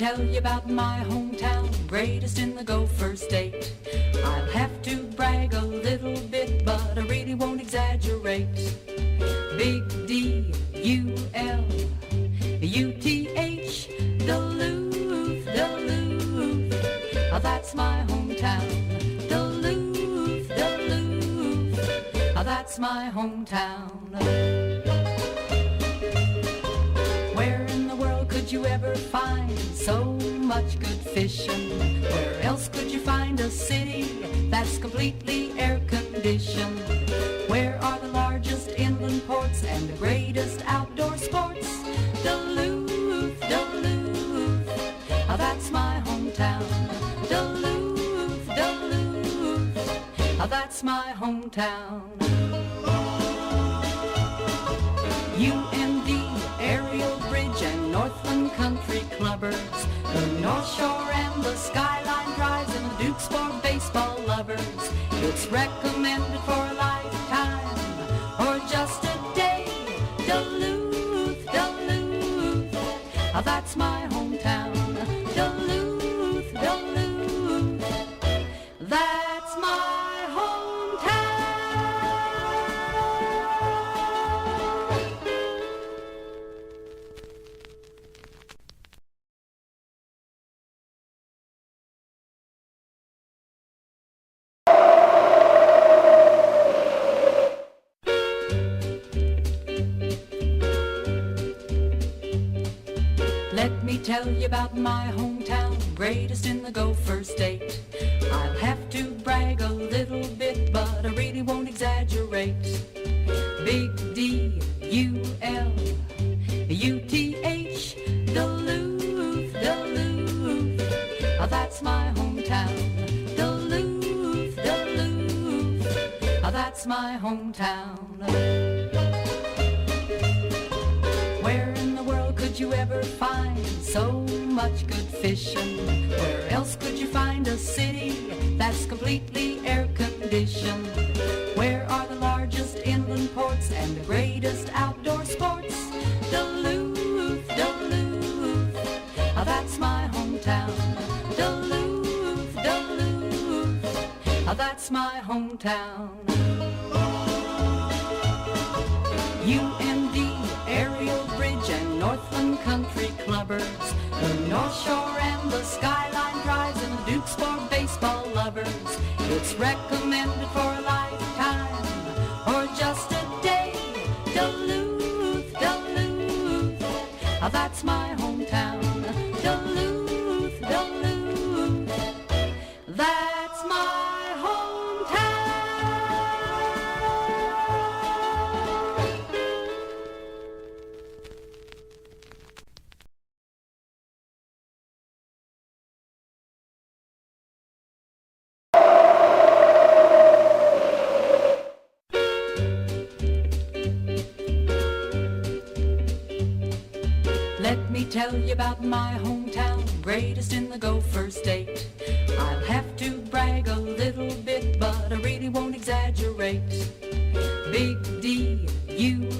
tell you about my hometown, greatest in the Gopher State. I'll have to brag a little bit, but I really won't exaggerate. Big D-U-L-U-T-H, Duluth, Duluth, that's my hometown. Duluth, Duluth, that's my hometown. Where in the world could you ever find so much good fishing? Where else could you find a city that's completely air-conditioned? Where are the largest inland ports and the greatest outdoor sports? Duluth, Duluth, that's my hometown. Duluth, Duluth, that's my hometown. UND, Aerial Bridge and Northland Country Clubbers, the North Shore and the Skyline Drives and the Dukes for baseball lovers. It's recommended for a lifetime or just a day. Duluth, Duluth, that's my hometown. Duluth, Duluth, that's my hometown. Let me tell you about my hometown, greatest in the Gopher State. I'll have to brag a little bit, but I really won't exaggerate. Big D-U-L-U-T-H, Duluth, Duluth, that's my hometown. Duluth, Duluth, that's my hometown. Where in the world could you ever find so much good fishing? Where else could you find a city that's completely air-conditioned? Where are the largest inland ports and the greatest outdoor sports? Duluth, Duluth, that's my hometown. Duluth, Duluth, that's my hometown. UND, Aerial Bridge and Northland Country Clubbers, the North Shore and the Skyline Drives and the Dukes for baseball lovers. It's recommended for a lifetime or just a day. Duluth, Duluth, that's my hometown. Duluth, Duluth, that's my hometown. Let me tell you about my hometown, greatest in the Gopher State. I'll have to brag a little bit, but I really won't exaggerate. Big D-U-L-U-T-H,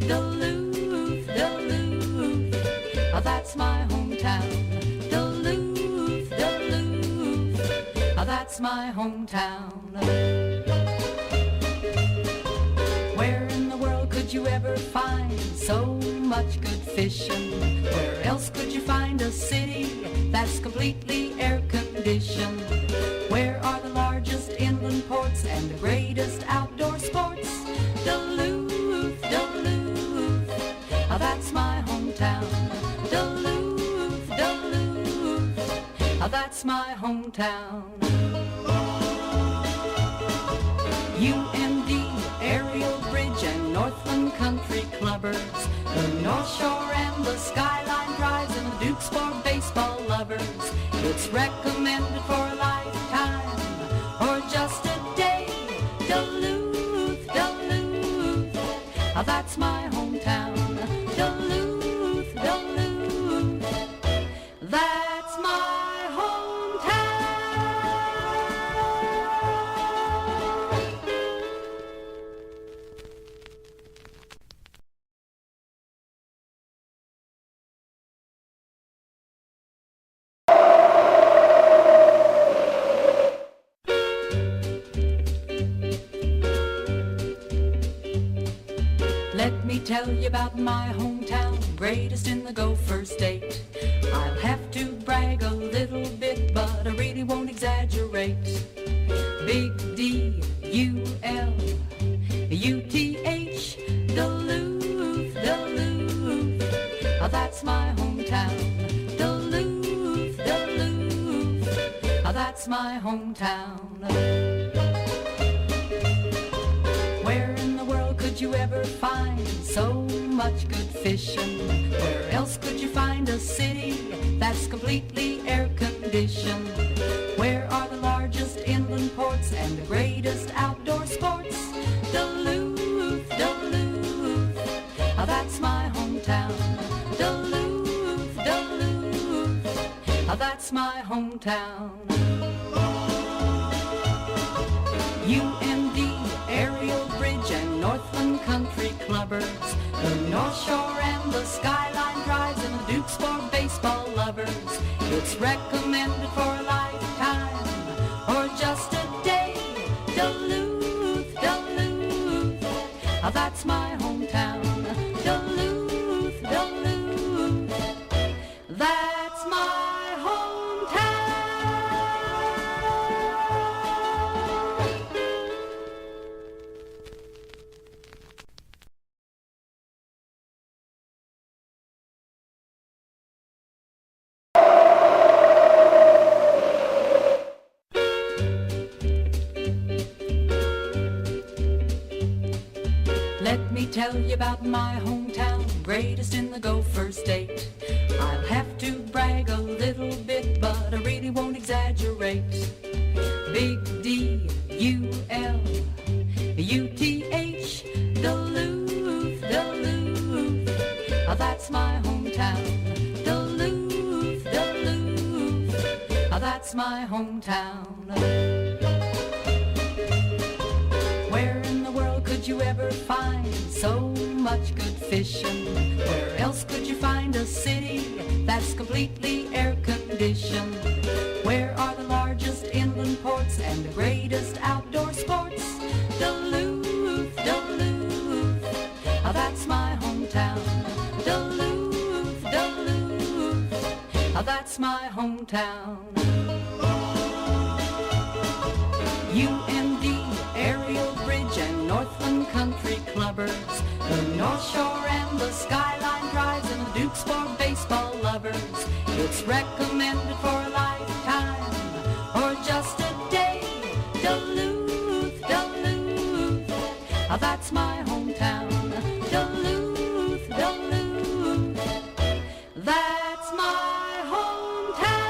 Duluth, Duluth, that's my hometown. Duluth, Duluth, that's my hometown. Where in the world could you ever find so much good fishing? Where else could you find a city that's completely air-conditioned? Where are the largest inland ports and the greatest outdoor sports? Duluth, Duluth, that's my hometown. Duluth, Duluth, that's my hometown. UND, Aerial Bridge and Northland Country Clubbers, the North Shore and the Skyline Drives and the Dukes for baseball lovers. It's recommended for a lifetime or just a day. Duluth, Duluth, that's my hometown. Duluth, Duluth, that's my me tell you about my hometown, greatest in the Gopher State. I'll have to brag a little bit, but I really won't exaggerate. Big D-U-L-U-T-H, Duluth, Duluth. That's my hometown. Duluth, Duluth. That's my hometown. Where in the world could you ever find so much good fishing? Where else could you find a city that's completely air-conditioned? Where are the largest inland ports and the greatest outdoor sports? Duluth, Duluth, that's my hometown. Duluth, Duluth, that's my hometown. UMD, Aerial Bridge and Northland Country Clubbers, the North Shore and the Skyline Drives and the Dukes for baseball lovers. It's recommended for a lifetime or just a day. Duluth, Duluth, that's my hometown. Duluth, Duluth, that's my hometown. Let me tell you about my hometown, greatest in the Gopher State. I'll have to brag a little bit, but I really won't exaggerate. Big D-U-L-U-T-H, Duluth, Duluth, that's my hometown. Duluth, Duluth, that's my hometown. Where in the world could you ever find so much good fishing? Where else could you find a city that's completely air-conditioned? Where are the largest inland ports and the greatest outdoor sports? Duluth, Duluth, that's my hometown. Duluth, Duluth, that's my hometown. UMD, Aerial Bridge and Northland Country Clubbers, the North Shore and the Skyline Drives and the Dukes for baseball lovers. It's recommended for a lifetime or just a day. Duluth, Duluth, that's my hometown. Duluth, Duluth, that's my hometown.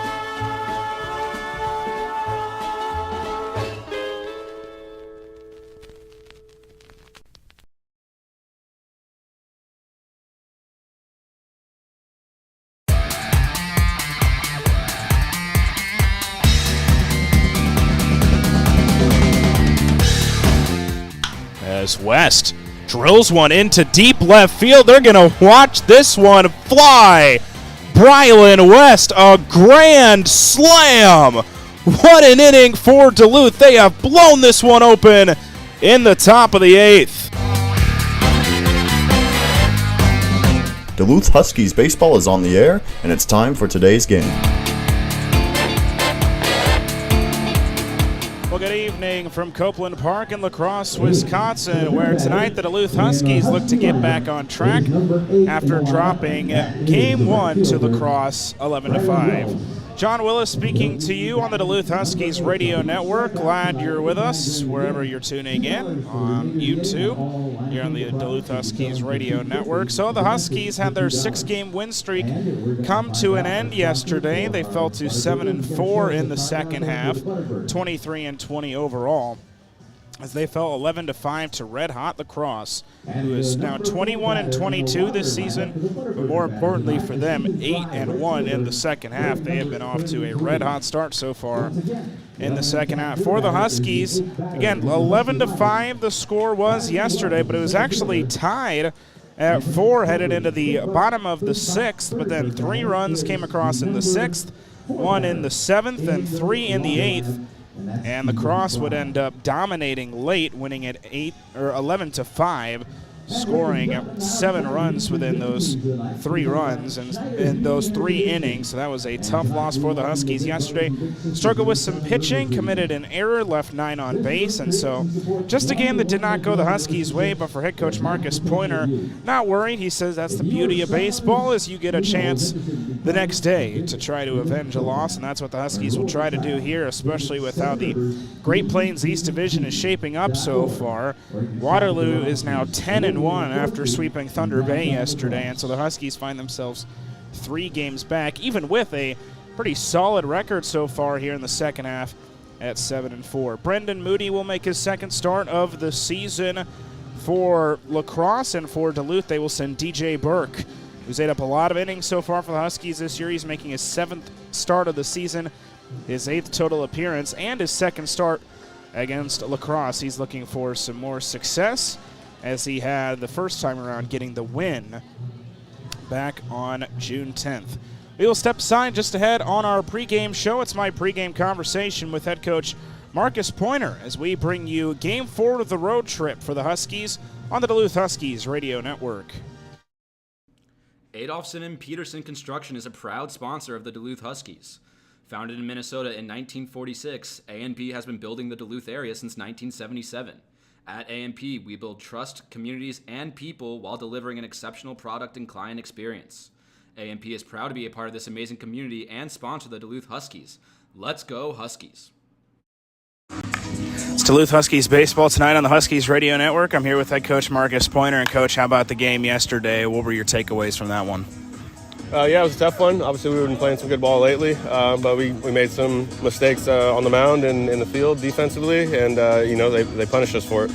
As West drills one into deep left field. They're going to watch this one fly. Brylan West, a grand slam. What an inning for Duluth. They have blown this one open in the top of the 8th. Duluth Huskies baseball is on the air, and it's time for today's game. Well, good evening from Copeland Park in La Crosse, Wisconsin, where tonight the Duluth Huskies look to get back on track after dropping Game 1 to La Crosse 11-5. Jon Willis speaking to you on the Duluth Huskies radio network. Glad you're with us wherever you're tuning in on YouTube. You're on the Duluth Huskies radio network. So the Huskies had their 6-game win streak come to an end yesterday. They fell to 7-4 in the second half, 23-20 overall, as they fell 11-5 to Red Hot La Crosse, who is now 21-22 this season, but more importantly for them, 8-1 in the second half. They have been off to a red hot start so far in the second half. For the Huskies, again, 11-5 the score was yesterday, but it was actually tied at 4 headed into the bottom of the 6th, but then 3 runs came across in the 6th, 1 in the 7th, and 3 in the 8th. And the Crosse would end up dominating late, winning at 11-5 scoring 7 runs within those 3 runs and in those 3 innings. So that was a tough loss for the Huskies yesterday. Struggled with some pitching, committed an error, left 9 on base, and so just a game that did not go the Huskies' way. But for head coach Marcus Pointer, not worried. He says that's the beauty of baseball, is you get a chance the next day to try to avenge a loss, and that's what the Huskies will try to do here, especially with how the Great Plains East Division is shaping up so far. Waterloo is now 10-1 after sweeping Thunder Bay yesterday, and so the Huskies find themselves 3 games back, even with a pretty solid record so far here in the second half at 7-4. Brendan Moody will make his second start of the season for La Crosse, and for Duluth they will send DJ Burke, who's ate up a lot of innings so far for the Huskies this year. He's making his 7th start of the season, his 8th total appearance, and his 2nd start against La Crosse. He's looking for some more success, as he had the first time around getting the win back on June 10th. We will step aside just ahead on our pregame show. It's my pregame conversation with head coach Marcus Pointer as we bring you Game 4 of the road trip for the Huskies on the Duluth Huskies Radio Network. Adolphson and Peterson Construction is a proud sponsor of the Duluth Huskies. Founded in Minnesota in 1946, A&P has been building the Duluth area since 1977. At A&P, we build trust, communities, and people while delivering an exceptional product and client experience. A&P is proud to be a part of this amazing community and sponsor the Duluth Huskies. Let's go Huskies. It's Duluth Huskies baseball tonight on the Huskies Radio Network. I'm here with head coach Marcus Pointer. And Coach, how about the game yesterday? What were your takeaways from that one? Yeah, it was a tough one. Obviously, we've been playing some good ball lately, but we made some mistakes on the mound and in the field defensively, and they punished us for it.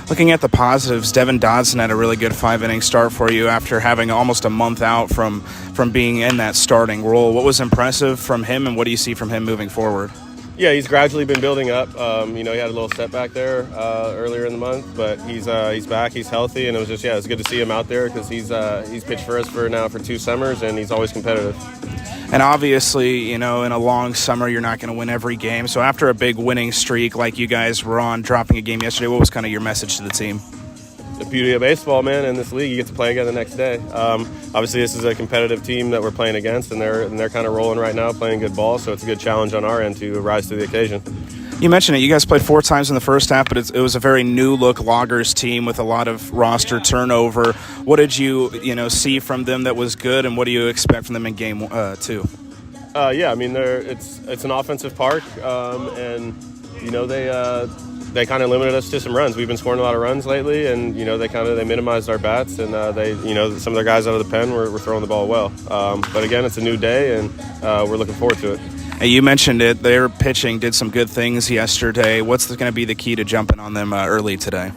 Looking at the positives, Devin Dodson had a really good 5-inning start for you after having almost a month out from being in that starting role. What was impressive from him, and what do you see from him moving forward? Yeah, he's gradually been building up. He had a little setback there earlier in the month, but he's back, he's healthy, and it was good to see him out there because he's pitched for us for 2 summers, and he's always competitive. And obviously, in a long summer, you're not going to win every game. So after a big winning streak like you guys were on, dropping a game yesterday, what was kind of your message to the team? The beauty of baseball, man, in this league, you get to play again the next day. Obviously, this is a competitive team that we're playing against, and they're kind of rolling right now, playing good ball, so it's a good challenge on our end to rise to the occasion. You mentioned it. You guys played 4 times in the first half, but it was a very new-look Loggers team with a lot of roster turnover. What did you see from them that was good, and what do you expect from them in Game 2? It's an offensive park, and they kind of limited us to some runs. We've been scoring a lot of runs lately, and they minimized our bats, and some of their guys out of the pen were throwing the ball well. But again, it's a new day, and we're looking forward to it. You mentioned it. Their pitching did some good things yesterday. What's going to be the key to jumping on them early today?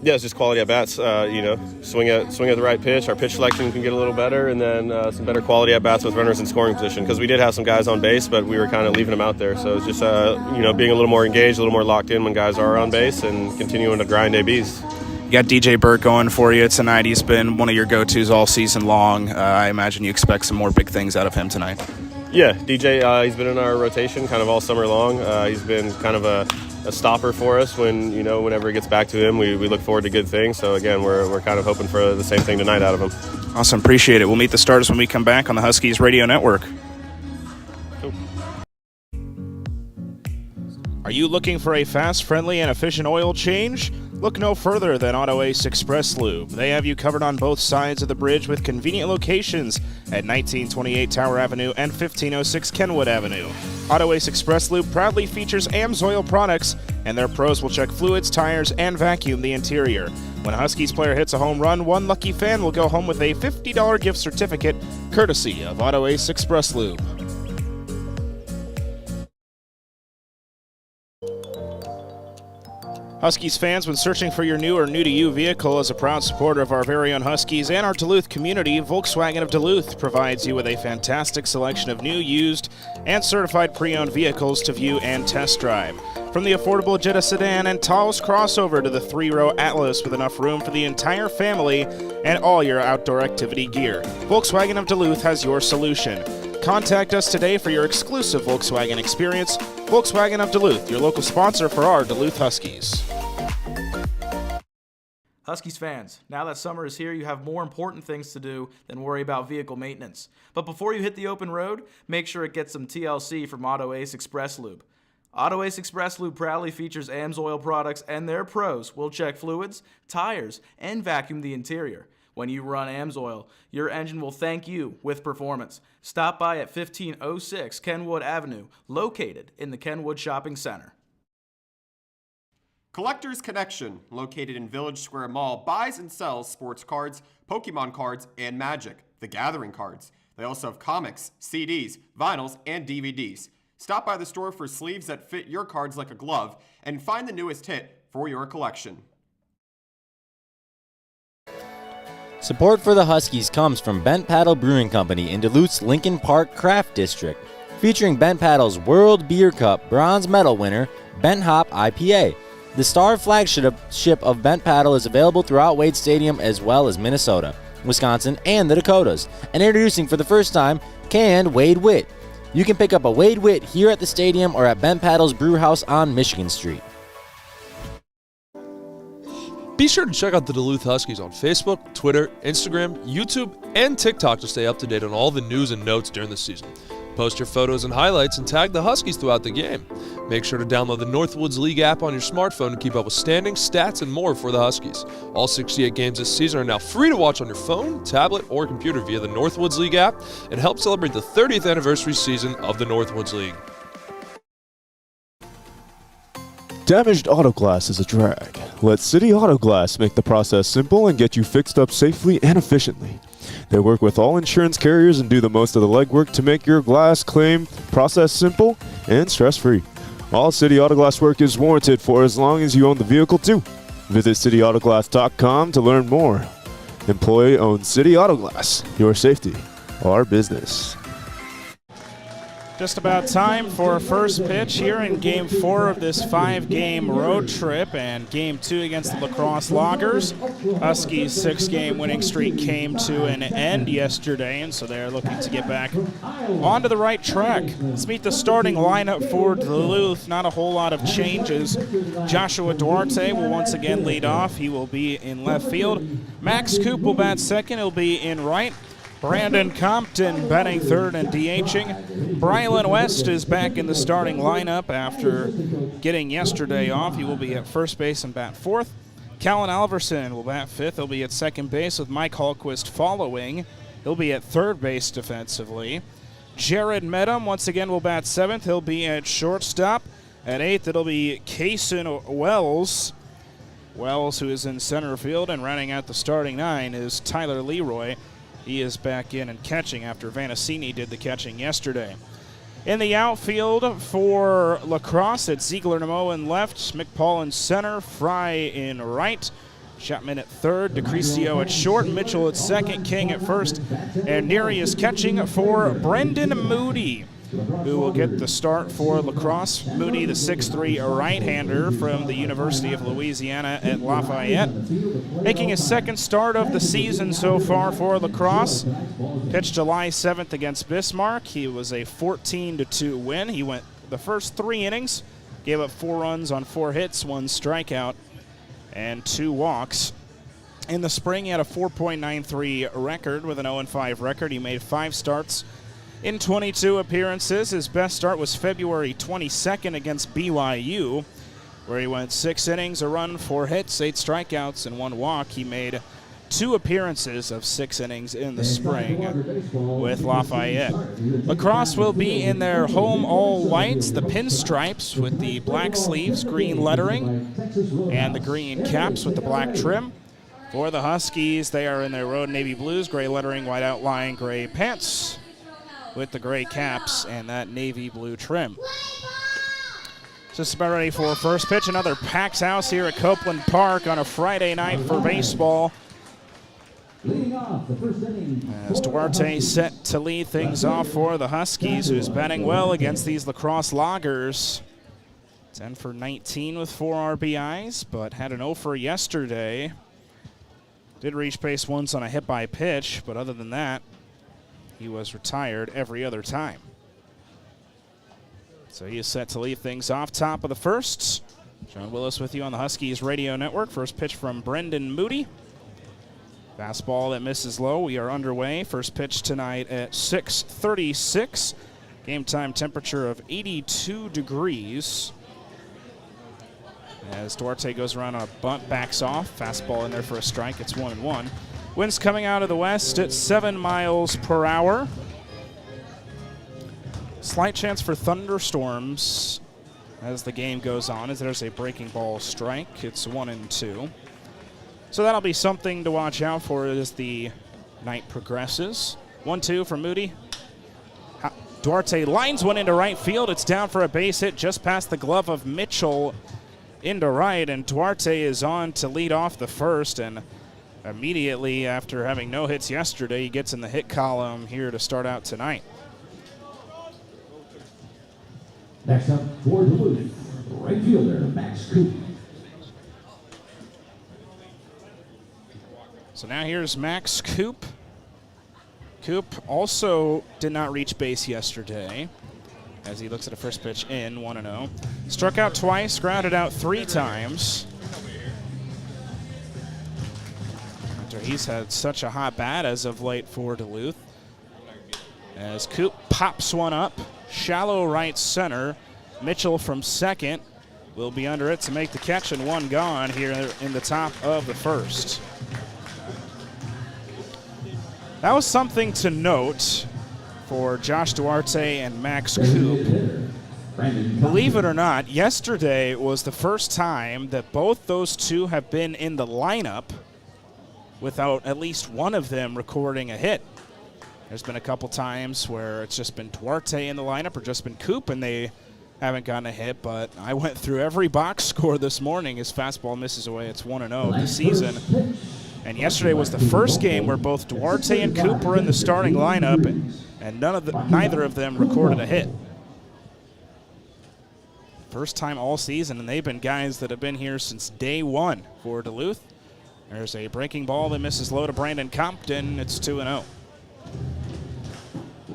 Yeah, it's just quality at bats. Swing at the right pitch. Our pitch selection can get a little better, and then some better quality at bats with runners in scoring position. Because we did have some guys on base, but we were kind of leaving them out there. So it's just being a little more engaged, a little more locked in when guys are on base, and continuing to grind ABs. You got DJ Burke going for you tonight. He's been one of your go-tos all season long. I imagine you expect some more big things out of him tonight. Yeah, DJ, he's been in our rotation kind of all summer long. He's been kind of a stopper for us whenever it gets back to him. We look forward to good things. So, again, we're kind of hoping for the same thing tonight out of him. Awesome. Appreciate it. We'll meet the starters when we come back on the Huskies Radio Network. Cool. Are you looking for a fast, friendly, and efficient oil change? Look no further than Auto Ace Express Lube. They have you covered on both sides of the bridge with convenient locations at 1928 Tower Avenue and 1506 Kenwood Avenue. Auto Ace Express Lube proudly features AMSOIL products, and their pros will check fluids, tires, and vacuum the interior. When a Huskies player hits a home run, one lucky fan will go home with a $50 gift certificate courtesy of Auto Ace Express Lube. Huskies fans, when searching for your new or new-to-you vehicle, as a proud supporter of our very own Huskies and our Duluth community, Volkswagen of Duluth provides you with a fantastic selection of new, used, and certified pre-owned vehicles to view and test drive. From the affordable Jetta sedan and Taos crossover to the 3-row Atlas with enough room for the entire family and all your outdoor activity gear, Volkswagen of Duluth has your solution. Contact us today for your exclusive Volkswagen experience. Volkswagen of Duluth, your local sponsor for our Duluth Huskies. Huskies fans, now that summer is here, you have more important things to do than worry about vehicle maintenance. But before you hit the open road, make sure it gets some TLC from Auto Ace Express Lube. Auto Ace Express Lube proudly features AMSOIL products, and their pros will check fluids, tires, and vacuum the interior. When you run AMSOIL, your engine will thank you with performance. Stop by at 1506 Kenwood Avenue, located in the Kenwood Shopping Center. Collector's Connection, located in Village Square Mall, buys and sells sports cards, Pokemon cards, and Magic, the Gathering cards. They also have comics, CDs, vinyls, and DVDs. Stop by the store for sleeves that fit your cards like a glove and find the newest hit for your collection. Support for the Huskies comes from Bent Paddle Brewing Company in Duluth's Lincoln Park Craft District, featuring Bent Paddle's World Beer Cup bronze medal winner, Bent Hop IPA. The star flagship of Bent Paddle is available throughout Wade Stadium as well as Minnesota, Wisconsin, and the Dakotas. And introducing for the first time, canned Wade Wit. You can pick up a Wade Wit here at the stadium or at Bent Paddle's Brew House on Michigan Street. Be sure to check out the Duluth Huskies on Facebook, Twitter, Instagram, YouTube, and TikTok to stay up to date on all the news and notes during the season. Post your photos and highlights and tag the Huskies throughout the game. Make sure to download the Northwoods League app on your smartphone to keep up with standings, stats, and more for the Huskies. All 68 games this season are now free to watch on your phone, tablet, or computer via the Northwoods League app and help celebrate the 30th anniversary season of the Northwoods League. Damaged auto glass is a drag. Let City Auto Glass make the process simple and get you fixed up safely and efficiently. They work with all insurance carriers and do the most of the legwork to make your glass claim process simple and stress-free. All City Auto Glass work is warranted for as long as you own the vehicle too. Visit cityautoglass.com to learn more. Employee-owned City Auto Glass. Your safety, our business. Just about time for first pitch here in Game 4 of this 5-game road trip and Game 2 against the La Crosse Loggers. Huskies' 6-game winning streak came to an end yesterday, and so they're looking to get back onto the right track. Let's meet the starting lineup for Duluth. Not a whole lot of changes. Joshua Duarte will once again lead off. He will be in left field. Max Coop will bat second. He'll be in right. Brandon Compton batting third and DHing. Brylan West is back in the starting lineup after getting yesterday off. He will be at first base and bat fourth. Callan Alverson will bat fifth. He'll be at second base with Mike Hallquist following. He'll be at third base defensively. Jared Medham once again will bat seventh. He'll be at shortstop. At eighth, it'll be Kason Wells. Wells, who is in center field, and rounding out the starting nine is Tyler Leroy. He is back in and catching after Vanacini did the catching yesterday. In the outfield for La Crosse, it's Ziegler Namo in left, McPaul in center, Fry in right, Chapman at third, DeCrisio at short, Mitchell at second, King at first, and Neary is catching for Brendan Moody, who will get the start for La Crosse. Moody, the 6'3" right-hander from the University of Louisiana at Lafayette, making his second start of the season so far for La Crosse. Pitched July 7th against Bismarck. He was a 14-2 win. He went the first 3 innings, gave up 4 runs on 4 hits, 1 strikeout, and 2 walks. In the spring, he had a 4.93 record with an 0-5 record. He made 5 starts in 22 appearances. His best start was February 22nd against BYU, where he went 6 innings, a run, 4 hits, 8 strikeouts, and 1 walk. He made 2 appearances of 6 innings in the spring with Lafayette. La Crosse will be in their home all-whites, the pinstripes with the black sleeves, green lettering, and the green caps with the black trim. For the Huskies, they are in their road navy blues, gray lettering, white outline, gray pants, with the gray caps and that navy blue trim. Just about ready for first pitch. Another packed house here at Copeland Park on a Friday night for baseball. As Duarte set to lead things off for the Huskies, who's batting well against these La Crosse Loggers. 10 for 19 with 4 RBIs, but had an 0 for yesterday. Did reach base once on a hit by pitch, but other than that, he was retired every other time. So he is set to lead things off top of the first. Jon Willis with you on the Huskies radio network. First pitch from Brendan Moody. Fastball that misses low. We are underway. First pitch tonight at 6:36. Game time temperature of 82 degrees. As Duarte goes around on a bunt, backs off. Fastball in there for a strike. It's 1-1. Winds coming out of the west at 7 miles per hour. Slight chance for thunderstorms as the game goes on, as there's a breaking ball strike. It's 1-2. So that'll be something to watch out for as the night progresses. 1-2 from Moody. Duarte lines one into right field. It's down for a base hit just past the glove of Mitchell into right, and Duarte is on to lead off the first, and immediately after having no hits yesterday, he gets in the hit column here to start out tonight. Next up for Duluth, right fielder Max Coop. So now here's Max Coop. Coop also did not reach base yesterday as he looks at a first pitch in, 1-0. Struck out twice, grounded out 3 times. After he's had such a hot bat as of late for Duluth. As Coop pops one up, shallow right center. Mitchell from second will be under it to make the catch, and one gone here in the top of the first. That was something to note for Josh Duarte and Max Coop. Believe it or not, yesterday was the first time that both those two have been in the lineup without at least one of them recording a hit. There's been a couple times where it's just been Duarte in the lineup or just been Coop and they haven't gotten a hit, but I went through every box score this morning. His fastball misses away. It's 1-0 this season. And yesterday was the first game where both Duarte and Coop were in the starting lineup, and neither of them recorded a hit. First time all season, and they've been guys that have been here since day one for Duluth. There's a breaking ball that misses low to Brandon Compton. It's 2-0.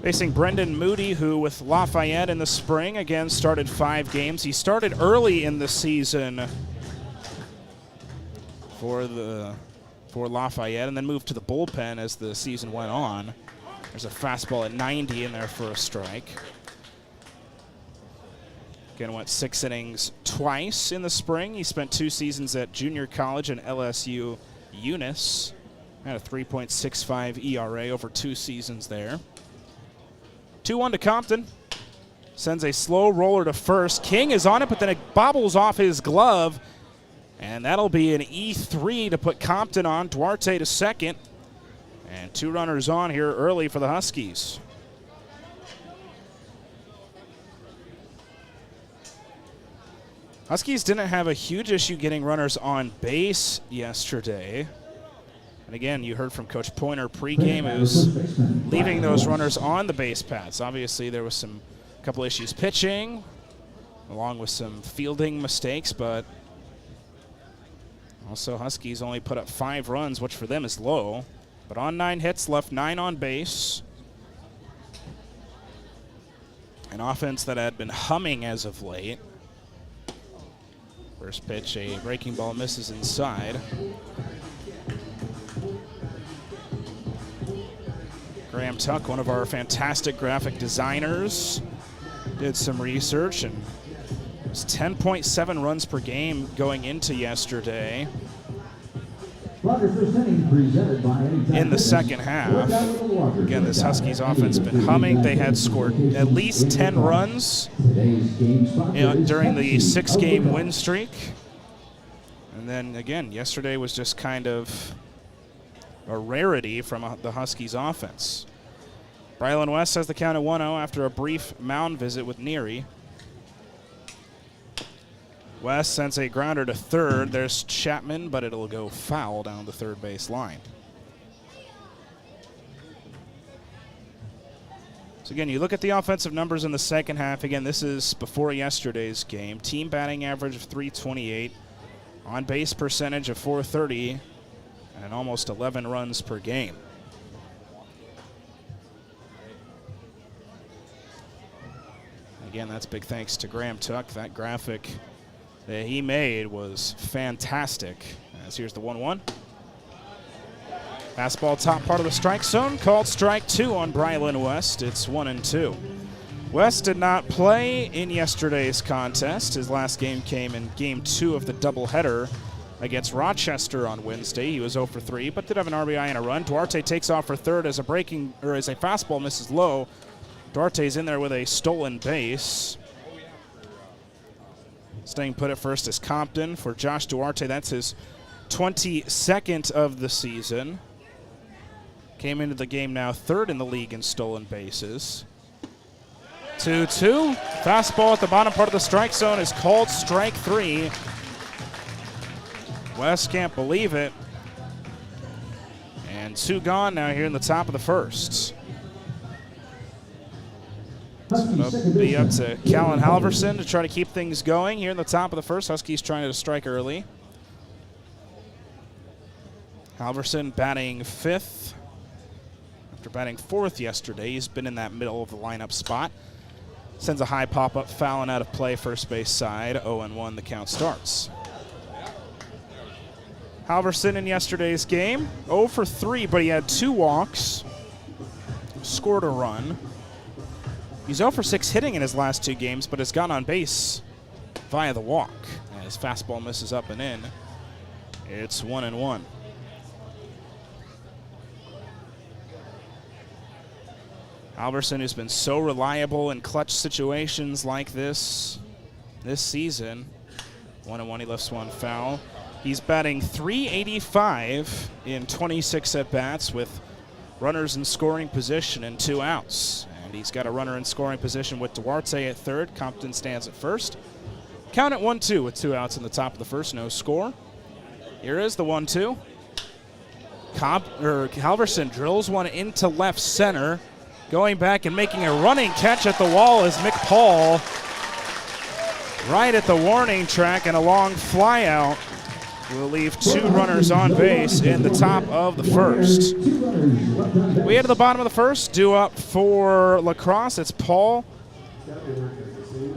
Facing Brendan Moody, who with Lafayette in the spring, again, started 5 games. He started early in the season for Lafayette and then moved to the bullpen as the season went on. There's a fastball at 90 in there for a strike. Again, went 6 innings twice in the spring. He spent 2 seasons at junior college and LSU Eunice. Had a 3.65 ERA over 2 seasons there. 2-1 to Compton. Sends a slow roller to first. King is on it, but then it bobbles off his glove. And that'll be an E3 to put Compton on. Duarte to second. And 2 runners on here early for the Huskies. Huskies didn't have a huge issue getting runners on base yesterday. And again, you heard from Coach Pointer pregame, who's leaving those runners on the base paths. Obviously, there was a couple issues pitching, along with some fielding mistakes, but also Huskies only put up 5 runs, which for them is low. But on 9 hits, left 9 on base. An offense that had been humming as of late. First pitch, a breaking ball misses inside. Graham Tuck, one of our fantastic graphic designers, did some research, and it was 10.7 runs per game going into yesterday. In the second half. Again, this Huskies offense has been humming. They had scored at least 10 runs during the 6-game win streak. And then again, yesterday was just kind of a rarity from the Huskies offense. Brylan West has the count at 1-0 after a brief mound visit with Neary. West sends a grounder to third. There's Chapman, but it'll go foul down the third base line. So again, you look at the offensive numbers in the second half. Again, this is before yesterday's game. Team batting average of .328, on base percentage of .430, and almost 11 runs per game. Again, that's big thanks to Graham Tuck. That graphic that he made was fantastic. As here's the 1-1. Fastball top part of the strike zone, called strike 2 on Brylan West. It's 1-2. West did not play in yesterday's contest. His last game came in Game 2 of the doubleheader against Rochester on Wednesday. He was 0 for 3, but did have an RBI and a run. Duarte takes off for third as a fastball misses low. Duarte's in there with a stolen base. Staying put at first is Compton for Josh Duarte. That's his 22nd of the season. Came into the game now third in the league in stolen bases. 2-2. Fastball at the bottom part of the strike zone is called strike 3. West can't believe it. And 2 gone now here in the top of the first. It's going to be up to Callan Halverson to try to keep things going here in the top of the first. Huskies trying to strike early. Halverson batting 5th. After batting 4th yesterday, he's been in that middle of the lineup spot. Sends a high pop-up foul and out of play first base side. 0-1 the count starts. Halverson in yesterday's game, 0 for 3, but he had 2 walks, scored a run. He's 0 for 6 hitting in his last 2 games, but has gone on base via the walk. As fastball misses up and in, it's 1-1. Halverson, who's been so reliable in clutch situations like this season. 1-1, he lifts one foul. He's batting .385 in 26 at-bats with runners in scoring position and 2 outs. And he's got a runner in scoring position with Duarte at third. Compton stands at first. Count at 1-2 with 2 outs in the top of the first, no score. Here is the 1-2. Halverson drills one into left center. Going back and making a running catch at the wall is Mick Paul. Right at the warning track, and a long fly out will leave 2 runners on base in the top of the first. We head to the bottom of the first. Due up for La Crosse, it's Paul,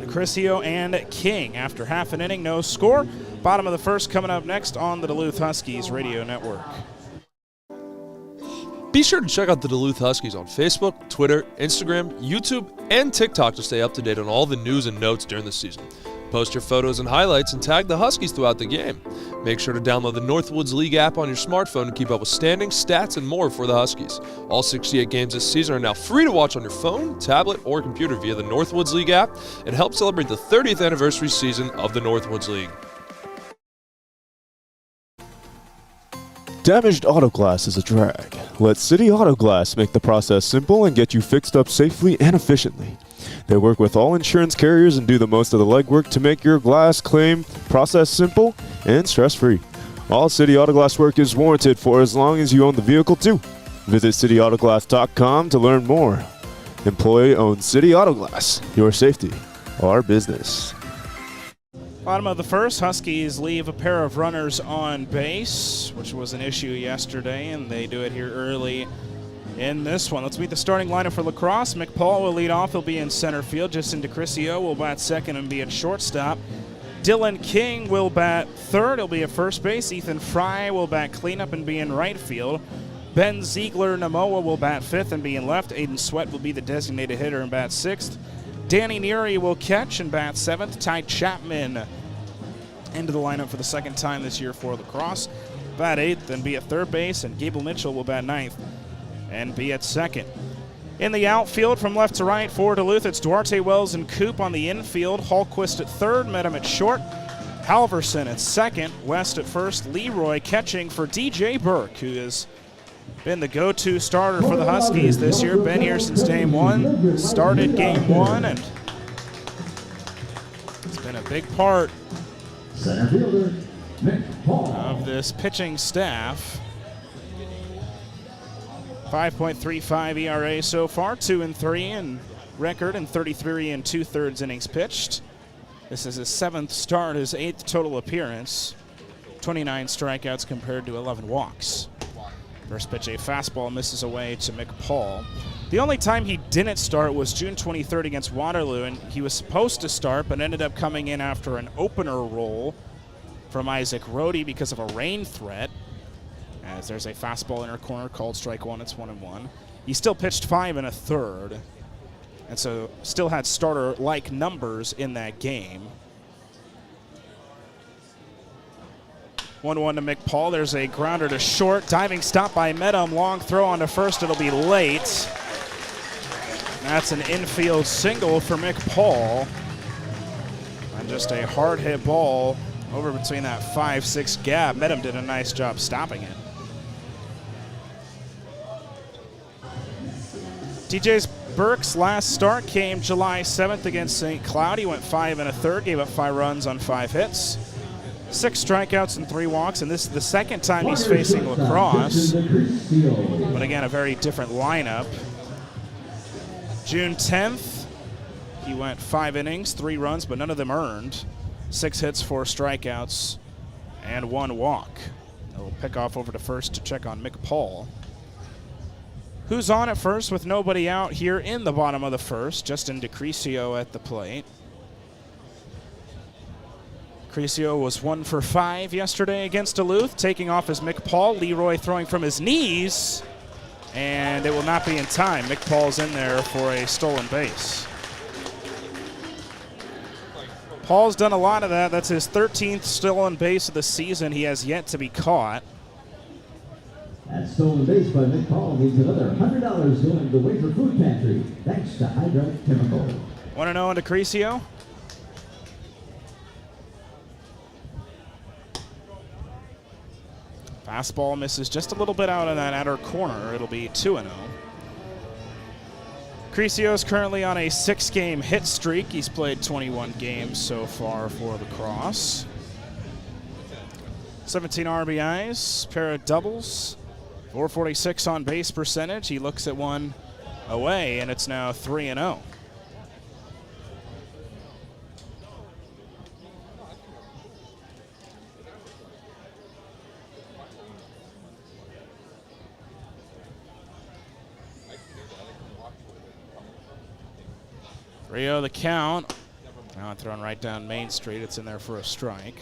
Crisio, and King. After half an inning, no score. Bottom of the first coming up next on the Duluth Huskies Radio Network. Be sure to check out the Duluth Huskies on Facebook, Twitter, Instagram, YouTube, and TikTok to stay up to date on all the news and notes during the season. Post your photos and highlights and tag the Huskies throughout the game. Make sure to download the Northwoods League app on your smartphone to keep up with standings, stats, and more for the Huskies. All 68 games this season are now free to watch on your phone, tablet, or computer via the Northwoods League app and help celebrate the 30th anniversary season of the Northwoods League. Damaged auto glass is a drag. Let City Auto Glass make the process simple and get you fixed up safely and efficiently. They work with all insurance carriers and do the most of the legwork to make your glass claim process simple and stress-free. All City Auto Glass work is warranted for as long as you own the vehicle too. Visit cityautoglass.com to learn more. Employee-owned City Auto Glass. Your safety, our business. Bottom of the first, Huskies leave a pair of runners on base, which was an issue yesterday, and they do it here early in this one. Let's meet the starting lineup for La Crosse. McPaul will lead off. He'll be in center field. Justin DeCrisio will bat second and be at shortstop. Dylan King will bat third. He'll be at first base. Ethan Fry will bat cleanup and be in right field. Ben Ziegler-Namoa will bat fifth and be in left. Aiden Sweat will be the designated hitter and bat sixth. Danny Neary will catch and bat seventh. Ty Chapman into the lineup for the second time this year for La Crosse. Bat eighth and be at third base, and Gable Mitchell will bat ninth and be at second. In the outfield from left to right for Duluth, it's Duarte, Wells, and Coop on the infield. Hallquist at third, Medham at short. Halverson at second, West at first. Leroy catching for DJ Burke, who has been the go-to starter for the Huskies this year. Been here since game one, started game one, and it's been a big part of this pitching staff. 5.35 ERA so far, 2-3 in record, and 33 2/3 innings pitched. This is his seventh start, his eighth total appearance. 29 strikeouts compared to 11 walks. First pitch, a fastball misses away to McPaul. The only time he didn't start was June 23rd against Waterloo, and he was supposed to start but ended up coming in after an opener role from Isaac Rohde because of a rain threat. As there's a fastball inner corner called strike one, it's 1-1. He still pitched 5 1/3, and so still had starter-like numbers in that game. 1-1 to McPaul. There's a grounder to short. Diving stop by Medham. Long throw on to first. It'll be late. That's an infield single for McPaul. And just a hard hit ball over between that 5-6 gap. Medham did a nice job stopping it. TJ Burke's last start came July 7th against St. Cloud. He went 5 1/3, gave up 5 runs on 5 hits. 6 strikeouts and 3 walks, and this is the second time he's facing La Crosse. But again, a very different lineup. June 10th, he went 5 innings, 3 runs, but none of them earned. 6 hits, 4 strikeouts, and 1 walk. He'll pick off over to first to check on McPaul. Who's on at first with nobody out here in the bottom of the first? Justin DeCrisio at the plate. Crisio was 1 for 5 yesterday against Duluth, taking off his McPaul. Leroy throwing from his knees, and it will not be in time. McPaul's in there for a stolen base. Paul's done a lot of that. That's his 13th stolen base of the season. He has yet to be caught. That stolen base by McPaul means another $100 going to the Wafer Food Pantry, thanks to Hydrant Chemical. 1-0 into Crisio. Fastball misses just a little bit out of that outer corner. It'll be 2-0. Crisio is currently on a 6-game hit streak. He's played 21 games so far for the Crosse. 17 RBIs, pair of doubles, 446 on base percentage. He looks at one away, and it's now 3-0. Rio the count. Now thrown right down Main Street. It's in there for a strike.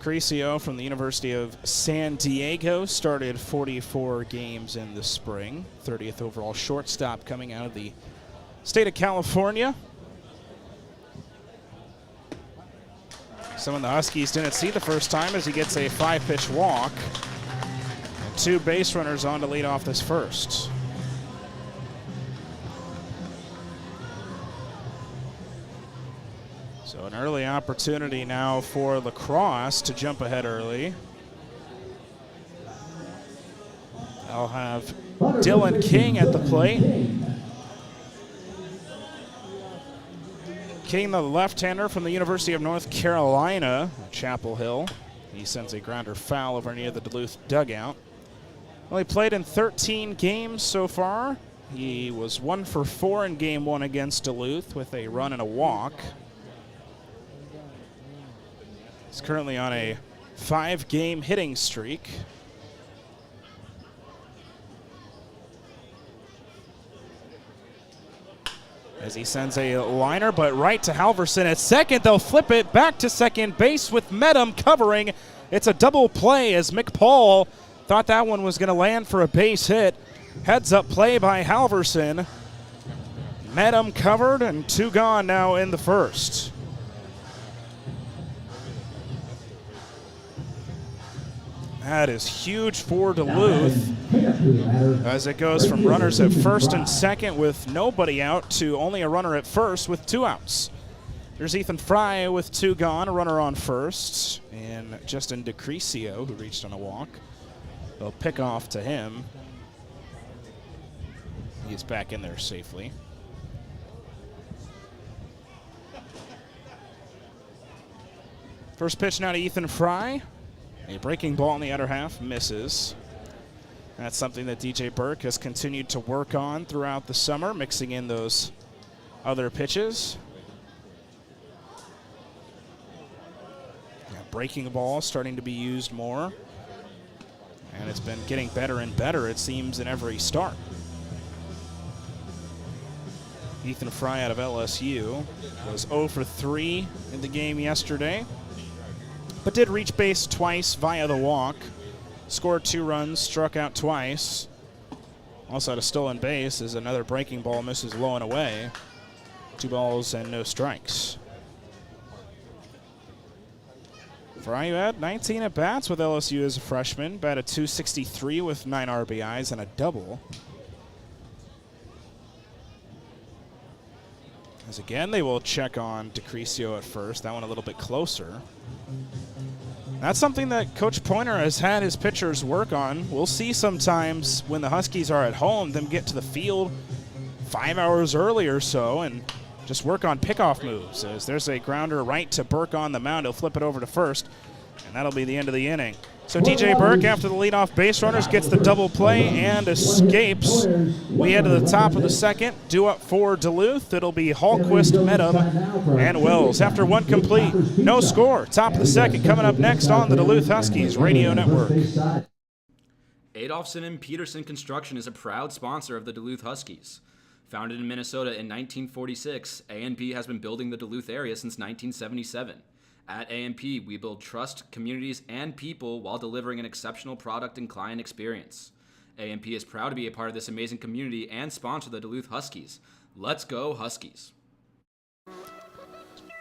Crisio from the University of San Diego started 44 games in the spring. 30th overall shortstop coming out of the state of California. Someone the Huskies didn't see the first time as he gets a 5-pitch walk. And 2 base runners on to lead off this first. So an early opportunity now for La Crosse to jump ahead early. I'll have Dylan King at the plate. King, the left-hander from the University of North Carolina, Chapel Hill. He sends a grounder foul over near the Duluth dugout. Well, he played in 13 games so far. He was 1 for 4 in game 1 against Duluth with a run and a walk. He's currently on a 5-game hitting streak. As he sends a liner, but right to Halverson at second. They'll flip it back to second base with Medham covering. It's a double play as McPaul thought that one was going to land for a base hit. Heads up play by Halverson. Medham covered and 2 gone now in the first. That is huge for Duluth as it goes from runners at first and second with nobody out to only a runner at first with 2 outs. There's Ethan Fry with 2 gone, a runner on first, and Justin DeCrisio, who reached on a walk. They'll pick off to him. He's back in there safely. First pitch now to Ethan Fry. A breaking ball in the outer half misses. That's something that DJ Burke has continued to work on throughout the summer, mixing in those other pitches. Breaking ball starting to be used more. And it's been getting better and better, it seems, in every start. Ethan Fry out of LSU was 0 for 3 in the game yesterday, but did reach base twice via the walk, scored 2 runs, struck out twice. Also had a stolen base as another breaking ball misses low and away. 2 balls and no strikes. Fry had 19 at-bats with LSU as a freshman, batted .263 with 9 RBIs and a double. As again, they will check on DeCrisio at first, that one a little bit closer. That's something that Coach Pointer has had his pitchers work on. We'll see sometimes when the Huskies are at home, them get to the field 5 hours early or so and just work on pickoff moves. As there's a grounder right to Burke on the mound, he'll flip it over to first, and that'll be the end of the inning. So DJ Burke, after the leadoff base runners, gets the double play and escapes. We head to the top of the second. Due up for Duluth. It'll be Hallquist, Medham, and Wells. After one complete, no score. Top of the second coming up next on the Duluth Huskies Radio Network. Adolphson and Peterson Construction is a proud sponsor of the Duluth Huskies. Founded in Minnesota in 1946, A&P has been building the Duluth area since 1977. At A&P, we build trust, communities, and people while delivering an exceptional product and client experience. A&P is proud to be a part of this amazing community and sponsor the Duluth Huskies. Let's go Huskies!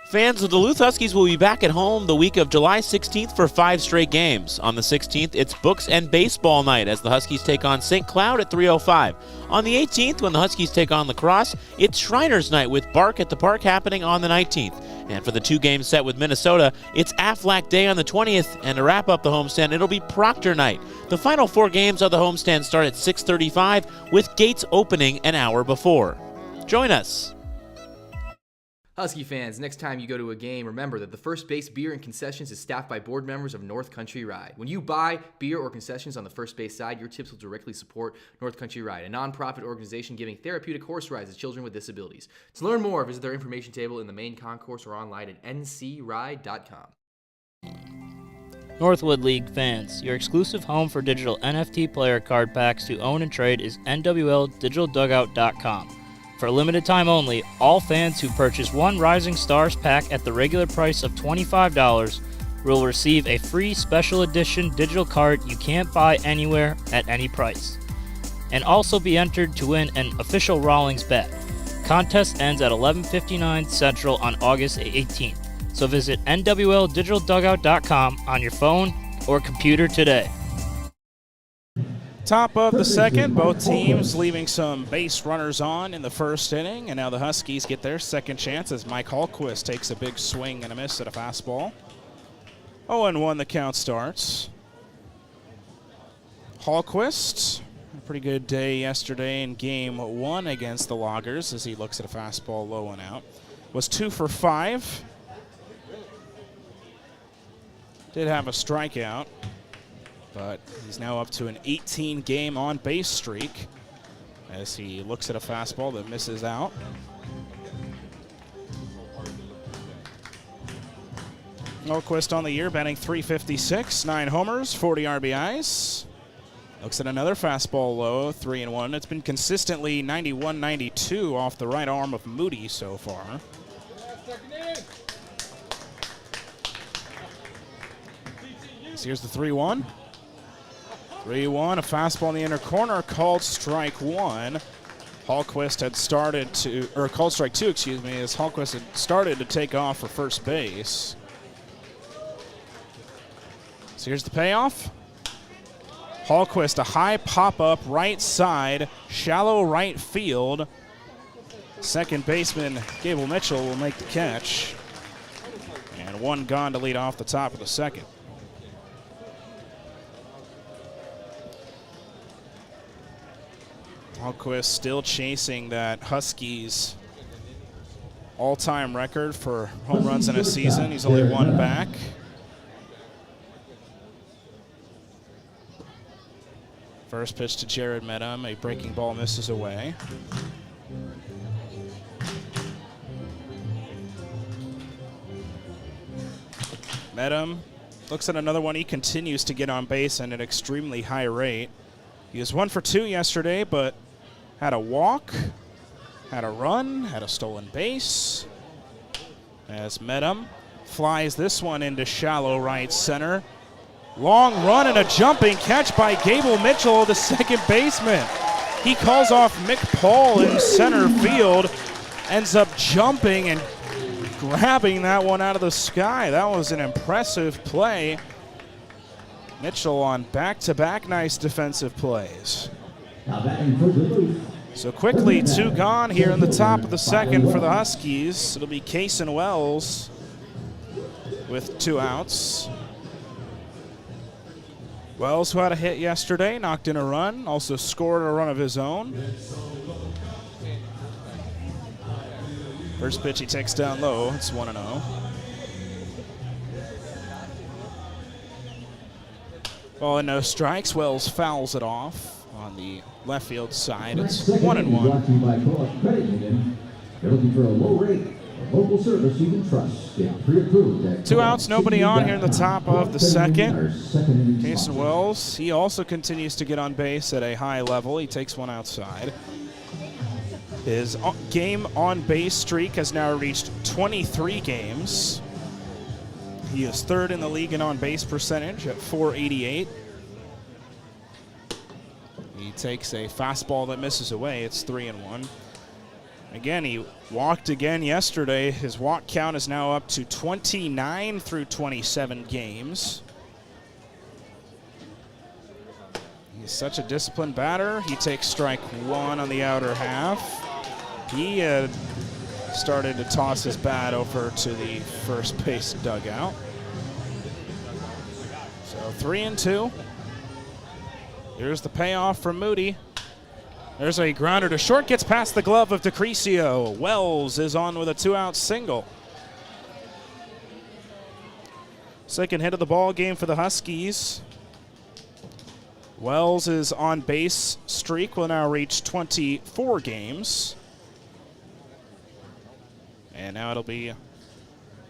Fans of the Duluth Huskies will be back at home the week of July 16th for 5 straight games. On the 16th, it's Books and Baseball Night as the Huskies take on St. Cloud at 3:05. On the 18th, when the Huskies take on La Crosse, it's Shriners Night with Bark at the Park happening on the 19th. And for the 2-game set with Minnesota, it's Aflac Day on the 20th, and to wrap up the homestand, it'll be Proctor Night. The final 4 games of the homestand start at 6:35, with gates opening an hour before. Join us. Husky fans, next time you go to a game, remember that the First Base Beer and Concessions is staffed by board members of North Country Ride. When you buy beer or concessions on the First Base side, your tips will directly support North Country Ride, a nonprofit organization giving therapeutic horse rides to children with disabilities. To learn more, visit their information table in the main concourse or online at ncride.com. Northwood League fans, your exclusive home for digital NFT player card packs to own and trade is nwldigitaldugout.com. For a limited time only, all fans who purchase one Rising Stars pack at the regular price of $25 will receive a free special edition digital card you can't buy anywhere at any price, and also be entered to win an official Rawlings bet. Contest ends at 11:59 Central on August 18th, so visit nwldigitaldugout.com on your phone or computer today. Top of the second, both teams leaving some base runners on in the first inning, and now the Huskies get their second chance as Mike Hallquist takes a big swing and a miss at a fastball. 0-1 the count starts. Hallquist, a pretty good day yesterday in game 1 against the Loggers as he looks at a fastball low and out. Was 2 for 5. Did have a strikeout, but he's now up to an 18-game on-base streak as he looks at a fastball that misses out. Hallquist on the year, batting .356, 9 homers, 40 RBIs. Looks at another fastball low, 3-1. It's been consistently 91-92 off the right arm of Moody so far. So here's the 3-1. 3-1, a fastball in the inner corner, called strike 1. Hallquist had started to, or called strike 2, excuse me, as Hallquist had started to take off for first base. So here's the payoff. Hallquist, a high pop-up right side, shallow right field. Second baseman Gable Mitchell will make the catch. And one gone to lead off the top of the second. Hallquist still chasing that Huskies all-time record for home runs in a season. He's only one back. First pitch to Jared Medham, a breaking ball misses away. Medham looks at another one. He continues to get on base at an extremely high rate. He was 1 for 2 yesterday, but had a walk, had a run, had a stolen base. As Medham flies this one into shallow right center. Long run and a jumping catch by Gable Mitchell, the second baseman. He calls off Mick Paul in center field, ends up jumping and grabbing that one out of the sky. That was an impressive play. Mitchell on back-to-back nice defensive plays. So quickly, 2 gone here in the top of the second for the Huskies. It'll be Cason Wells with 2 outs. Wells, who had a hit yesterday, knocked in a run, also scored a run of his own. First pitch he takes down low, it's 1-0. Ball and no strikes, Wells fouls it off on the left field side. It's 1-1. You're looking for a low rate, a local service you can trust. Get pre-approved. 2 outs, nobody on here in the top of the second. Cason Wells, he also continues to get on base at a high level. He takes one outside. His game on base streak has now reached 23 games. He is 3rd in the league in on base percentage at .488. He takes a fastball that misses away. It's 3-1. Again, he walked again yesterday. His walk count is now up to 29 through 27 games. He's such a disciplined batter. He takes strike 1 on the outer half. He started to toss his bat over to the first base dugout. So 3-2. Here's the payoff for Moody. There's a grounder to short, gets past the glove of DeCrisio. Wells is on with a 2-out single. Second hit of the ball game for the Huskies. Wells' on base streak will now reach 24 games. And now it'll be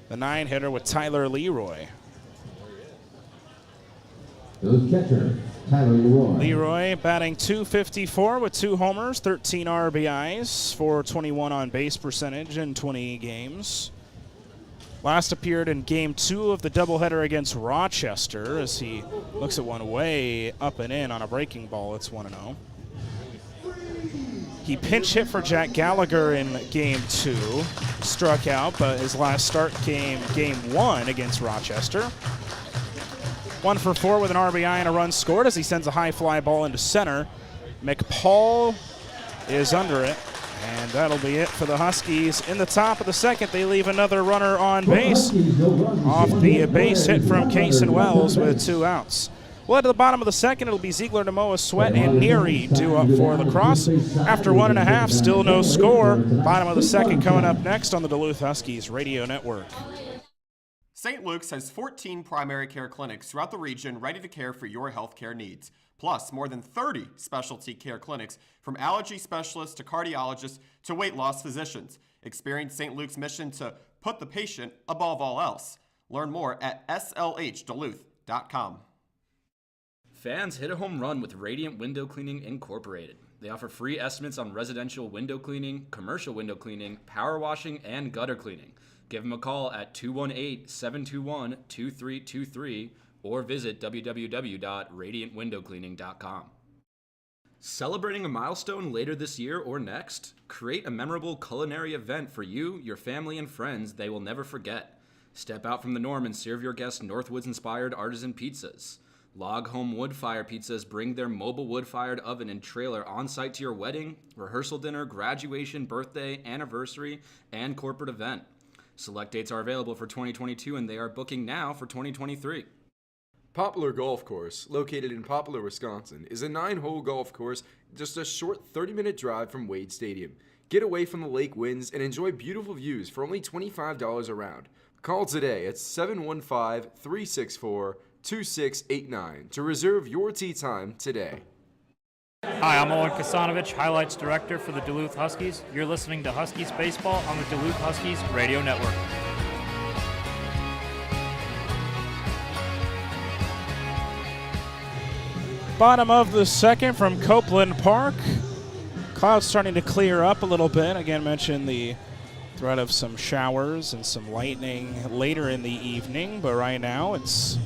the 9-hitter with Tyler Leroy. Catcher, Tyler Leroy. Leroy batting .254 with 2 homers, 13 RBIs, .421 on base percentage in 20 games. Last appeared in Game 2 of the doubleheader against Rochester as he looks at one way up and in on a breaking ball. It's 1-0. He pinch hit for Jack Gallagher in Game 2, struck out, but his last start came Game 1 against Rochester. 1 for 4 with an RBI and a run scored as he sends a high fly ball into center. McPaul is under it, and that'll be it for the Huskies. In the top of the second, they leave another runner on base off the base hit from Cason Wells with 2 outs. Well, at the bottom of the second, it'll be Ziegler, Namoa, Sweat, and Neary due up for La Crosse. After 1.5, still no score. Bottom of the second coming up next on the Duluth Huskies Radio Network. St. Luke's has 14 primary care clinics throughout the region ready to care for your healthcare needs. Plus, more than 30 specialty care clinics from allergy specialists to cardiologists to weight loss physicians. Experience St. Luke's mission to put the patient above all else. Learn more at slhduluth.com. Fans hit a home run with Radiant Window Cleaning Incorporated. They offer free estimates on residential window cleaning, commercial window cleaning, power washing, and gutter cleaning. Give them a call at 218-721-2323 or visit www.radiantwindowcleaning.com. Celebrating a milestone later this year or next? Create a memorable culinary event for you, your family, and friends they will never forget. Step out from the norm and serve your guests Northwoods-inspired artisan pizzas. Log Home Wood Fire Pizzas bring their mobile wood-fired oven and trailer on-site to your wedding, rehearsal dinner, graduation, birthday, anniversary, and corporate event. Select dates are available for 2022, and they are booking now for 2023. Poplar Golf Course, located in Poplar, Wisconsin, is a 9-hole golf course just a short 30-minute drive from Wade Stadium. Get away from the lake winds and enjoy beautiful views for only $25 a round. Call today at 715-364-2689 to reserve your tee time today. Hi, I'm Owen Kasanovich, Highlights Director for the Duluth Huskies. You're listening to Huskies Baseball on the Duluth Huskies Radio Network. Bottom of the second from Copeland Park. Clouds starting to clear up a little bit. Again, mentioned the threat of some showers and some lightning later in the evening, but right now it's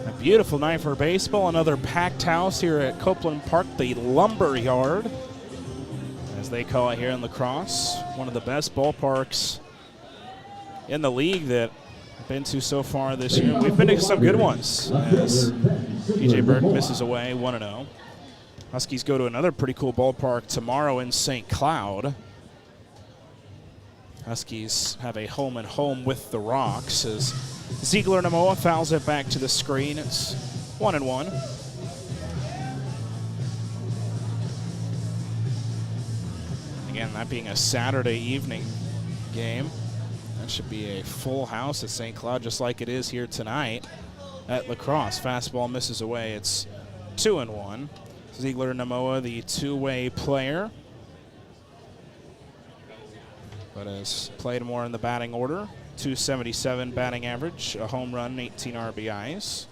a beautiful night for baseball. Another packed house here at Copeland Park, the Lumber Yard, as they call it here in La Crosse. One of the best ballparks in the league that I've been to so far this year. We've been to some good ones as DJ Burke misses away 1-0. Huskies go to another pretty cool ballpark tomorrow in St. Cloud. Huskies have a home-and-home with the Rocks as Ziegler Namoa fouls it back to the screen. It's 1-1. Again, that being a Saturday evening game. That should be a full house at St. Cloud, just like it is here tonight at La Crosse. Fastball misses away. It's 2-1. Ziegler Namoa, the two-way player, but has played more in the batting order. 277 batting average, a home run, 18 RBIs.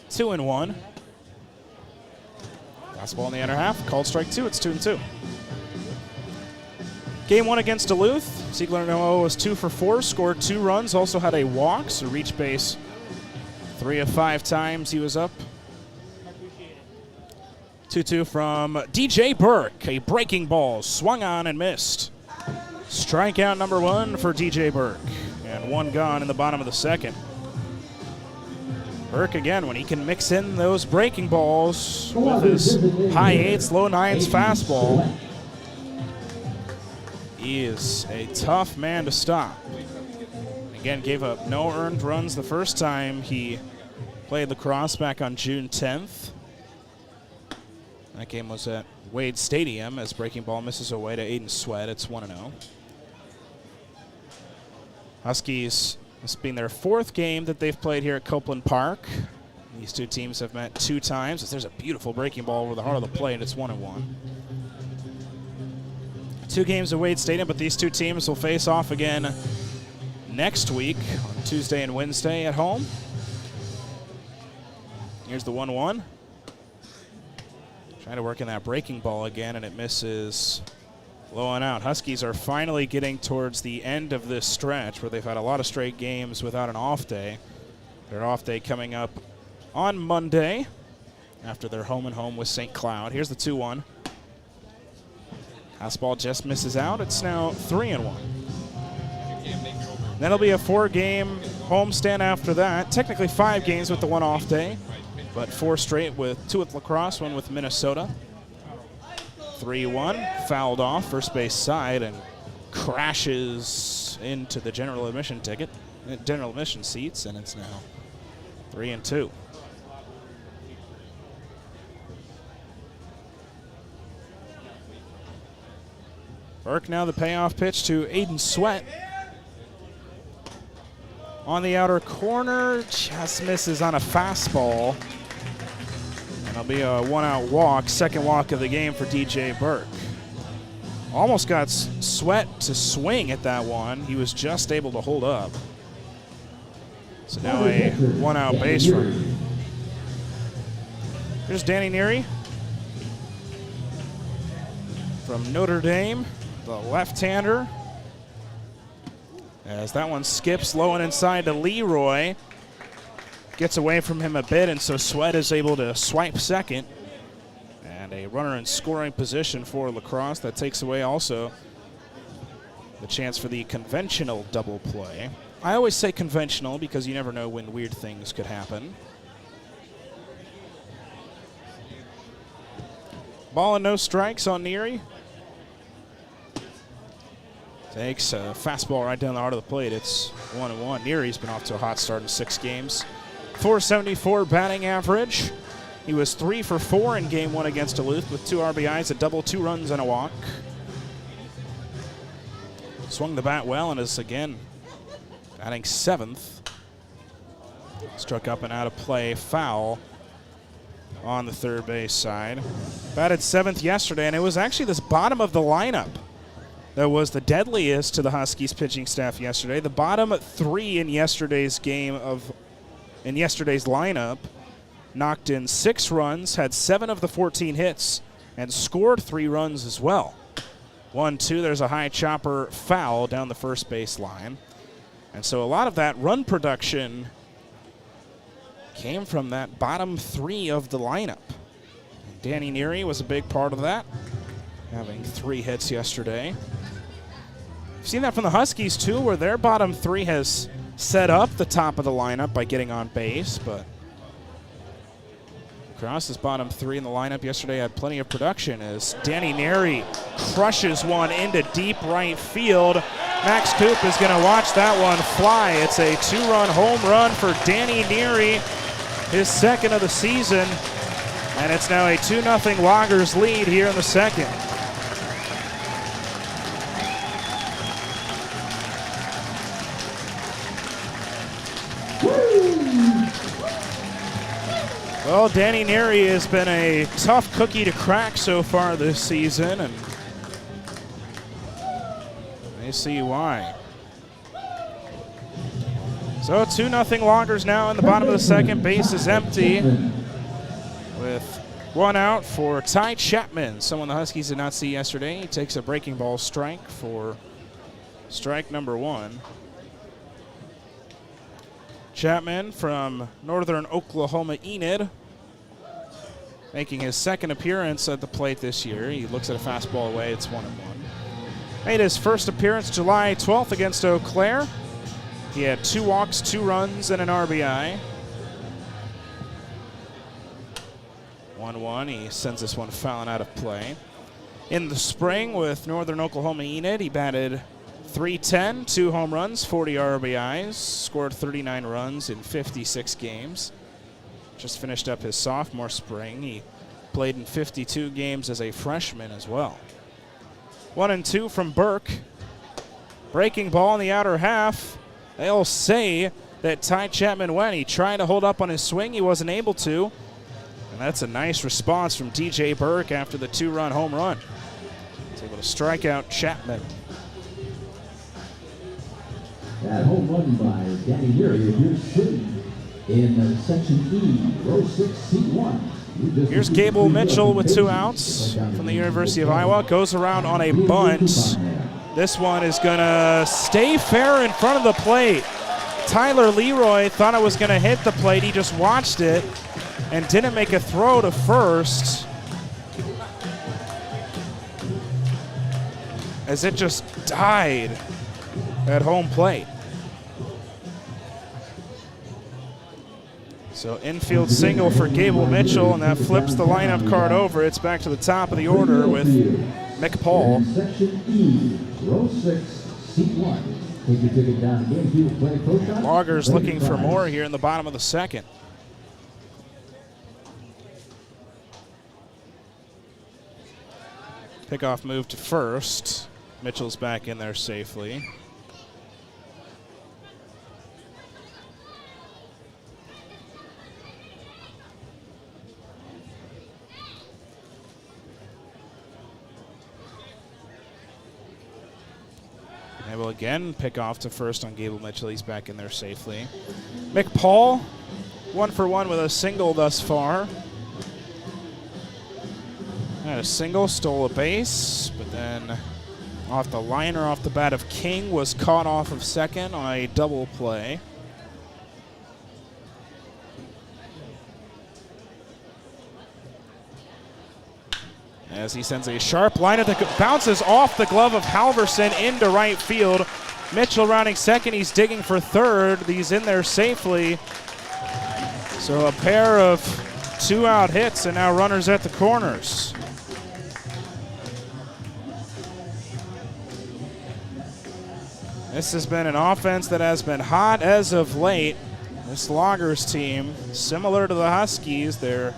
2-1. Fastball in the other half, called strike 2. It's 2-2. Game 1 against Duluth. Ziegler Namoa was 2 for 4, scored 2 runs, also had a walk, so reached base 3 of 5 times he was up. 2-2 from DJ Burke. A breaking ball swung on and missed. Strikeout number 1 for DJ Burke. And 1 gone in the bottom of the second. Burke, again, when he can mix in those breaking balls with his high 8s, low 9s fastball, he is a tough man to stop. Again, gave up no earned runs the first time he played La Crosse back on June 10th. That game was at Wade Stadium as breaking ball misses away to Aiden Sweat. It's 1-0. Huskies, this being their 4th game that they've played here at Copeland Park. These two teams have met 2 times. There's a beautiful breaking ball over the heart of the plate. It's 1-1. 2 games at Wade Stadium, but these two teams will face off again next week on Tuesday and Wednesday at home. Here's the 1-1. Trying to work in that breaking ball again, and it misses low and out. Huskies are finally getting towards the end of this stretch where they've had a lot of straight games without an off day. Their off day coming up on Monday after their home-and-home with St. Cloud. Here's the 2-1. Fastball just misses out. It's now 3-1. Then it'll be a 4-game homestand after that. Technically 5 games with the 1 off day, but 4 straight with 2 with La Crosse, 1 with Minnesota. 3-1, fouled off first base side and crashes into the general admission seats, and it's now 3-2. Burke now the payoff pitch to Aiden Sweat. On the outer corner, just misses on a fastball. And it'll be a 1-out walk, second walk of the game for DJ Burke. Almost got Sweat to swing at that one. He was just able to hold up. So now a 1-out base runner. Here's Danny Neary from Notre Dame, the left-hander. As that one skips low and inside to Leroy. Gets away from him a bit, and so Sweat is able to swipe second. And a runner in scoring position for La Crosse. That takes away also the chance for the conventional double play. I always say conventional because you never know when weird things could happen. Ball and no strikes on Neary. Takes a fastball right down the heart of the plate. It's 1-1. Neary's been off to a hot start in 6 games. 474 batting average. He was 3 for 4 in game 1 against Duluth with 2 RBIs, a double, 2 runs, and a walk. Swung the bat well and is again batting 7th. Struck up and out of play, foul on the third base side. Batted 7th yesterday, and it was actually this bottom of the lineup that was the deadliest to the Huskies pitching staff yesterday. The bottom 3 in yesterday's lineup knocked in 6 runs, had 7 of the 14 hits and scored 3 runs as well. 1-2, there's a high chopper foul down the first base line. And so a lot of that run production came from that bottom 3 of the lineup. And Danny Neary was a big part of that, having 3 hits yesterday. You've seen that from the Huskies too, where their bottom 3 has set up the top of the lineup by getting on base, but Crosse's bottom 3 in the lineup yesterday had plenty of production as Danny Neary crushes one into deep right field. Max Coop is going to watch that one fly. It's a 2-run home run for Danny Neary, his second of the season, and it's now a 2-0 Loggers lead here in the second. Well, Danny Neary has been a tough cookie to crack so far this season, and they see why. So 2-0 Loggers now in the bottom of the second. Base is empty with 1 out for Ty Chapman, someone the Huskies did not see yesterday. He takes a breaking ball strike for strike number 1. Chapman from Northern Oklahoma Enid, making his second appearance at the plate this year. He looks at a fastball away. It's 1-1. Made his first appearance July 12th against Eau Claire. He had 2 walks, 2 runs, and an RBI. 1-1. He sends this one fouling out of play. In the spring with Northern Oklahoma Enid, he batted .310, 2 home runs, 40 RBIs, scored 39 runs in 56 games. Just finished up his sophomore spring. He played in 52 games as a freshman as well. 1-2 from Burke. Breaking ball in the outer half. They'll say that Ty Chapman went. He tried to hold up on his swing. He wasn't able to. And that's a nice response from DJ Burke after the 2-run home run. He's able to strike out Chapman. That home run by Danny Neary of your city in Section E, row 6, seat 1. Here's Gable Mitchell with 2 outs from the University of Iowa. Goes around on a bunt. This one is going to stay fair in front of the plate. Tyler Leroy thought it was going to hit the plate. He just watched it and didn't make a throw to first, as it just died at home plate. So infield single for Gable Mitchell, and that flips the lineup card over. It's back to the top of the order with McPaul. Section E, row 6, seat 1. Take your ticket down to Gamefield Play Post Office. Loggers looking for more here in the bottom of the second. Pickoff move to first. Mitchell's back in there safely. They will again pick off to first on Gable Mitchell. He's back in there safely. McPaul, 1 for 1 with a single thus far. Had a single, stole a base, but then off the liner off the bat of King was caught off of second on a double play. As he sends a sharp liner that bounces off the glove of Halverson into right field. Mitchell rounding second. He's digging for third. He's in there safely. So a pair of 2-out hits and now runners at the corners. This has been an offense that has been hot as of late. This Loggers team, similar to the Huskies, they're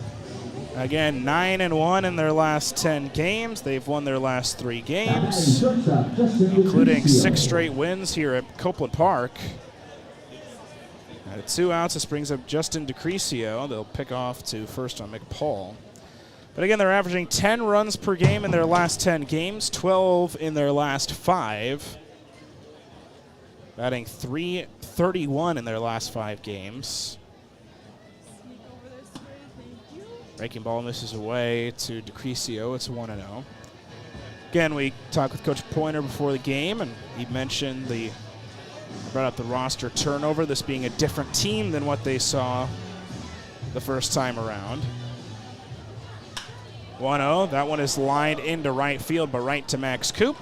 again 9-1 in their last 10 games. They've won their last 3 games, including 6 straight wins here at Copeland Park. At 2 outs, this brings up Justin DeCrescio. They'll pick off to first on McPaul. But again, they're averaging 10 runs per game in their last 10 games, 12 in their last 5. Batting .331 in their last 5 games. Breaking ball misses away to DeCrisio. It's 1-0. Again, we talked with Coach Pointer before the game, and he mentioned brought up the roster turnover, this being a different team than what they saw the first time around. 1-0. That one is lined into right field, but right to Max Coop.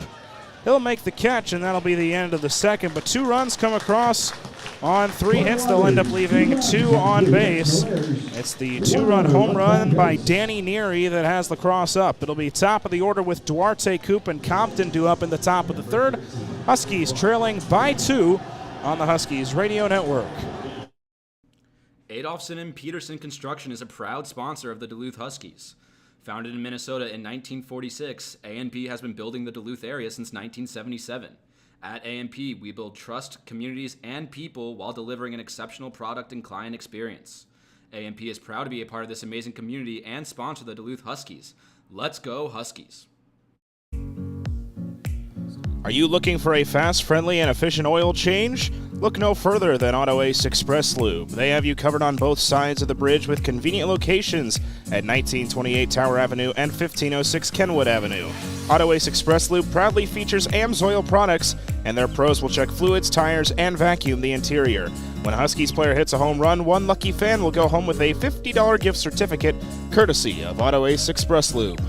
He'll make the catch, and that'll be the end of the second. But 2 runs come across on 3 hits. They'll end up leaving 2 on base. It's the 2-run home run by Danny Neary that has La Crosse up. It'll be top of the order with Duarte, Coop, and Compton due up in the top of the third. Huskies trailing by 2 on the Huskies Radio Network. Adolphson and Peterson Construction is a proud sponsor of the Duluth Huskies. Founded in Minnesota in 1946, A&P has been building the Duluth area since 1977. At A&P, we build trust, communities, and people while delivering an exceptional product and client experience. A&P is proud to be a part of this amazing community and sponsor the Duluth Huskies. Let's go Huskies! Are you looking for a fast, friendly, and efficient oil change? Look no further than Auto Ace Express Lube. They have you covered on both sides of the bridge with convenient locations at 1928 Tower Avenue and 1506 Kenwood Avenue. Auto Ace Express Lube proudly features AMSOIL products, and their pros will check fluids, tires, and vacuum the interior. When a Huskies player hits a home run, one lucky fan will go home with a $50 gift certificate, courtesy of Auto Ace Express Lube.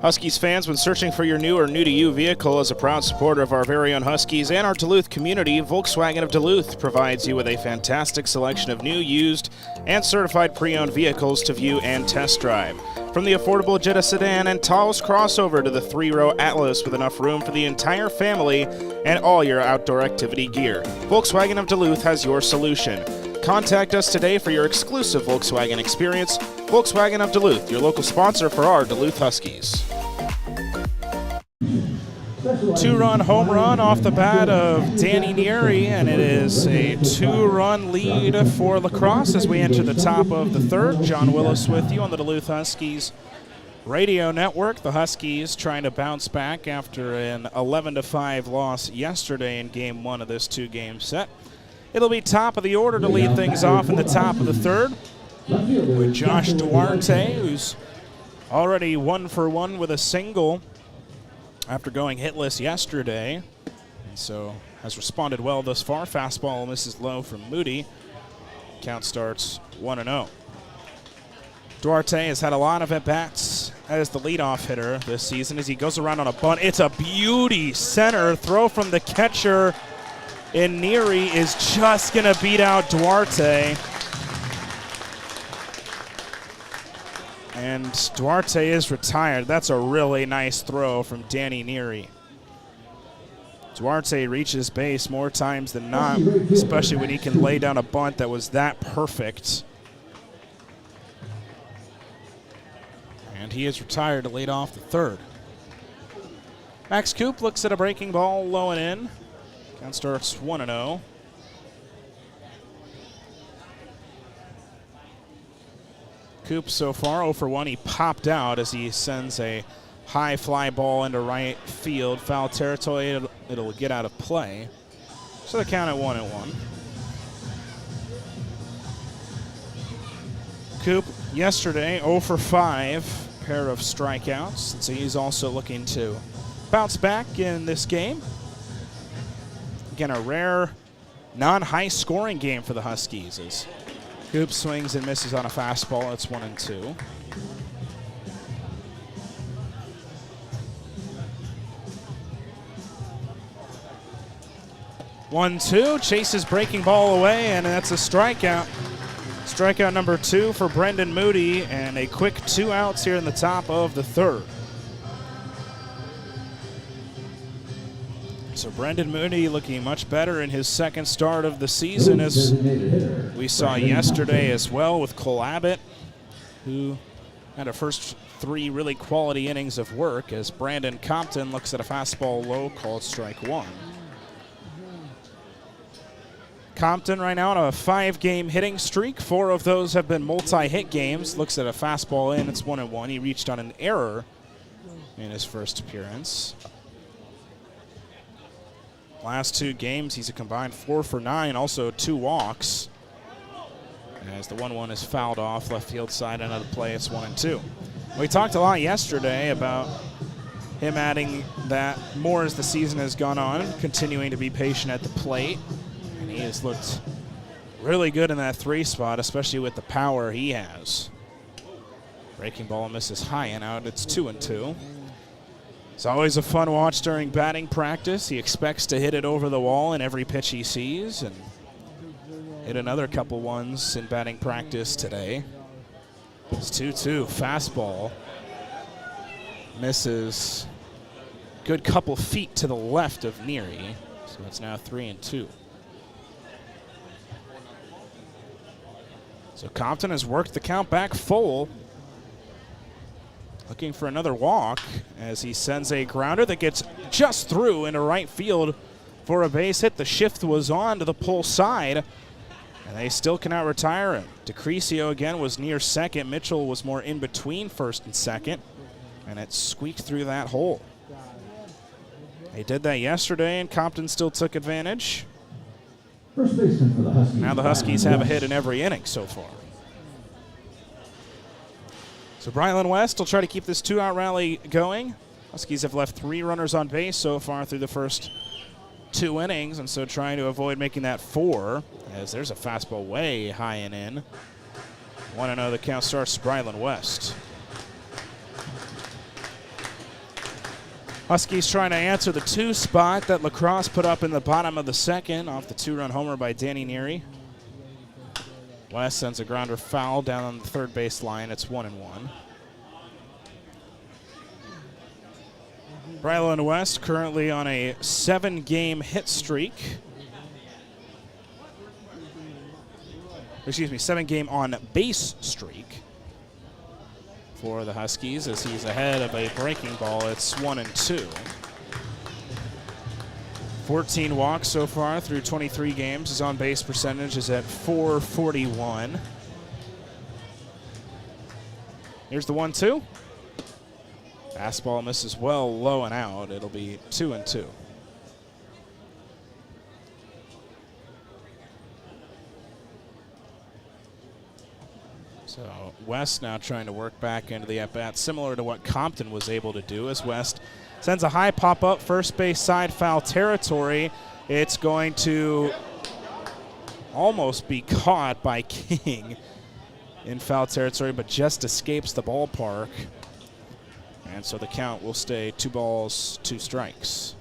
Huskies fans, when searching for your new or new-to-you vehicle, as a proud supporter of our very own Huskies and our Duluth community, Volkswagen of Duluth provides you with a fantastic selection of new, used, and certified pre-owned vehicles to view and test drive. From the affordable Jetta sedan and Taos crossover to the 3-row Atlas with enough room for the entire family and all your outdoor activity gear, Volkswagen of Duluth has your solution. Contact us today for your exclusive Volkswagen experience. Volkswagen of Duluth, your local sponsor for our Duluth Huskies. 2-run home run off the bat of Danny Neary, and it is a 2-run lead for La Crosse as we enter the top of the third. Jon Willis with you on the Duluth Huskies Radio Network. The Huskies trying to bounce back after an 11-5 loss yesterday in Game 1 of this 2-game set. It'll be top of the order to lead things off in the top of the third with Josh Duarte, who's already 1 for 1 with a single after going hitless yesterday, and so has responded well thus far. Fastball misses low from Moody. Count starts 1-0. Duarte has had a lot of at-bats as the leadoff hitter this season as he goes around on a bunt. It's a beauty center throw from the catcher, and Neary is just going to beat out Duarte. And Duarte is retired. That's a really nice throw from Danny Neary. Duarte reaches base more times than not, especially when he can lay down a bunt that was that perfect. And he is retired to lead off the third. Max Coop looks at a breaking ball low and in. Count starts 1-0. Coop so far 0 for 1. He popped out as he sends a high fly ball into right field. Foul territory. It'll get out of play. So the count at 1-1. Coop yesterday 0 for 5. Pair of strikeouts. And so he's also looking to bounce back in this game. Again, a rare non-high scoring game for the Huskies as Coop swings and misses on a fastball. It's 1-2. Chases breaking ball away, and that's a strikeout. Strikeout number 2 for Brendan Moody, and a quick 2 outs here in the top of the third. So Brendan Moody looking much better in his second start of the season, as we saw yesterday as well with Cole Abbott, who had a first 3 really quality innings of work, as Brandon Compton looks at a fastball low called strike 1. Compton right now on a 5-game hitting streak. 4 of those have been multi-hit games. Looks at a fastball in, it's 1-1. He reached on an error in his first appearance. Last 2 games, he's a combined 4 for 9, also 2 walks. as the 1-1 is fouled off left field side. Another play, it's 1-2. We talked a lot yesterday about him adding that more as the season has gone on, continuing to be patient at the plate. And he has looked really good in that 3 spot, especially with the power he has. Breaking ball misses high and out. It's 2-2. It's always a fun watch during batting practice. He expects to hit it over the wall in every pitch he sees, and hit another couple ones in batting practice today. It's 2-2. Fastball misses. Good couple feet to the left of Neary. So it's now 3-2. So Compton has worked the count back full. Looking for another walk as he sends a grounder that gets just through into right field for a base hit. The shift was on to the pull side, and they still cannot retire him. DeCrisio again was near second. Mitchell was more in between first and second, and it squeaked through that hole. They did that yesterday, and Compton still took advantage. First baseman for the Huskies. Now the Huskies have a hit in every inning so far. So Brylan West will try to keep this 2-out rally going. Huskies have left 3 runners on base so far through the first 2 innings, and so trying to avoid making that 4, as there's a fastball way high and in. 1-0, the count starts Brylan West. Huskies trying to answer the 2 spot that Lacrosse put up in the bottom of the second off the 2-run homer by Danny Neary. West sends a grounder foul down on the third base line. It's 1-1. Brylan West currently on a 7-game hit streak. Excuse me, 7-game on base streak for the Huskies as he's ahead of a breaking ball. It's 1-2. 14 walks so far through 23 games. His on-base percentage is at .441. Here's the 1-2. Fastball misses well low and out. It'll be 2-2. So West now trying to work back into the at-bat, similar to what Compton was able to do, as West sends a high pop-up, first base side, foul territory. It's going to almost be caught by King in foul territory, but just escapes the ballpark. And so the count will stay 2 balls, 2 strikes.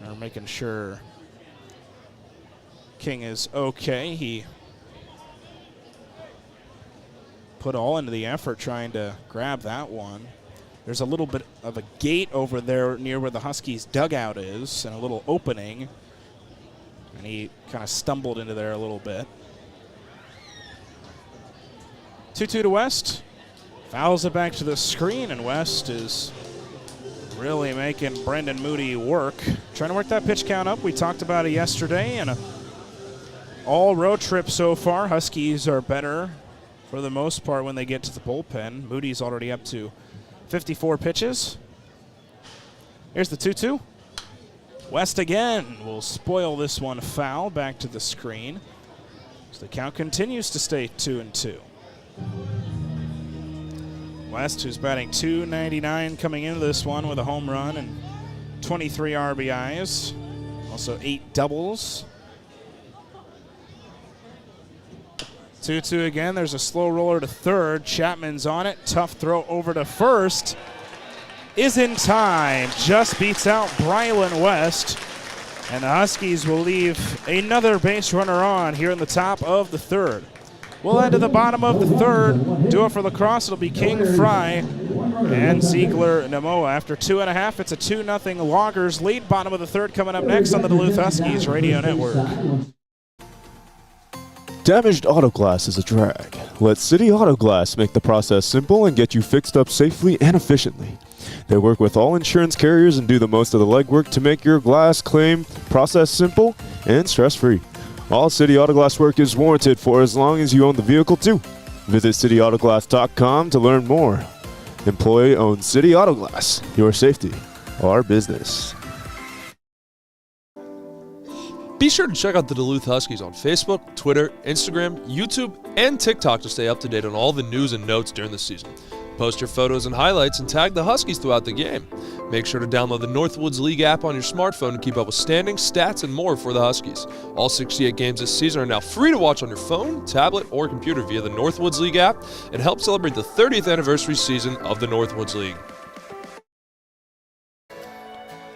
They're making sure King is okay. He put all into the effort trying to grab that one. There's a little bit of a gate over there near where the Huskies dugout is and a little opening, and he kind of stumbled into there a little bit. 2-2 to West. Fouls it back to the screen, and West is really making Brendan Moody work. Trying to work that pitch count up. We talked about it yesterday, and all road trip so far. Huskies are better for the most part when they get to the bullpen. Moody's already up to 54 pitches. Here's the 2-2. West again will spoil this one foul back to the screen. So the count continues to stay 2-2. West, who's batting .299 coming into this one with a home run and 23 RBIs. Also 8 doubles. 2-2 again. There's a slow roller to third. Chapman's on it. Tough throw over to first. Is in time. Just beats out Brylan West. And the Huskies will leave another base runner on here in the top of the third. We'll head to the bottom of the third. Do it for Lacrosse. It'll be King, Fry, and Ziegler Namoa. After 2.5, it's a 2-0 Loggers lead. Bottom of the third coming up next on the Duluth Huskies Radio Network. Damaged auto glass is a drag. Let City Auto Glass make the process simple and get you fixed up safely and efficiently. They work with all insurance carriers and do the most of the legwork to make your glass claim process simple and stress-free. All City Auto Glass work is warranted for as long as you own the vehicle too. Visit cityautoglass.com to learn more. Employee-owned City Auto Glass. Your safety, our business. Be sure to check out the Duluth Huskies on Facebook, Twitter, Instagram, YouTube, and TikTok to stay up to date on all the news and notes during the season. Post your photos and highlights and tag the Huskies throughout the game. Make sure to download the Northwoods League app on your smartphone to keep up with standings, stats, and more for the Huskies. All 68 games this season are now free to watch on your phone, tablet, or computer via the Northwoods League app and help celebrate the 30th anniversary season of the Northwoods League.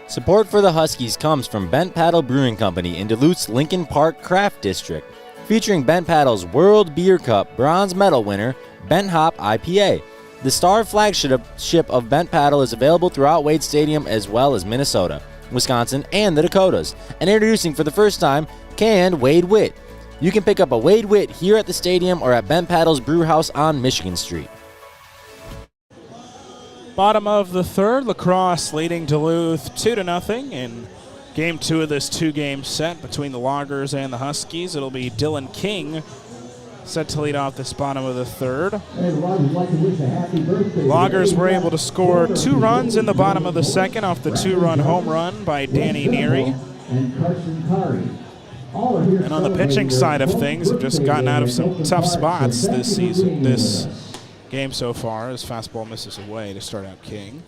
Support for the Huskies comes from Bent Paddle Brewing Company in Duluth's Lincoln Park Craft District, featuring Bent Paddle's World Beer Cup bronze medal winner, Bent Hop IPA. The star flagship of Bent Paddle is available throughout Wade Stadium as well as Minnesota, Wisconsin, and the Dakotas. And introducing for the first time, canned Wade Wit. You can pick up a Wade Wit here at the stadium or at Bent Paddle's Brew House on Michigan Street. Bottom of the third, La Crosse leading Duluth 2-0 in game 2 of this two-game set between the Loggers and the Huskies. It'll be Dylan King set to lead off this bottom of the third. Loggers were able to score 2 runs in the bottom of the second off the 2-run home run by Danny Neary. And on the pitching side of things, have just gotten out of some tough spots this season, this game so far, as fastball misses away to start out King.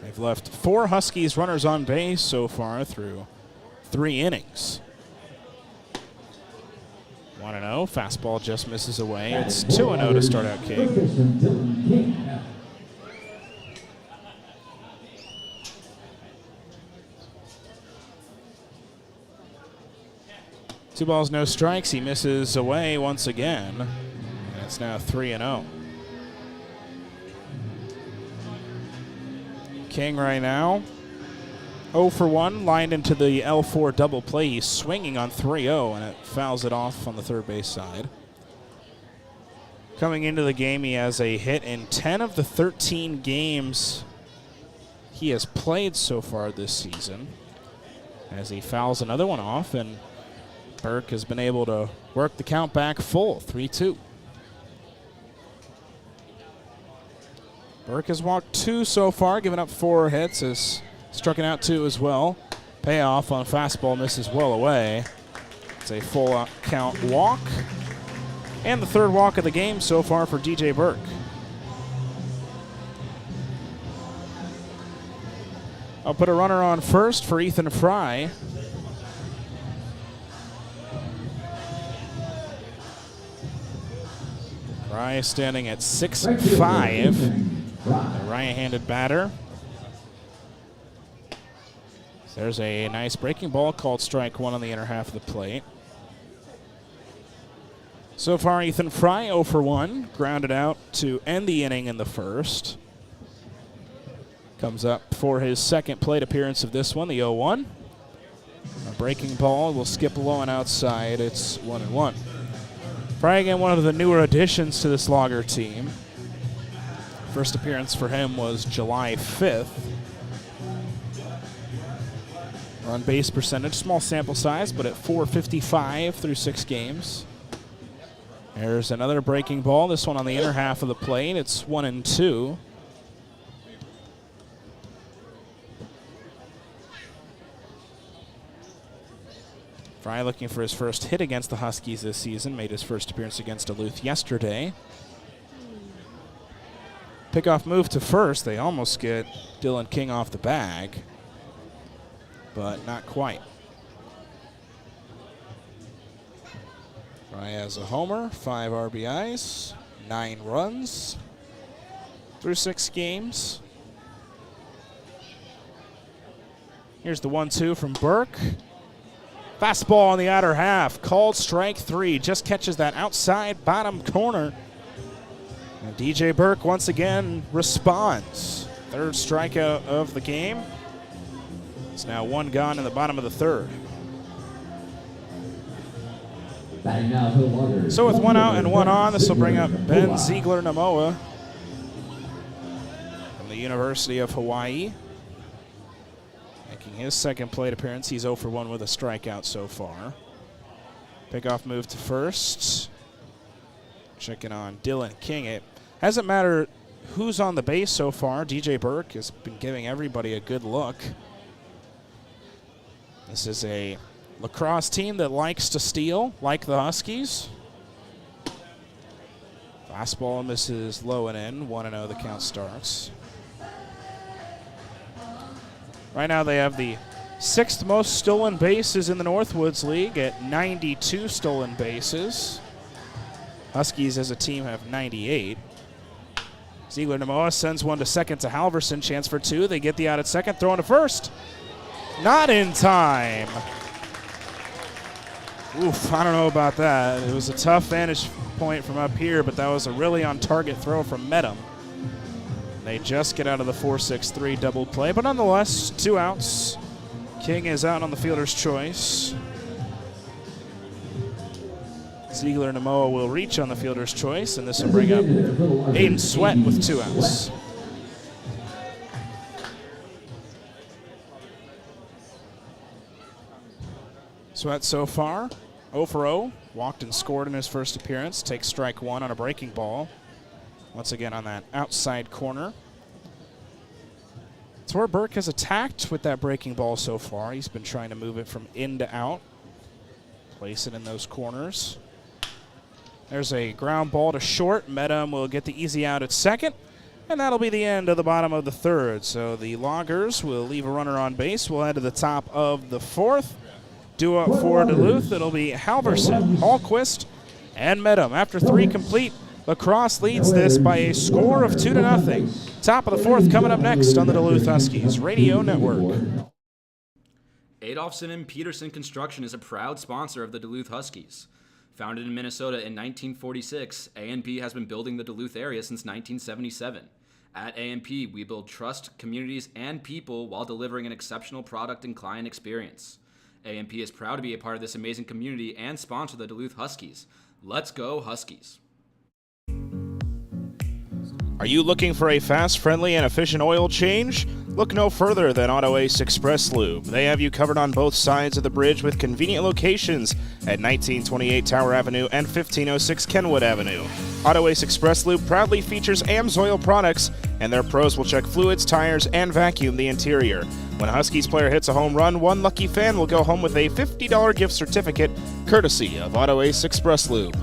They've left 4 Huskies runners on base so far through 3 innings. 1-0, fastball just misses away. It's 2-0 to start out King. Two balls, no strikes. He misses away once again. It's now 3-0. King right now 0 for 1, lined into the L4 double play. He's swinging on 3-0, and it fouls it off on the third base side. Coming into the game, he has a hit in 10 of the 13 games he has played so far this season, as he fouls another one off, and Burke has been able to work the count back full, 3-2. Burke has walked 2 so far, given up 4 hits, has struck out 2 as well. Payoff on fastball misses well away. It's a full count walk. And the third walk of the game so far for DJ Burke. I'll put a runner on first for Ethan Fry. Fry standing at 6'5". A right-handed batter. There's a nice breaking ball called strike 1 on the inner half of the plate. So far, Ethan Fry 0 for 1, grounded out to end the inning in the first. Comes up for his second plate appearance of this one, the 0-1. A breaking ball will skip low and outside. It's 1-1. Fry again, one of the newer additions to this Logger team. First appearance for him was July 5th. On base percentage, small sample size, but at .455 through 6 games. There's another breaking ball, this one on the inner half of the plate. It's 1-2. Fry looking for his first hit against the Huskies this season. Made his first appearance against Duluth yesterday. Pickoff move to first. They almost get Dylan King off the bag, but not quite. Fry has a homer, 5 RBIs, 9 runs through 6 games. Here's the 1-2 from Burke. Fastball on the outer half, called strike 3. Just catches that outside bottom corner. And DJ Burke once again responds. Third strikeout of the game. It's now 1 gone in the bottom of the third. So with 1 out and 1 on, this will bring up Ben Ziegler-Namoa from the University of Hawaii. Making his second plate appearance. He's 0 for 1 with a strikeout so far. Pickoff move to first. Checking on Dylan King. It hasn't mattered who's on the base so far. DJ Burke has been giving everybody a good look. This is a lacrosse team that likes to steal, like the Huskies. Fastball misses low and in. 1-0 the count starts. Right now they have the 6th most stolen bases in the Northwoods League at 92 stolen bases. Huskies as a team have 98. Ziegler-Namoa sends one to second to Halverson. Chance for 2. They get the out at second. Throwing to first. Not in time. Oof, I don't know about that. It was a tough vantage point from up here, but that was a really on-target throw from Medham. They just get out of the 4-6-3 double play, but nonetheless, 2 outs. King is out on the fielder's choice. Ziegler-Namoa will reach on the fielder's choice, and this will bring up Aiden Sweat with 2 outs. Sweat so far, 0 for 0. Walked and scored in his first appearance. Takes strike 1 on a breaking ball. Once again on that outside corner. Tor Burke has attacked with that breaking ball so far. He's been trying to move it from in to out. Place it in those corners. There's a ground ball to short. Medham will get the easy out at second. And that'll be the end of the bottom of the 3rd. So the Loggers will leave a runner on base. We'll head to the top of the 4th. Due up for Duluth, it'll be Halverson, Hallquist, and Medham. After 3 complete, Crosse leads this by a score of 2-0. Top of the 4th coming up next on the Duluth Huskies Radio Network. Adolphson and Peterson Construction is a proud sponsor of the Duluth Huskies. Founded in Minnesota in 1946, A&P has been building the Duluth area since 1977. At A&P, we build trust, communities, and people while delivering an exceptional product and client experience. A&P is proud to be a part of this amazing community and sponsor the Duluth Huskies. Let's go Huskies. Are you looking for a fast, friendly, and efficient oil change? Look no further than Auto Ace Express Lube. They have you covered on both sides of the bridge with convenient locations at 1928 Tower Avenue and 1506 Kenwood Avenue. Auto Ace Express Lube proudly features AMSOIL products, and their pros will check fluids, tires, and vacuum the interior. When a Huskies player hits a home run, one lucky fan will go home with a $50 gift certificate courtesy of Auto Ace Express Lube.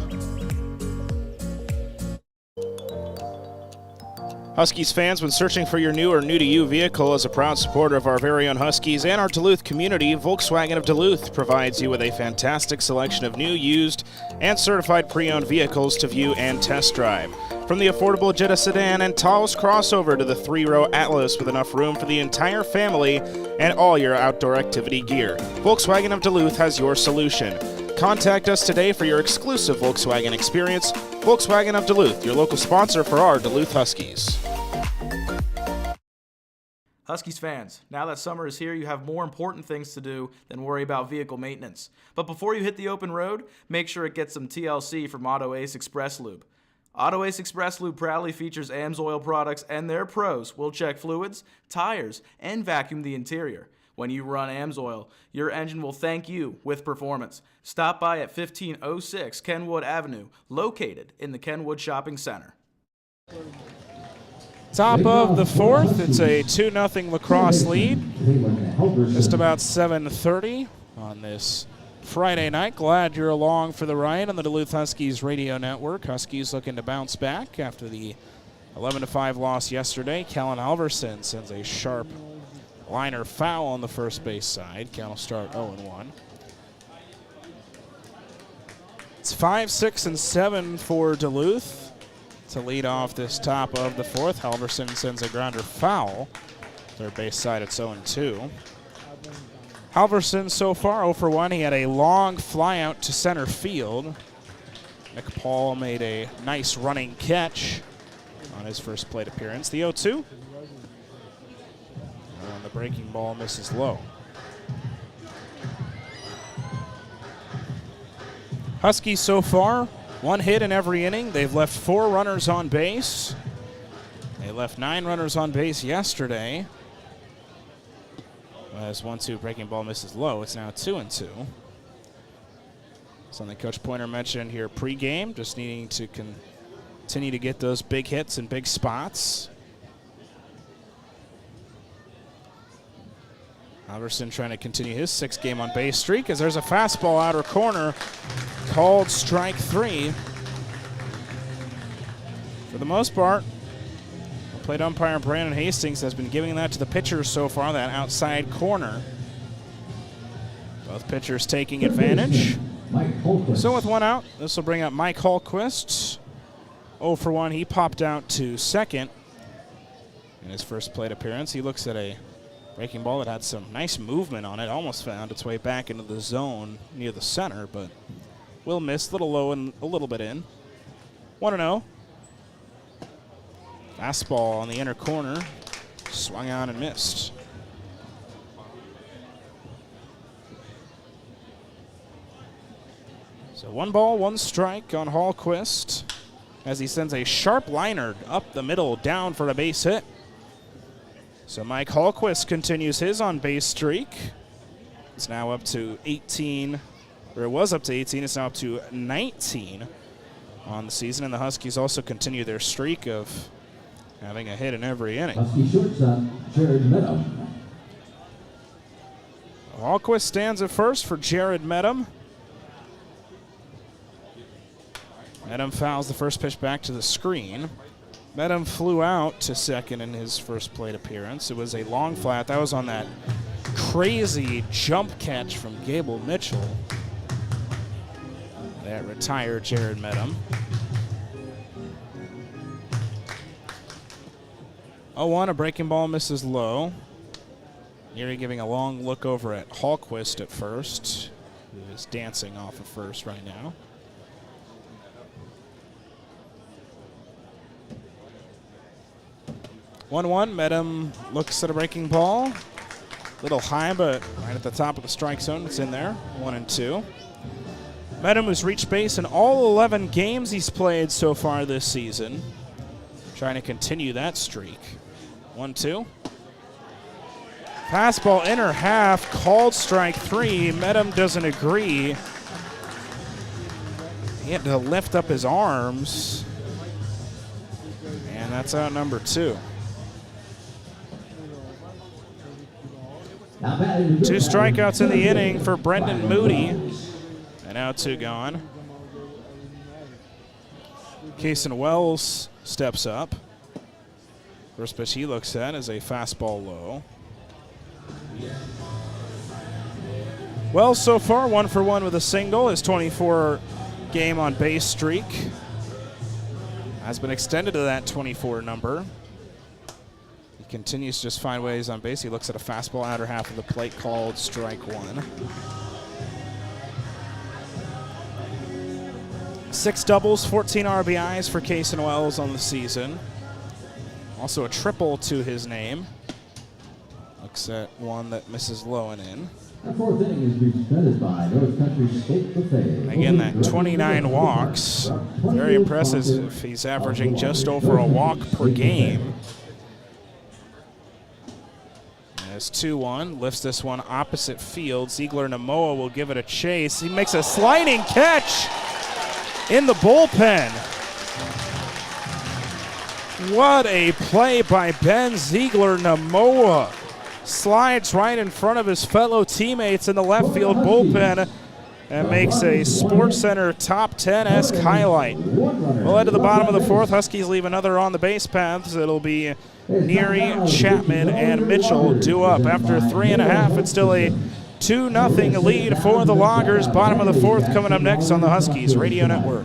Huskies fans, when searching for your new or new-to-you vehicle, as a proud supporter of our very own Huskies and our Duluth community, Volkswagen of Duluth provides you with a fantastic selection of new, used, and certified pre-owned vehicles to view and test drive. From the affordable Jetta sedan and Taos crossover to the 3-row Atlas with enough room for the entire family and all your outdoor activity gear, Volkswagen of Duluth has your solution. Contact us today for your exclusive Volkswagen experience. Volkswagen of Duluth, your local sponsor for our Duluth Huskies. Huskies fans, now that summer is here, you have more important things to do than worry about vehicle maintenance. But before you hit the open road, make sure it gets some TLC from Auto Ace Express Lube. Auto Ace Express Lube proudly features AMSOIL products, and their pros will check fluids, tires, and vacuum the interior. When you run AMSOIL, your engine will thank you with performance. Stop by at 1506 Kenwood Avenue, located in the Kenwood Shopping Center. Top of the 4th, it's a 2-0 lacrosse lead. Just about 7:30 on this Friday night. Glad you're along for the ride on the Duluth Huskies Radio Network. Huskies looking to bounce back after the 11-5 loss yesterday. Kellen Halverson sends a sharp liner foul on the first base side. Count will start 0-1. It's 5, 6, and 7 for Duluth to lead off this top of the 4th. Halverson sends a grounder foul. Third base side, it's 0-2. Halverson so far 0 for 1. He had a long fly out to center field. Nick Paul made a nice running catch on his first plate appearance. The 0-2. And the breaking ball misses low. Huskies so far, 1 hit in every inning. They've left 4 runners on base. They left 9 runners on base yesterday. As 1-2 breaking ball misses low, it's now 2-2. Something Coach Pointer mentioned here pregame, just needing to continue to get those big hits in big spots. Halverson trying to continue his 6-game on base streak as there's a fastball outer corner called strike 3. For the most part, plate umpire Brandon Hastings has been giving that to the pitchers so far, that outside corner. Both pitchers taking advantage. So with 1 out, this will bring up Mike Hallquist. 0 for 1, he popped out to second in his first plate appearance. He looks at a breaking ball that had some nice movement on it, almost found its way back into the zone near the center, but will miss, a little low and a little bit in. 1-0. Fastball on the inner corner, swung on and missed. So 1 ball, 1 strike on Hallquist as he sends a sharp liner up the middle, down for a base hit. So Mike Hallquist continues his on-base streak. It's now up to 18, or it was up to 18, it's now up to 19 on the season, and the Huskies also continue their streak of having a hit in every inning. Husky shortstop, Jared Medham. Hallquist stands at first for Jared Medham. Medham fouls the first pitch back to the screen. Medham flew out to second in his first plate appearance. It was a long flat. That was on that crazy jump catch from Gable Mitchell that retired Jared Medham. 0-1, a breaking ball misses low. Neary giving a long look over at Hallquist at first, who is dancing off of first right now. Medham looks at a breaking ball. Little high, but right at the top of the strike zone. It's in there, 1-2. Medham has reached base in all 11 games he's played so far this season. Trying to continue that streak. 1-2. Fastball inner half, called strike 3. Medham doesn't agree. He had to lift up his arms. And that's out number 2. 2 strikeouts in the inning for Brendan Moody. And now 2 gone. Cason Wells steps up. First pitch he looks at is a fastball low. Wells so far 1 for 1 with a single. His 24-game on base streak has been extended to that 24 number. He continues to just find ways on base. He looks at a fastball outer half of the plate called strike 1. 6 doubles, 14 RBIs for Cason Wells on the season. Also a triple to his name. Looks at one that misses low and in. The 4th inning is presented by North Country State Buffet. Again, that 29 walks. Very impressive if he's averaging just over a walk per game. As 2-1, lifts this one opposite field. Ziegler Namoa will give it a chase. He makes a sliding catch in the bullpen. What a play by Ben Ziegler Namoa. Slides right in front of his fellow teammates in the left field bullpen and makes a SportsCenter top 10-esque highlight. We'll head to the bottom of the 4th. Huskies leave another on the base paths. It'll be Neary, Chapman, and Mitchell due up. After 3.5, it's still a 2-0 lead for the Loggers. Bottom of the 4th coming up next on the Huskies Radio Network.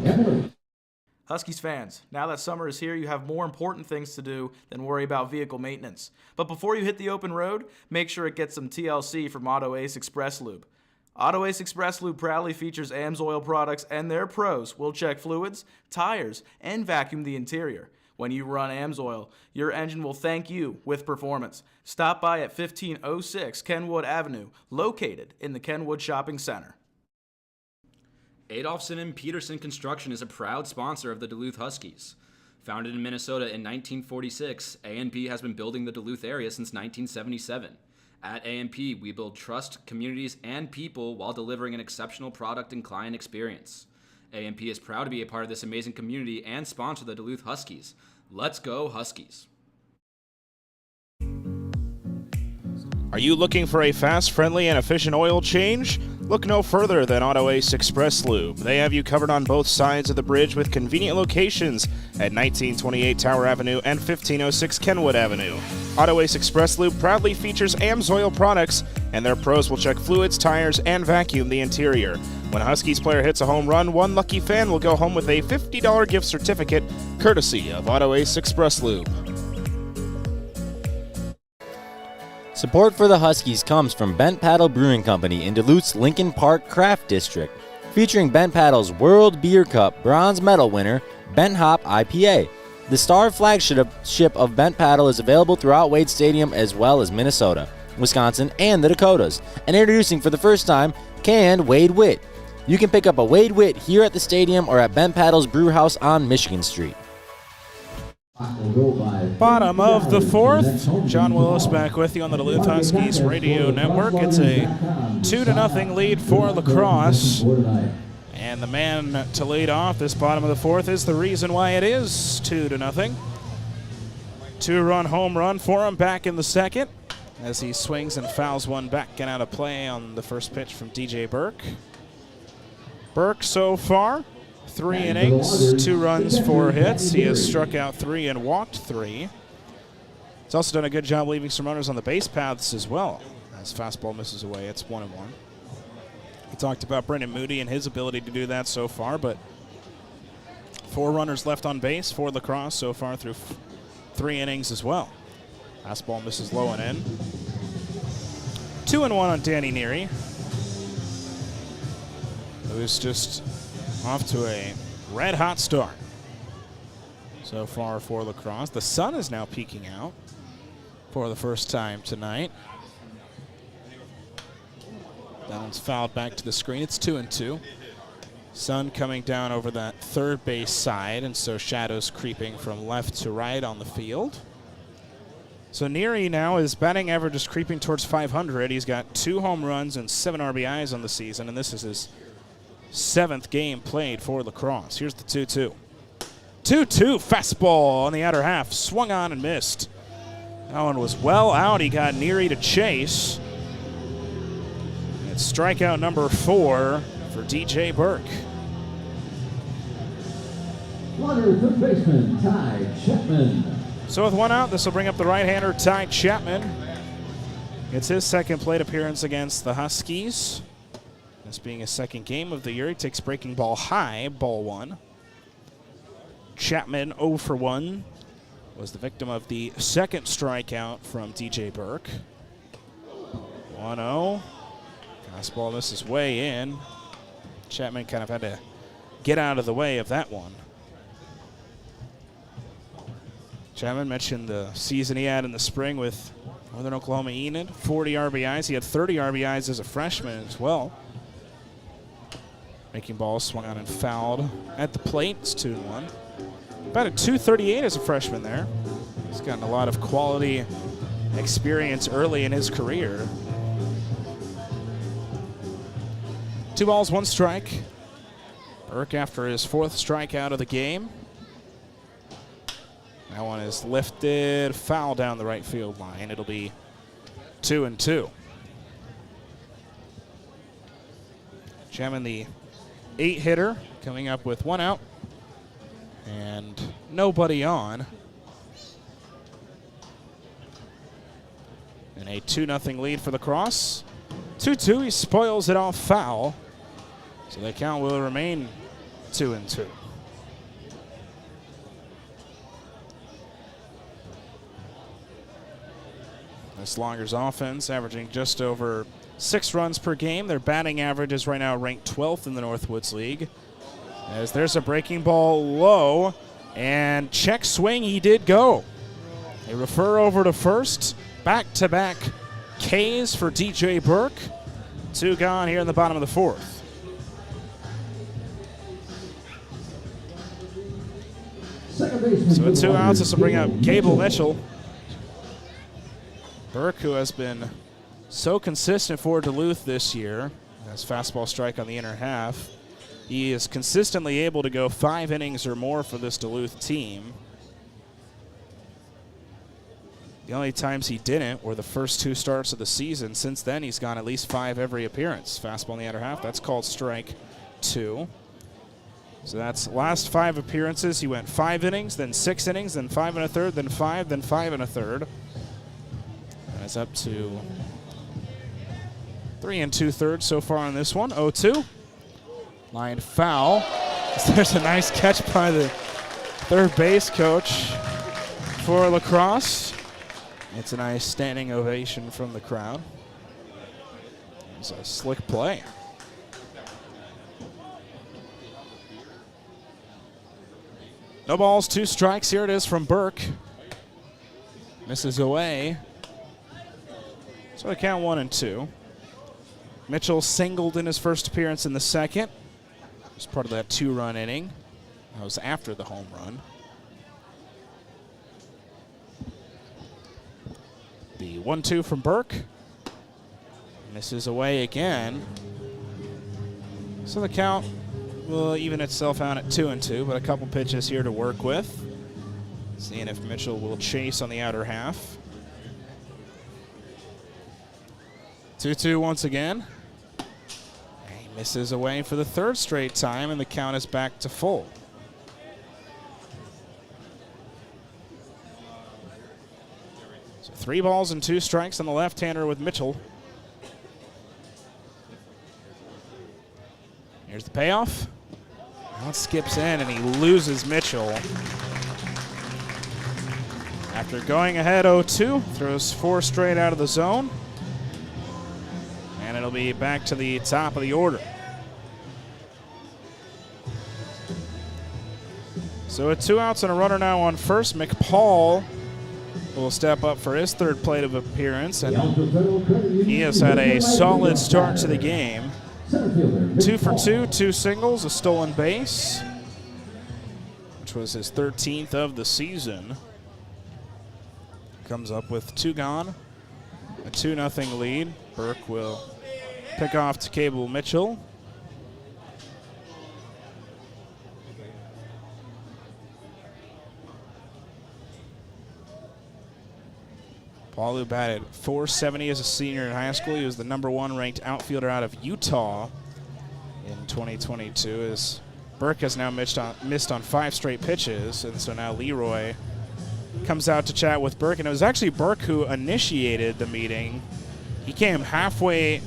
Huskies fans, now that summer is here, you have more important things to do than worry about vehicle maintenance. But before you hit the open road, make sure it gets some TLC from Auto Ace Express Lube. Auto Ace Express Lube proudly features AMSOIL products, and their pros will check fluids, tires, and vacuum the interior. When you run AMSOIL, your engine will thank you with performance. Stop by at 1506 Kenwood Avenue, located in the Kenwood Shopping Center. Adolphson and Peterson Construction is a proud sponsor of the Duluth Huskies. Founded in Minnesota in 1946, A&P has been building the Duluth area since 1977. At A&P, we build trust, communities, and people while delivering an exceptional product and client experience. A&P is proud to be a part of this amazing community and sponsor the Duluth Huskies. Let's go Huskies! Are you looking for a fast, friendly, and efficient oil change? Look no further than Auto Ace Express Lube. They have you covered on both sides of the bridge with convenient locations at 1928 Tower Avenue and 1506 Kenwood Avenue. Auto Ace Express Lube proudly features AMSOIL products, and their pros will check fluids, tires, and vacuum the interior. When a Huskies player hits a home run, one lucky fan will go home with a $50 gift certificate courtesy of Auto Ace Express Lube. Support for the Huskies comes from Bent Paddle Brewing Company in Duluth's Lincoln Park Craft District, featuring Bent Paddle's World Beer Cup bronze medal winner, Bent Hop IPA. The star flagship of Bent Paddle is available throughout Wade Stadium as well as Minnesota, Wisconsin, and the Dakotas. And introducing for the first time, canned Wade Wit. You can pick up a Wade Wit here at the stadium or at Bent Paddle's Brew House on Michigan Street. Bottom of the fourth. Jon Willis back with you on the Duluth Huskies radio network. It's a 2-0 lead for La Crosse. And the man to lead off this bottom of the fourth is the reason why it is 2-0. Two-run home run for him back in the second as he swings and fouls one back and out of play on the first pitch from DJ Burke. Burke so far, 3 innings, 2 runs, 4 hits. He has struck out 3 and walked 3. He's also done a good job leaving some runners on the base paths as well. As fastball misses away, it's 1-1. We talked about Brendan Moody and his ability to do that so far, but 4 runners left on base for La Crosse so far through 3 innings as well. Fastball misses low and in. 2-1 on Danny Neary, who's just off to a red-hot start so far for La Crosse. The sun is now peeking out for the first time tonight. That one's fouled back to the screen. It's 2-2. Sun coming down over that third base side, and so shadows creeping from left to right on the field. So Neary now, his batting average is creeping towards 500. He's got 2 home runs and 7 RBIs on the season, and this is his 7th game played for La Crosse. Here's the 2-2. 2-2 fastball on the outer half. Swung on and missed. That one was well out. He got Neary to chase. It's strikeout number 4 for DJ Burke. Slugger, third baseman, Ty Chapman. So with 1 out, this will bring up the right-hander Ty Chapman. It's his 2nd plate appearance against the Huskies. This being his 2nd game of the year, he takes breaking ball high, ball 1. Chapman 0 for 1 was the victim of the 2nd strikeout from DJ Burke. 1-0. Fastball misses way in. Chapman kind of had to get out of the way of that one. Chapman mentioned the season he had in the spring with Northern Oklahoma Enid, 40 RBIs. He had 30 RBIs as a freshman as well. Making balls swung on and fouled at the plate. It's 2-1. About a .238 as a freshman there. He's gotten a lot of quality experience early in his career. 2 balls, 1 strike. Burke after his 4th strikeout of the game. That one is lifted, foul down the right field line. It'll be 2-2. Chapman, the 8-hitter, coming up with 1 out and nobody on. And a 2-0 lead for La Crosse. 2-2, he spoils it off foul. So the count will remain 2-2. Slonger's offense averaging just over 6 runs per game. Their batting average is right now ranked 12th in the Northwoods League. As there's a breaking ball low, and check swing, he did go. They refer over to first. Back-to-back Ks for DJ Burke. 2 gone here in the bottom of the 4th. So with 2 outs, this will bring up Gable Mitchell. Burke, who has been so consistent for Duluth this year, has fastball strike on the inner half. He is consistently able to go 5 innings or more for this Duluth team. The only times he didn't were the first 2 starts of the season. Since then, he's gone at least 5 every appearance. Fastball in the outer half. That's called strike 2. So that's last 5 appearances. He went 5 innings, then 6 innings, then 5 1/3, then 5, then 5 1/3. And it's up to 3 2/3 so far on this one. 0-2. Line foul. There's a nice catch by the third base coach for La Crosse. It's a nice standing ovation from the crowd. It's a slick play. No balls, 2 strikes. Here it is from Burke. Misses away. So the count 1-2. Mitchell singled in his first appearance in the second. It was part of that 2-run inning. That was after the home run. The 1-2 from Burke. Misses away again. So the count will even itself out at 2-2, but a couple pitches here to work with. Seeing if Mitchell will chase on the outer half. 2-2 once again. He misses away for the 3rd straight time, and the count is back to full. So 3 balls and 2 strikes on the left-hander with Mitchell. Here's the payoff. Now it skips in, and he loses Mitchell. After going ahead 0-2, throws 4 straight out of the zone. And it'll be back to the top of the order. So with 2 outs and a runner now on first, McPaul will step up for his 3rd plate of appearance, and he has had a solid start to the game. 2 for 2, 2 singles, a stolen base, which was his 13th of the season. Comes up with 2 gone, a 2-0 lead. Burke will pick off to Cable Mitchell. Paul, who batted .470 as a senior in high school. He was the #1 ranked outfielder out of Utah in 2022. As Burke has now missed on 5 straight pitches, and so now Leroy comes out to chat with Burke. And it was actually Burke who initiated the meeting. He came halfway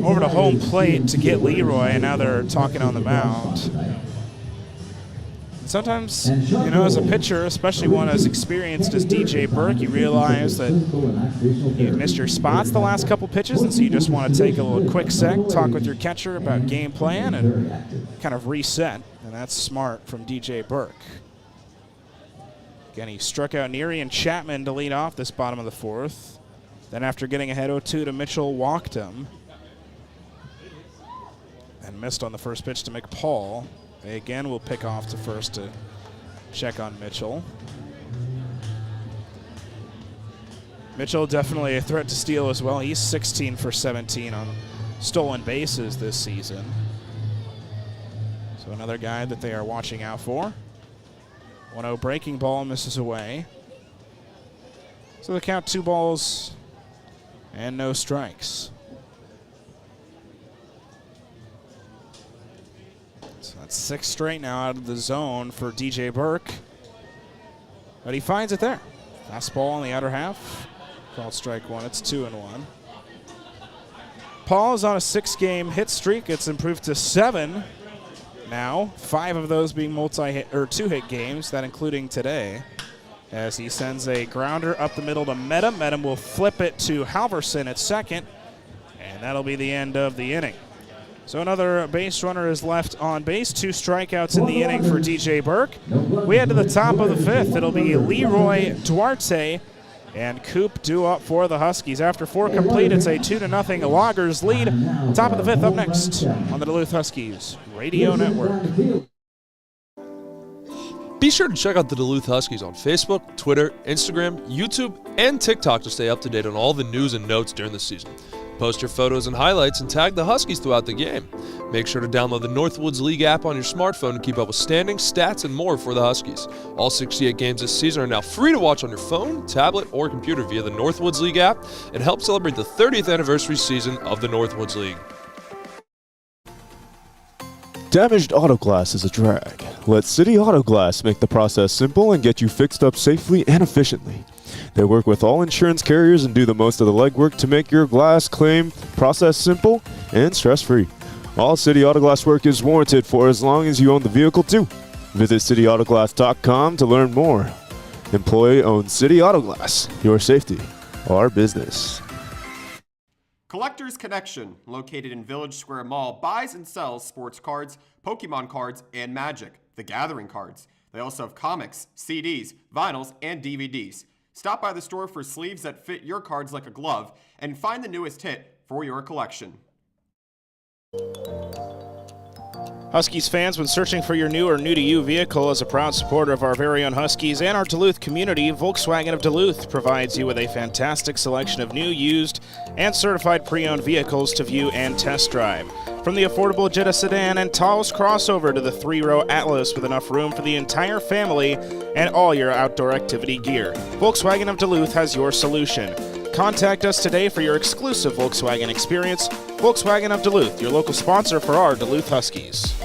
over to home plate to get Leroy, and now they're talking on the mound. Sometimes, you know, as a pitcher, especially one as experienced as DJ Burke, you realize that you've missed your spots the last couple pitches, and so you just want to take a little quick sec, talk with your catcher about game plan, and kind of reset. And that's smart from DJ Burke. Again, he struck out Neary and Chapman to lead off this bottom of the 4th. Then after getting ahead 0-2 to Mitchell, walked him. And missed on the first pitch to McPaul. They again will pick off to first to check on Mitchell. Mitchell definitely a threat to steal as well. He's 16 for 17 on stolen bases this season. So another guy that they are watching out for. 1-0 breaking ball, misses away. So the count 2 balls and no strikes. So that's 6 straight now out of the zone for DJ Burke. But he finds it there. Fastball on the outer half. Called strike 1. It's 2-1. Paul is on a 6-game hit streak. It's improved to 7 now. 5 of those being multi-hit or 2-hit games, that including today. As he sends a grounder up the middle to Medham. Medham will flip it to Halverson at second, and that'll be the end of the inning. So another base runner is left on base. 2 strikeouts in the inning for DJ Burke. We head to the top of the 5th. It'll be Leroy Duarte and Coop due up for the Huskies. After 4 complete, it's a 2-0 Loggers lead. Top of the 5th up next on the Duluth Huskies Radio Network. Be sure to check out the Duluth Huskies on Facebook, Twitter, Instagram, YouTube, and TikTok to stay up to date on all the news and notes during the season. Post your photos and highlights and tag the Huskies throughout the game. Make sure to download the Northwoods League app on your smartphone to keep up with standings, stats, and more for the Huskies. All 68 games this season are now free to watch on your phone, tablet, or computer via the Northwoods League app and help celebrate the 30th anniversary season of the Northwoods League. Damaged auto glass is a drag. Let City Auto Glass make the process simple and get you fixed up safely and efficiently. They work with all insurance carriers and do the most of the legwork to make your glass claim process simple and stress-free. All City Auto Glass work is warranted for as long as you own the vehicle too. Visit cityautoglass.com to learn more. Employee-owned City Auto Glass. Your safety, our business. Collectors Connection, located in Village Square Mall, buys and sells sports cards, Pokemon cards, and Magic, the Gathering cards. They also have comics, CDs, vinyls, and DVDs. Stop by the store for sleeves that fit your cards like a glove and find the newest hit for your collection. Huskies fans, when searching for your new or new-to-you vehicle, as a proud supporter of our very own Huskies and our Duluth community, Volkswagen of Duluth provides you with a fantastic selection of new, used, and certified pre-owned vehicles to view and test drive. From the affordable Jetta sedan and Taos crossover to the 3-row Atlas with enough room for the entire family and all your outdoor activity gear, Volkswagen of Duluth has your solution. Contact us today for your exclusive Volkswagen experience. Volkswagen of Duluth, your local sponsor for our Duluth Huskies.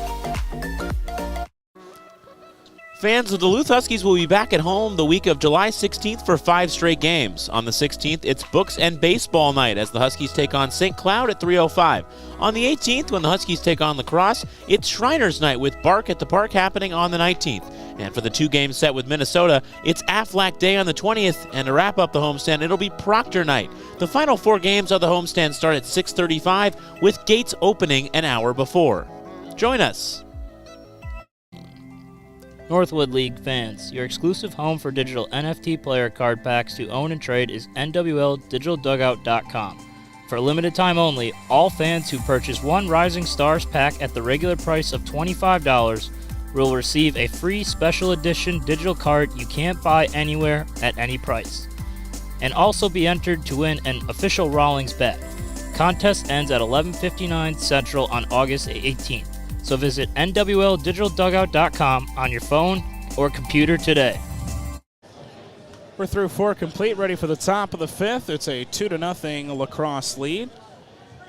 Fans, the Duluth Huskies will be back at home the week of July 16th for 5 straight games. On the 16th, it's books and baseball night as the Huskies take on St. Cloud at 3:05. On the 18th, when the Huskies take on La Crosse, it's Shriners night with Bark at the Park happening on the 19th. And for the 2-game set with Minnesota, it's Aflac Day on the 20th, and to wrap up the homestand, it'll be Proctor night. The final 4 games of the homestand start at 6:35 with gates opening an hour before. Join us. Northwood League fans, your exclusive home for digital NFT player card packs to own and trade is nwldigitaldugout.com. For a limited time only, all fans who purchase one Rising Stars pack at the regular price of $25 will receive a free special edition digital card you can't buy anywhere at any price, and also be entered to win an official Rawlings bet. Contest ends at 11:59 Central on August 18th. So visit nwldigitaldugout.com on your phone or computer today. We're through 4 complete, ready for the top of the 5th. It's a 2-0 La Crosse lead.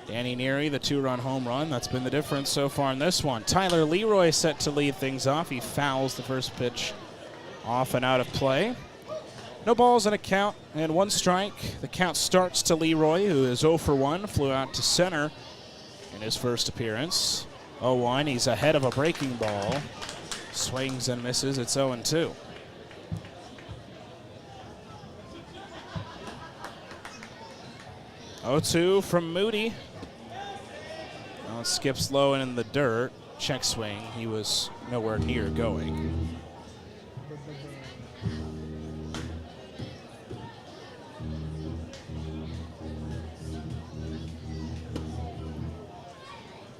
Danny Neary, the 2-run home run. That's been the difference so far in this one. Tyler Leroy set to lead things off. He fouls the first pitch off and out of play. No balls in a count and 1 strike. The count starts to Leroy, who is 0 for 1, flew out to center in his first appearance. 0-1, he's ahead of a breaking ball. Swings and misses, it's 0-2. Oh-2 from Moody. Now it skips low and in the dirt. Check swing, he was nowhere near going.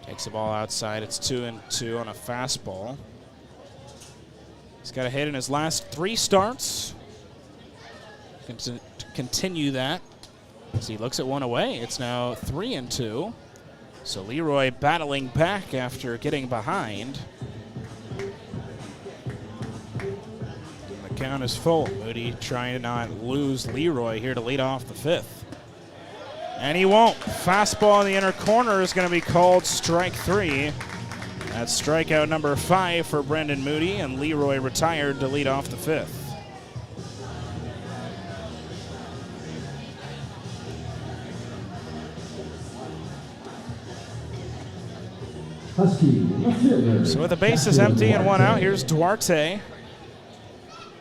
Takes the ball outside. It's 2-2 on a fastball. He's got a hit in his last 3 starts. Continue that as he looks at one away. It's now 3-2. So Leroy battling back after getting behind. And the count is full. Moody trying to not lose Leroy here to lead off the 5th. And he won't. Fastball in the inner corner is going to be called strike 3. That's strikeout number 5 for Brendan Moody, and Leroy retired to lead off the 5th. So with the bases empty and 1 out, here's Duarte.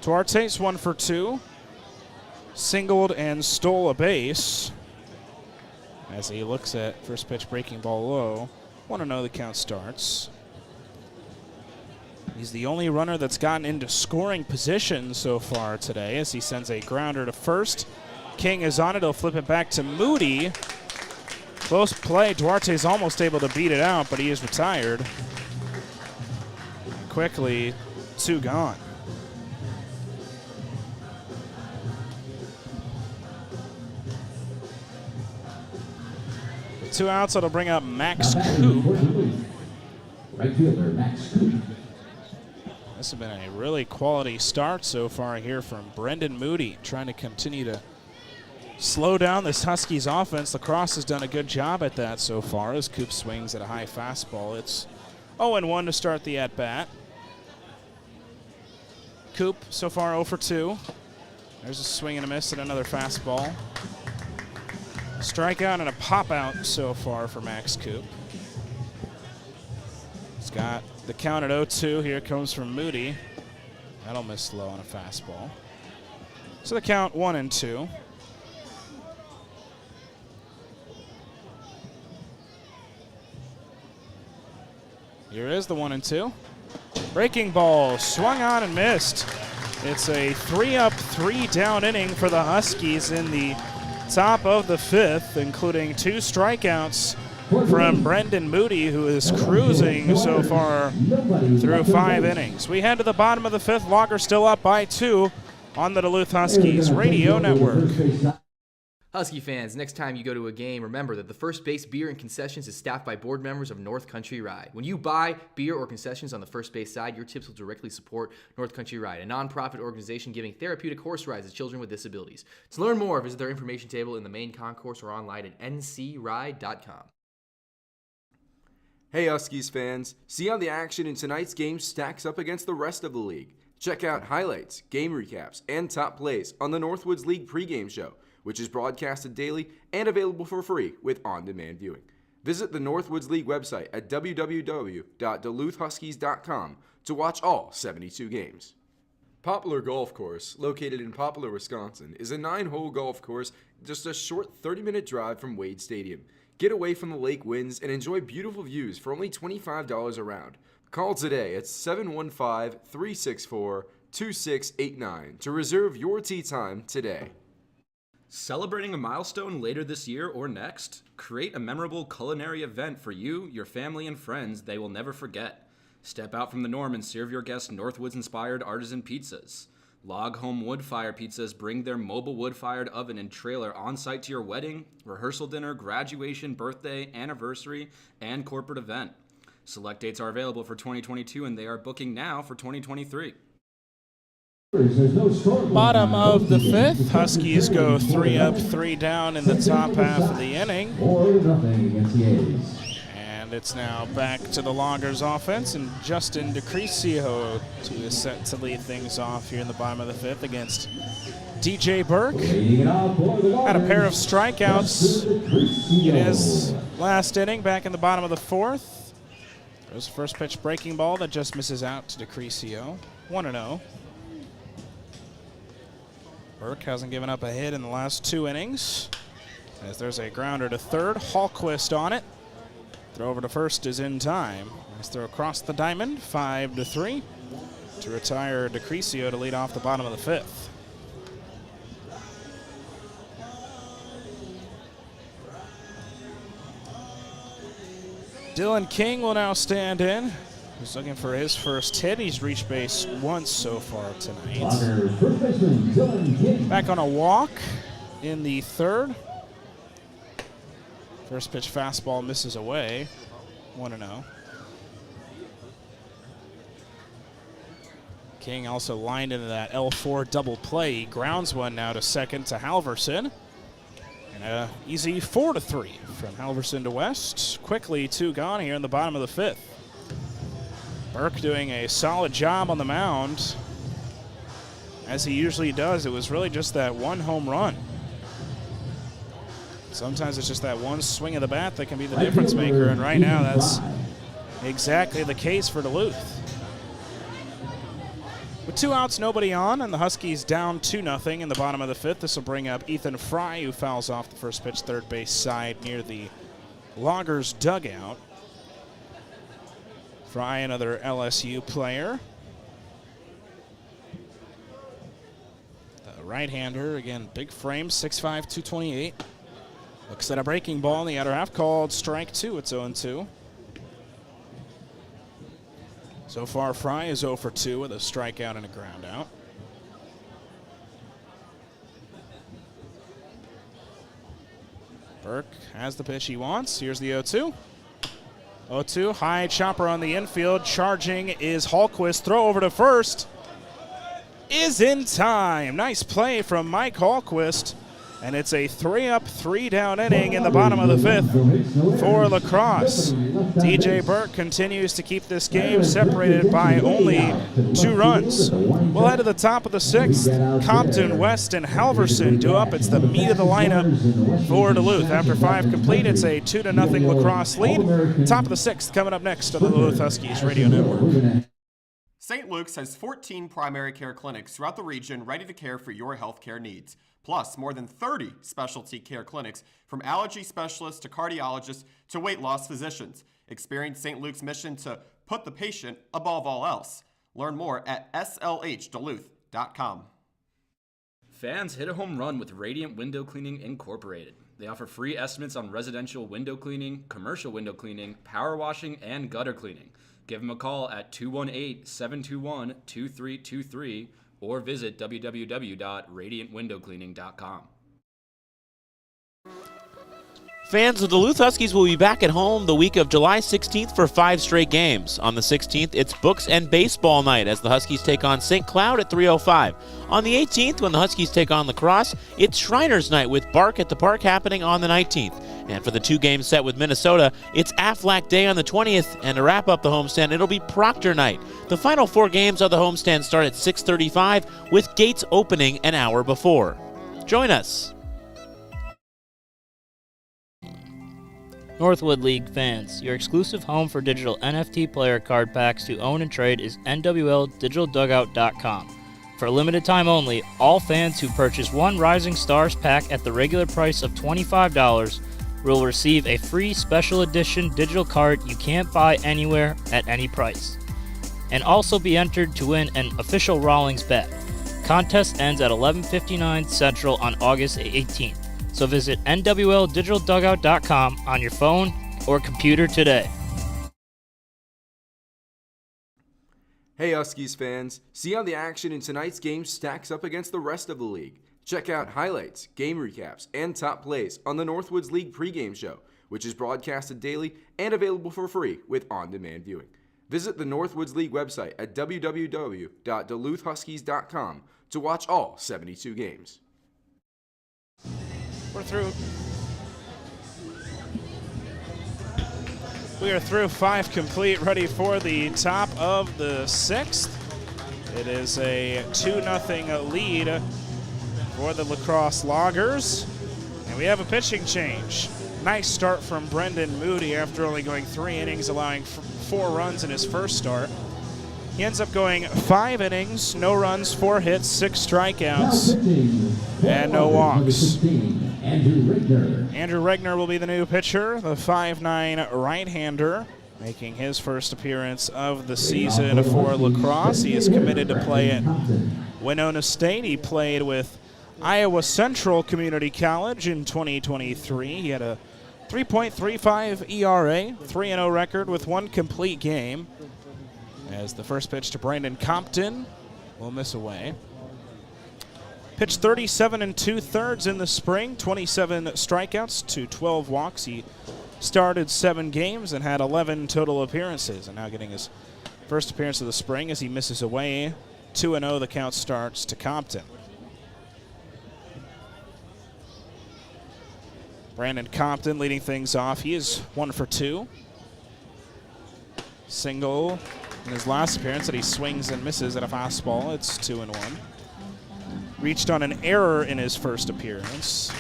Duarte's 1 for 2. Singled and stole a base. As he looks at first pitch breaking ball low. 1-0, the count starts. He's the only runner that's gotten into scoring position so far today as he sends a grounder to first. King is on it. He'll flip it back to Moody. Close play. Duarte's almost able to beat it out, but he is retired. Quickly, 2 gone. 2 outs, it'll bring up Max Coop. Right fielder, Max Coop. This has been a really quality start so far here from Brendan Moody, trying to continue to slow down this Huskies offense. Crosse has done a good job at that so far as Coop swings at a high fastball. It's 0-1 to start the at-bat. Coop so far 0 for 2. There's a swing and a miss at another fastball. Strikeout and a pop-out so far for Max Coop. He's got the count at 0-2. Here comes from Moody. That'll miss low on a fastball. So the count 1-2. Here is the 1-2. Breaking ball, swung on and missed. It's a 3-up, 3-down inning for the Huskies in the top of the 5th, including 2 strikeouts from Brendan Moody, who is cruising so far through 5 innings. We head to the bottom of the 5th. Loggers still up by 2 on the Duluth Huskies Radio Network. Husky fans, next time you go to a game, remember that the First Base Beer and Concessions is staffed by board members of North Country Ride. When you buy beer or concessions on the First Base side, your tips will directly support North Country Ride, a nonprofit organization giving therapeutic horse rides to children with disabilities. To learn more, visit their information table in the main concourse or online at ncride.com. Hey Huskies fans, see how the action in tonight's game stacks up against the rest of the league. Check out highlights, game recaps, and top plays on the Northwoods League pregame show, which is broadcasted daily and available for free with on-demand viewing. Visit the Northwoods League website at www.duluthhuskies.com to watch all 72 games. Poplar Golf Course, located in Poplar, Wisconsin, is a 9-hole golf course just a short 30-minute drive from Wade Stadium. Get away from the lake winds and enjoy beautiful views for only $25 a round. Call today at 715-364-2689 to reserve your tee time today. Celebrating a milestone later this year or next? Create a memorable culinary event for you, your family, and friends they will never forget. Step out from the norm and serve your guests Northwoods-inspired artisan pizzas. Log Home Wood Fire Pizzas bring their mobile wood-fired oven and trailer on-site to your wedding, rehearsal dinner, graduation, birthday, anniversary, and corporate event. Select dates are available for 2022, and they are booking now for 2023. Bottom of the 5th, Huskies go 3 up, 3 down in the top half of the inning. 4-0 against the A's. And it's now back to the Loggers offense, and Justin DeCrisio is set to lead things off here in the bottom of the 5th against DJ Burke. Had a pair of strikeouts in his last inning back in the bottom of the 4th. There's a first pitch breaking ball that just misses out to DeCrisio. 1-0. Burke hasn't given up a hit in the last 2 innings, as there's a grounder to third. Hallquist on it. Throw over to first is in time. Nice throw across the diamond, 5-3 to retire DeCrisio to lead off the bottom of the 5th. Dylan King will now stand in. He's looking for his first hit. He's reached base once so far tonight. Back on a walk in the 3rd. First pitch fastball misses away. 1-0. King also lined into that L4 double play. He grounds one now to second to Halverson. And an easy 4-3 from Halverson to West. Quickly 2 gone here in the bottom of the 5th. Burke doing a solid job on the mound. As he usually does, it was really just that one home run. Sometimes it's just that one swing of the bat that can be the difference maker, and right now that's exactly the case for Duluth. With 2 outs, nobody on, and the Huskies down 2-0 in the bottom of the 5th. This will bring up Ethan Fry, who fouls off the first pitch third base side near the Loggers dugout. Fry, another LSU player. The right-hander, again, big frame, 6'5", 228. Looks at a breaking ball in the outer half, called strike 2. It's 0-2. So far, Fry is 0 for 2 with a strikeout and a ground out. Burke has the pitch he wants. Here's the 0-2. 0-2, high chopper on the infield. Charging is Hallquist. Throw over to first. Is in time. Nice play from Mike Hallquist. And it's a 3-up, 3-down inning in the bottom of the 5th for La Crosse. DJ Burke continues to keep this game separated by only 2 runs. We'll head to the top of the 6th. Compton, West, and Halverson do up. It's the meat of the lineup for Duluth. After 5 complete, it's a 2-0 La Crosse lead. Top of the 6th coming up next on the Duluth Huskies Radio Network. St. Luke's has 14 primary care clinics throughout the region ready to care for your healthcare needs. Plus, more than 30 specialty care clinics, from allergy specialists to cardiologists to weight loss physicians. Experience St. Luke's mission to put the patient above all else. Learn more at slhduluth.com. Fans hit a home run with Radiant Window Cleaning Incorporated. They offer free estimates on residential window cleaning, commercial window cleaning, power washing, and gutter cleaning. Give them a call at 218-721-2323 or visit www.radiantwindowcleaning.com. Fans of the Duluth Huskies will be back at home the week of July 16th for 5 straight games. On the 16th, it's books and baseball night as the Huskies take on St. Cloud at 3:05. On the 18th, when the Huskies take on La Crosse, it's Shriners night with Bark at the Park happening on the 19th. And for the 2-game set with Minnesota, it's Aflac Day on the 20th, and to wrap up the homestand, it'll be Proctor night. The final 4 games of the homestand start at 6:35 with gates opening an hour before. Join us. Northwood League fans, your exclusive home for digital NFT player card packs to own and trade is nwldigitaldugout.com. For a limited time only, all fans who purchase 1 Rising Stars pack at the regular price of $25 will receive a free special edition digital card you can't buy anywhere at any price. And also be entered to win an official Rawlings bet. Contest ends at 11:59 Central on August 18th. So visit nwldigitaldugout.com on your phone or computer today. Hey Huskies fans, see how the action in tonight's game stacks up against the rest of the league. Check out highlights, game recaps, and top plays on the Northwoods League pregame show, which is broadcasted daily and available for free with on-demand viewing. Visit the Northwoods League website at www.duluthhuskies.com to watch all 72 games. We're through. We are through 5 complete, ready for the top of the 6th. It is a 2-0 lead for the La Crosse Loggers. And we have a pitching change. Nice start from Brendan Moody after only going 3 innings, allowing 4 runs in his first start. He ends up going 5 innings, no runs, 4 hits, 6 strikeouts, and no walks. Andrew Regner will be the new pitcher, the 5'9" right-hander, making his first appearance of the season for La Crosse. He is committed to play at Winona State. He played with Iowa Central Community College in 2023. He had a 3.35 ERA, 3-0 record with 1 complete game. As the first pitch to Brandon Compton will miss away. Pitched 37 2/3 in the spring, 27 strikeouts to 12 walks. He started 7 games and had 11 total appearances, and now getting his first appearance of the spring as he misses away. 2-0, the count starts to Compton. Brandon Compton leading things off. He is 1 for 2. Single in his last appearance that he swings and misses at a fastball. It's 2-1. Reached on an error in his first appearance.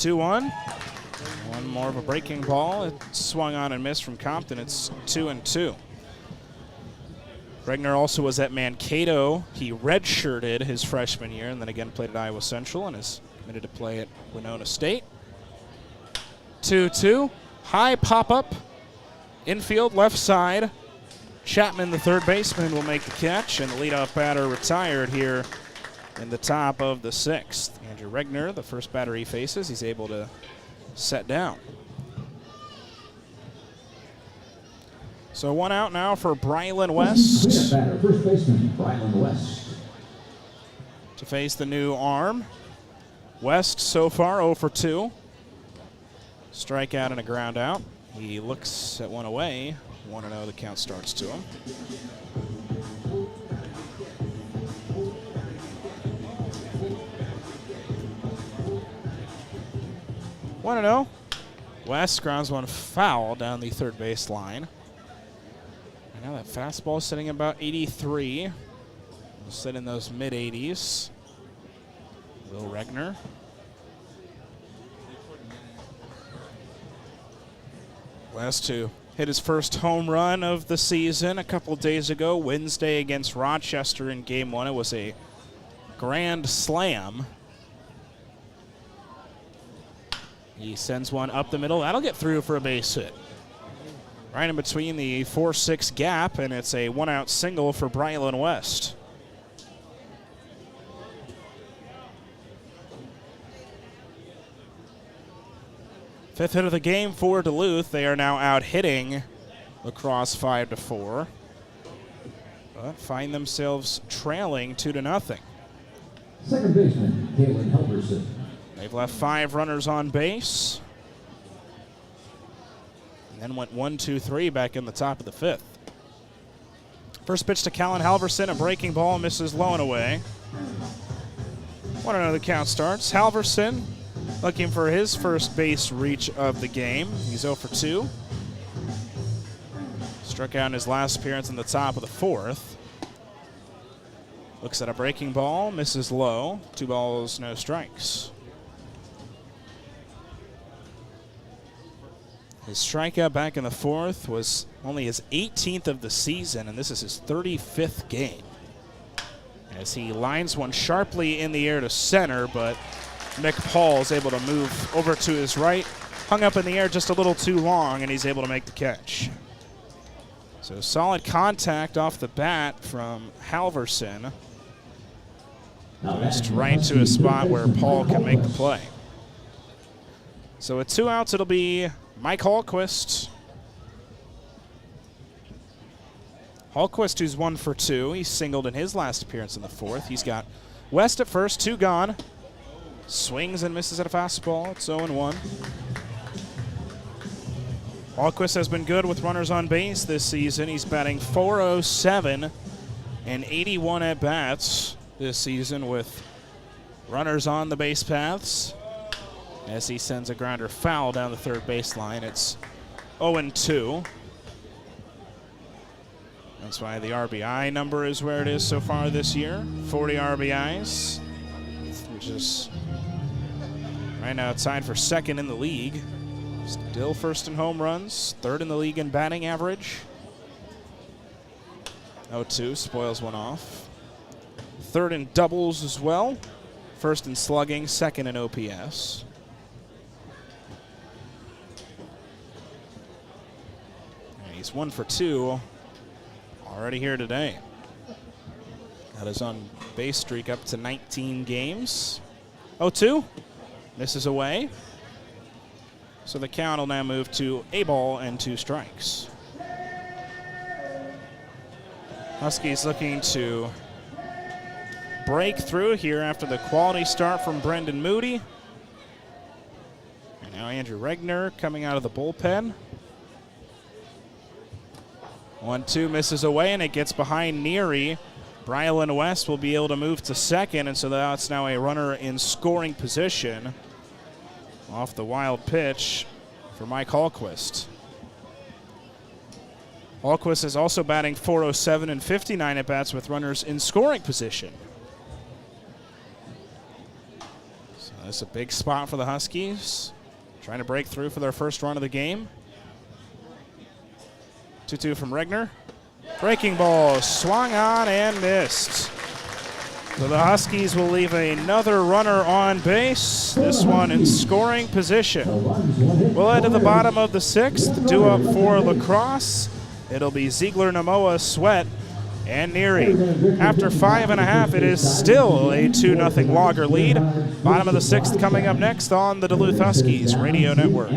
One more of a breaking ball. It swung on and missed from Compton. It's 2-2. Regner also was at Mankato. He redshirted his freshman year and then again played at Iowa Central and is committed to play at Winona State. 2-2. High pop-up. Infield, left side. Chapman, the third baseman, will make the catch, and the leadoff batter retired here in the top of the 6th. Andrew Regner, the first batter he faces, he's able to set down. So 1 out now for Brylan West. Batter, first baseman, Brylan West. to face the new arm. West so far 0 for 2. Strikeout and a ground out. He looks at one away. 1-0, the count starts to him. One 0. West grounds one foul down the third base line. And now that fastball is sitting about 83. We'll sit in those mid-80s. Will Regner. West, who hit his first home run of the season a couple days ago, Wednesday against Rochester in Game 1. It was a grand slam. He sends one up the middle. That'll get through for a base hit. Right in between the 4-6 gap, and it's a one-out single for Brylan West. Fifth hit of the game for Duluth. They are now out hitting La Crosse 5-4, but find themselves trailing 2-0. Second baseman, Kalen Halverson. They've left 5 runners on base, and then went 1-2-3 back in the top of the 5th. First pitch to Callan Halverson, a breaking ball, misses low and away. 1-0 the count starts. Halverson looking for his first base reach of the game. He's 0 for 2. Struck out in his last appearance in the top of the 4th. Looks at a breaking ball, misses low. 2 balls, no strikes. His strikeout back in the 4th was only his 18th of the season, and this is his 35th game. As he lines one sharply in the air to center, but Mick Paul is able to move over to his right. Hung up in the air just a little too long, and he's able to make the catch. So solid contact off the bat from Halverson. Just right to a spot where Paul can make the play. So with 2 outs, it'll be Mike Hallquist. Hallquist, who's 1 for 2. He singled in his last appearance in the 4th. He's got West at first, 2 gone. Swings and misses at a fastball. It's 0-1. Hallquist has been good with runners on base this season. He's batting .407 and 81 at-bats this season with runners on the base paths. As he sends a grounder foul down the third baseline, it's 0-2. That's why the RBI number is where it is so far this year. 40 RBIs, which is right now tied for second in the league. Still first in home runs, third in the league in batting average. 0-2, spoils one off. Third in doubles as well. First in slugging, second in OPS. And he's 1 for 2 already here today. Got his on base streak up to 19 games. 0-2, misses away. So the count will now move to a ball and 2 strikes. Huskies looking to break through here after the quality start from Brendan Moody. And now Andrew Regner coming out of the bullpen. 1-2 misses away, and it gets behind Neary. Brylan West will be able to move to second, and so that's now a runner in scoring position off the wild pitch for Mike Hallquist. Hallquist is also batting .407 and 59 at-bats with runners in scoring position. So that's a big spot for the Huskies, trying to break through for their first run of the game. 2-2 from Regner. Breaking ball swung on and missed. So the Huskies will leave another runner on base, this one in scoring position. We'll head to the bottom of the 6th, due up for La Crosse. It'll be Ziegler, Namoa, Sweat, and Neary. After 5.5, it is still a 2-0 Logger lead. Bottom of the 6th coming up next on the Duluth Huskies Radio Network.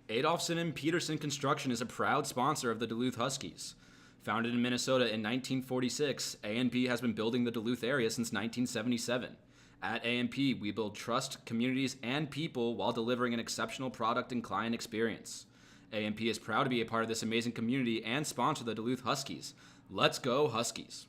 Adolphson and Peterson Construction is a proud sponsor of the Duluth Huskies. Founded in Minnesota in 1946, A&P has been building the Duluth area since 1977. At A&P, we build trust, communities, and people while delivering an exceptional product and client experience. A&P is proud to be a part of this amazing community and sponsor the Duluth Huskies. Let's go Huskies!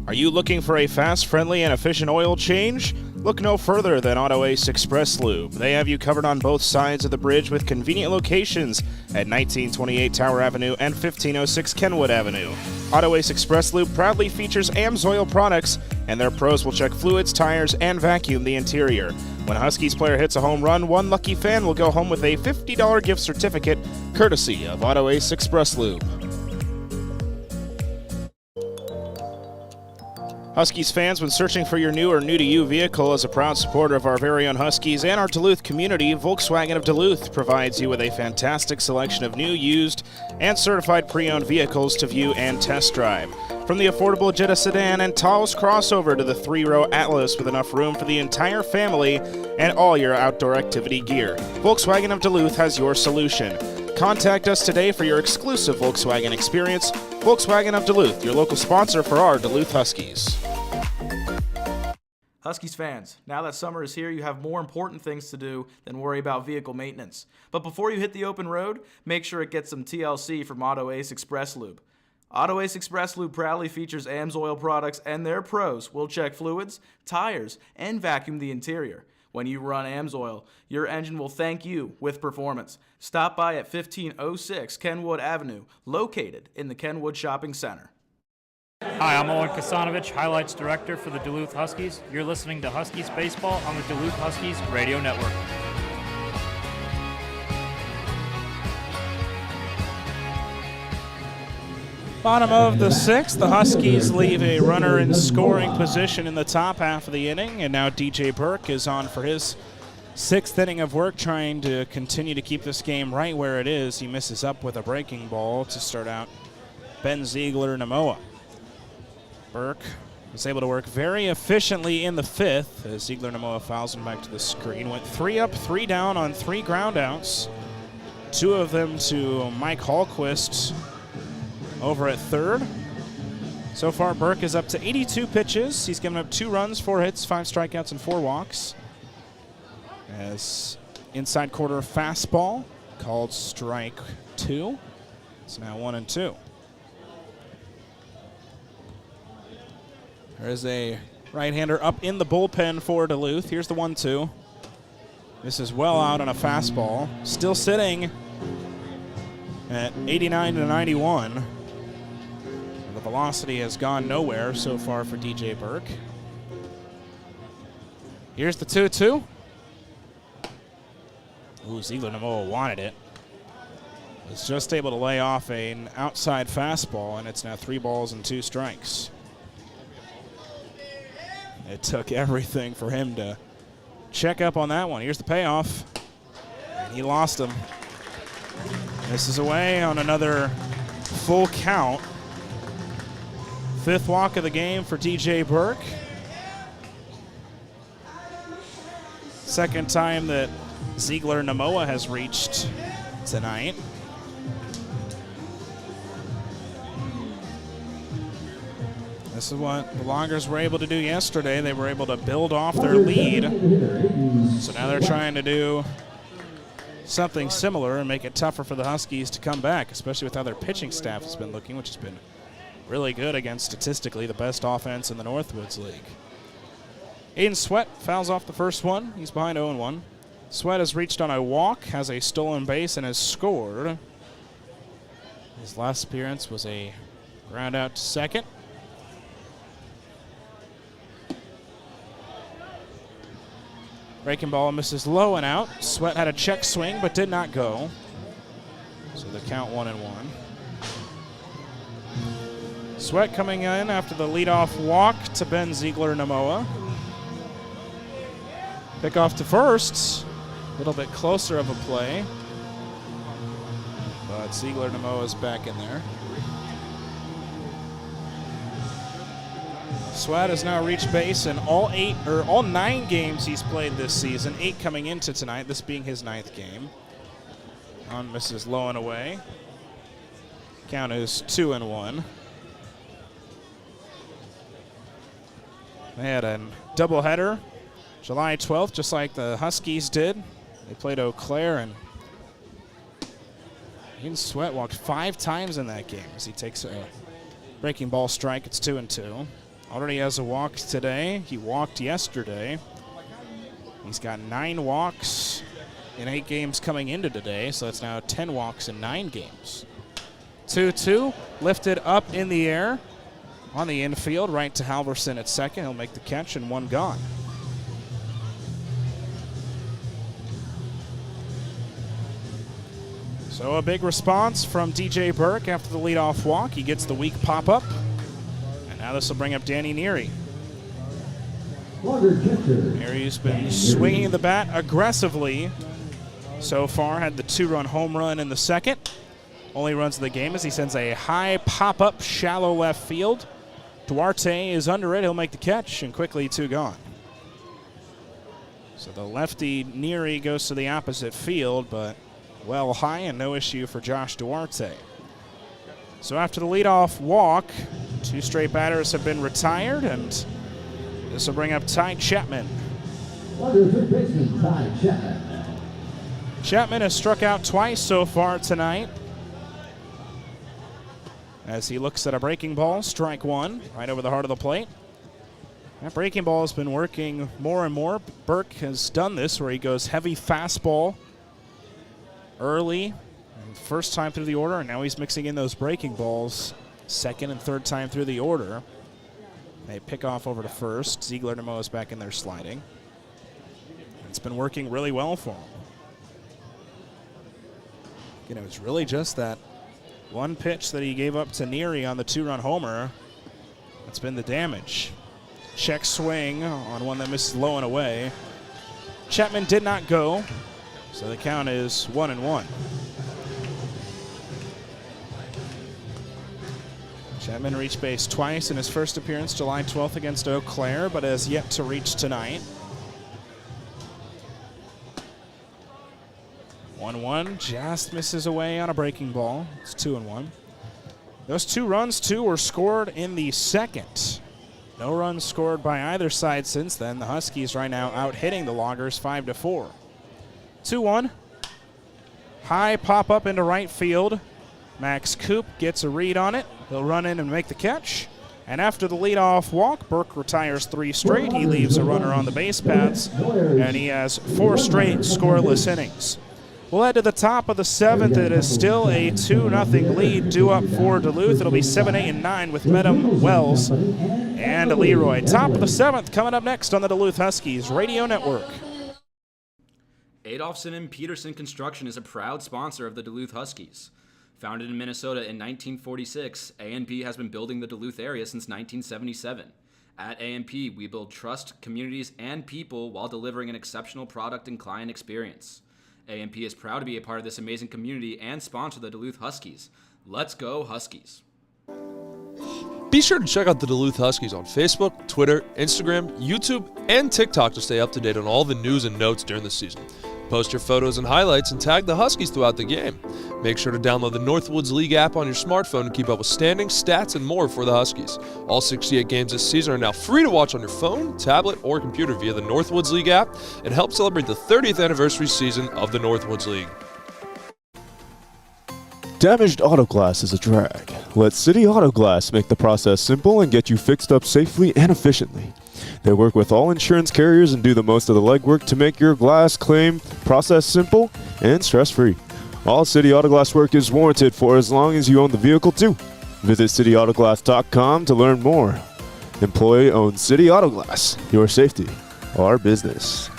Are you looking for a fast, friendly, and efficient oil change? Look no further than Auto Ace Express Lube. They have you covered on both sides of the bridge with convenient locations at 1928 Tower Avenue and 1506 Kenwood Avenue. Auto Ace Express Lube proudly features AMSOIL products, and their pros will check fluids, tires, and vacuum the interior. When a Huskies player hits a home run, one lucky fan will go home with a $50 gift certificate, courtesy of Auto Ace Express Lube. Huskies fans, when searching for your new or new-to-you vehicle, as a proud supporter of our very own Huskies and our Duluth community, Volkswagen of Duluth provides you with a fantastic selection of new, used, and certified pre-owned vehicles to view and test drive. From the affordable Jetta sedan and Taos crossover to the 3-row Atlas with enough room for the entire family and all your outdoor activity gear, Volkswagen of Duluth has your solution. Contact us today for your exclusive Volkswagen experience. Volkswagen of Duluth, your local sponsor for our Duluth Huskies. Huskies fans, now that summer is here, you have more important things to do than worry about vehicle maintenance. But before you hit the open road, make sure it gets some TLC from Auto Ace Express Lube. Auto Ace Express Lube proudly features AMSOIL products, and their pros will check fluids, tires, and vacuum the interior. When you run AMSOIL, your engine will thank you with performance. Stop by at 1506 Kenwood Avenue, located in the Kenwood Shopping Center. Hi, I'm Owen Kasanovich, Highlights Director for the Duluth Huskies. You're listening to Huskies Baseball on the Duluth Huskies Radio Network. Bottom of the sixth, the Huskies leave a runner in scoring position in the top half of the inning, and now DJ Burke is on for his sixth inning of work, trying to continue to keep this game right where it is. He misses up with a breaking ball to start out Ben Ziegler-Namoa. Burke was able to work very efficiently in the fifth as Ziegler-Namoa fouls him back to the screen. Went 3 up, 3 down on 3 ground outs. 2 of them to Mike Hallquist over at third. So far, Burke is up to 82 pitches. He's given up 2 runs, 4 hits, 5 strikeouts, and 4 walks. As inside quarter fastball called strike 2. It's now 1-2. There's a right-hander up in the bullpen for Duluth. Here's the 1-2. This is well out on a fastball. Still sitting at 89 to 91. The velocity has gone nowhere so far for DJ Burke. Here's the 2-2. Ooh, Ziegler-Namoa wanted it. Was just able to lay off an outside fastball, and it's now 3 balls and 2 strikes. It took everything for him to check up on that one. Here's the payoff. And he lost him. This is away on another full count. 5th walk of the game for DJ Burke. Second time that Ziegler-Namoa has reached tonight. This is what the Loggers were able to do yesterday. They were able to build off their lead. So now they're trying to do something similar and make it tougher for the Huskies to come back, especially with how their pitching staff has been looking, which has been really good against statistically the best offense in the Northwoods League. Aiden Sweat fouls off the first one. He's behind 0-1. Sweat has reached on a walk, has a stolen base, and has scored. His last appearance was a ground out to second. Breaking ball misses low and out. Sweat had a check swing but did not go. So the count 1-1. Sweat coming in after the leadoff walk to Ben Ziegler-Namoa. Pick off to first. A little bit closer of a play. But Ziegler-Namoa's back in there. Sweat has now reached base in all 9 games he's played this season, 8 coming into tonight, this being his 9th game. on misses low and away. Count is 2-1. They had a doubleheader July 12th, just like the Huskies did. They played Eau Claire, and Hayden Sweat walked 5 times in that game as he takes a breaking ball strike. It's 2-2. Already has a walk today. He walked yesterday. He's got 9 walks in 8 games coming into today, so it's now 10 walks in 9 games. 2-2, lifted up in the air on the infield, right to Halverson at second. He'll make the catch, and 1 gone. So a big response from DJ Burke after the leadoff walk. He gets the weak pop-up, and now this will bring up Danny Neary. Neary's been swinging the bat aggressively so far. Had the 2-run home run in the second. Only runs of the game as he sends a high pop-up, shallow left field. Duarte is under it. He'll make the catch, and quickly 2 gone. So the lefty Neary goes to the opposite field, but well high and no issue for Josh Duarte. So after the leadoff walk, 2 straight batters have been retired, and this will bring up Ty Chapman. Chapman has struck out twice so far tonight as he looks at a breaking ball, strike 1, right over the heart of the plate. That breaking ball has been working more and more. Burke has done this where he goes heavy fastball early, first time through the order, and now he's mixing in those breaking balls second and third time through the order. They pick off over to first. Ziegler Nemo is back in there sliding. It's been working really well for him. You know, it's really just that one pitch that he gave up to Neary on the 2-run homer. That's been the damage. Check swing on one that misses low and away. Chapman did not go, so the count is 1-1. Chapman reached base twice in his first appearance July 12th against Eau Claire, but has yet to reach tonight. 1-1, just misses away on a breaking ball. It's 2-1. Those 2 runs, too, were scored in the second. No runs scored by either side since then. The Huskies right now out hitting the Loggers 5-4. 2-1. High pop up into right field. Max Coop gets a read on it. He'll run in and make the catch. And after the leadoff walk, Burke retires 3 straight. He leaves a runner on the base paths, and he has 4 straight scoreless innings. We'll head to the top of the 7th. It is still a 2-0 lead due up for Duluth. It'll be 7, 8, and 9 with Medham, Wells, and Leroy. Top of the 7th coming up next on the Duluth Huskies Radio Network. Adolphson and Peterson Construction is a proud sponsor of the Duluth Huskies. Founded in Minnesota in 1946, A&P has been building the Duluth area since 1977. At A&P, we build trust, communities, and people while delivering an exceptional product and client experience. A&P is proud to be a part of this amazing community and sponsor the Duluth Huskies. Let's go Huskies. Be sure to check out the Duluth Huskies on Facebook, Twitter, Instagram, YouTube, and TikTok to stay up to date on all the news and notes during the season. Post your photos and highlights and tag the Huskies throughout the game. Make sure to download the Northwoods League app on your smartphone to keep up with standings, stats, and more for the Huskies. All 68 games this season are now free to watch on your phone, tablet, or computer via the Northwoods League app and help celebrate the 30th anniversary season of the Northwoods League. Damaged auto glass is a drag. Let City Auto Glass make the process simple and get you fixed up safely and efficiently. They work with all insurance carriers and do the most of the legwork to make your glass claim process simple and stress-free. All City Auto Glass work is warranted for as long as you own the vehicle too. Visit cityautoglass.com to learn more. Employee-owned City Auto Glass. Your safety, our business.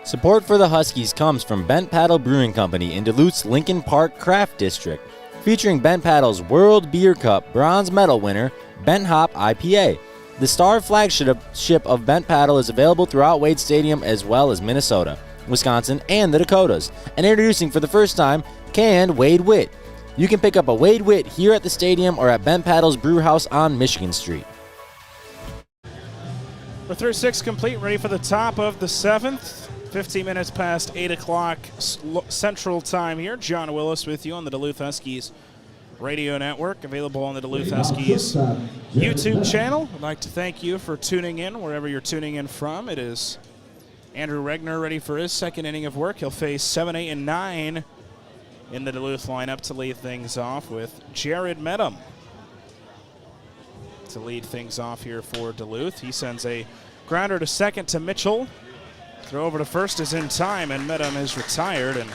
Support for the Huskies comes from Bent Paddle Brewing Company in Duluth's Lincoln Park Craft District, featuring Bent Paddle's World Beer Cup bronze medal winner, Bent Hop IPA. The star flagship of Bent Paddle is available throughout Wade Stadium as well as Minnesota, Wisconsin, and the Dakotas. And introducing for the first time, canned Wade Wit. You can pick up a Wade Wit here at the stadium or at Bent Paddle's Brew House on Michigan Street. We're through 6 complete, ready for the top of the 7th. 15 minutes past 8 o'clock Central Time here. Jon Willis with you on the Duluth Huskies Radio Network, available on the Duluth Huskies YouTube channel. I'd like to thank you for tuning in wherever you're tuning in from. It is Andrew Regner ready for his second inning of work. He'll face 7, 8, and 9 in the Duluth lineup to lead things off with Jared Medham to lead things off here for Duluth. He sends a grounder to second to Mitchell. Throw over to first is in time, and Medham is retired. And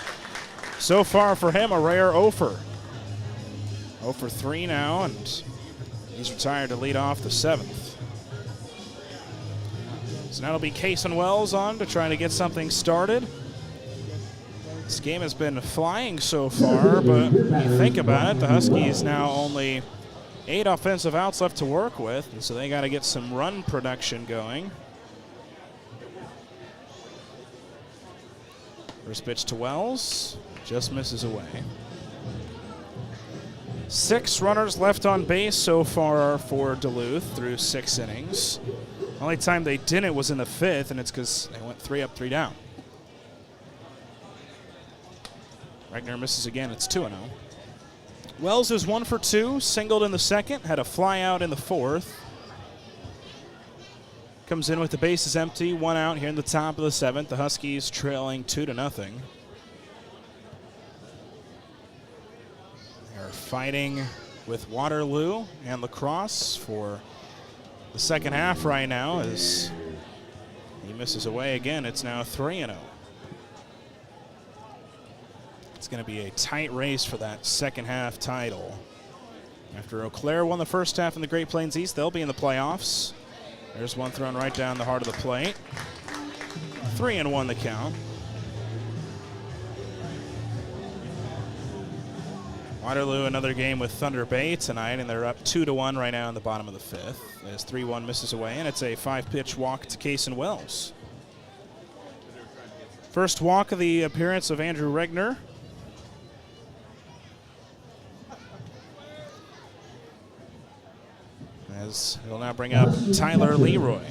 so far for him, a rare 0 for 3 now, and he's retired to lead off the 7th. So now it'll be Cason Wells on to try to get something started. This game has been flying so far, but when you think about it, the Huskies now only 8 offensive outs left to work with, and so they got to get some run production going. First pitch to Wells, just misses away. 6 runners left on base so far for Duluth through 6 innings. The only time they didn't was in the 5th, and it's because they went 3 up, 3 down. Regner misses again, it's 2-0. Wells is 1 for 2, singled in the 2nd, had a fly out in the 4th. Comes in with the bases empty, 1 out here in the top of the 7th. The Huskies trailing 2-0. They're fighting with Waterloo and La Crosse for the second half right now as he misses away again. It's now 3-0. It's going to be a tight race for that second half title. After Eau Claire won the first half in the Great Plains East, they'll be in the playoffs. There's one thrown right down the heart of the plate. 3-1 the count. Waterloo another game with Thunder Bay tonight, and they're up 2-1 right now in the bottom of the 5th. As 3-1 misses away, and it's a 5-pitch walk to Cason Wells. First walk of the appearance of Andrew Regner. As he'll now bring up Tyler Leroy.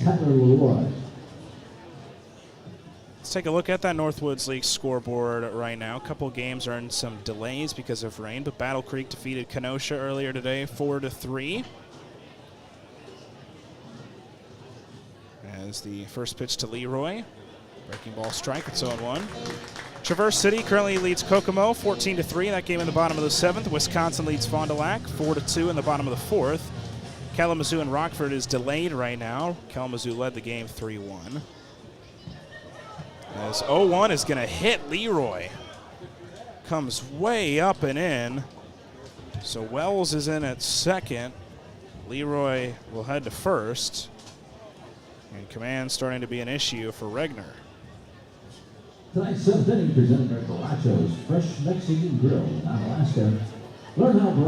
Let's take a look at that Northwoods League scoreboard right now. A couple games are in some delays because of rain, but Battle Creek defeated Kenosha earlier today 4-3. As the first pitch to Leroy. Breaking ball strike, it's 0-1. Traverse City currently leads Kokomo 14-3. That game in the bottom of the 7th. Wisconsin leads Fond du Lac 4-2 in the bottom of the 4th. Kalamazoo and Rockford is delayed right now. Kalamazoo led the game 3-1. As 0-1 is going to hit Leroy. Comes way up and in. So Wells is in at second. Leroy will head to first. And command starting to be an issue for Regner. Tonight's 7th inning presented by Baracho's Fresh Mexican Grill in Alaska.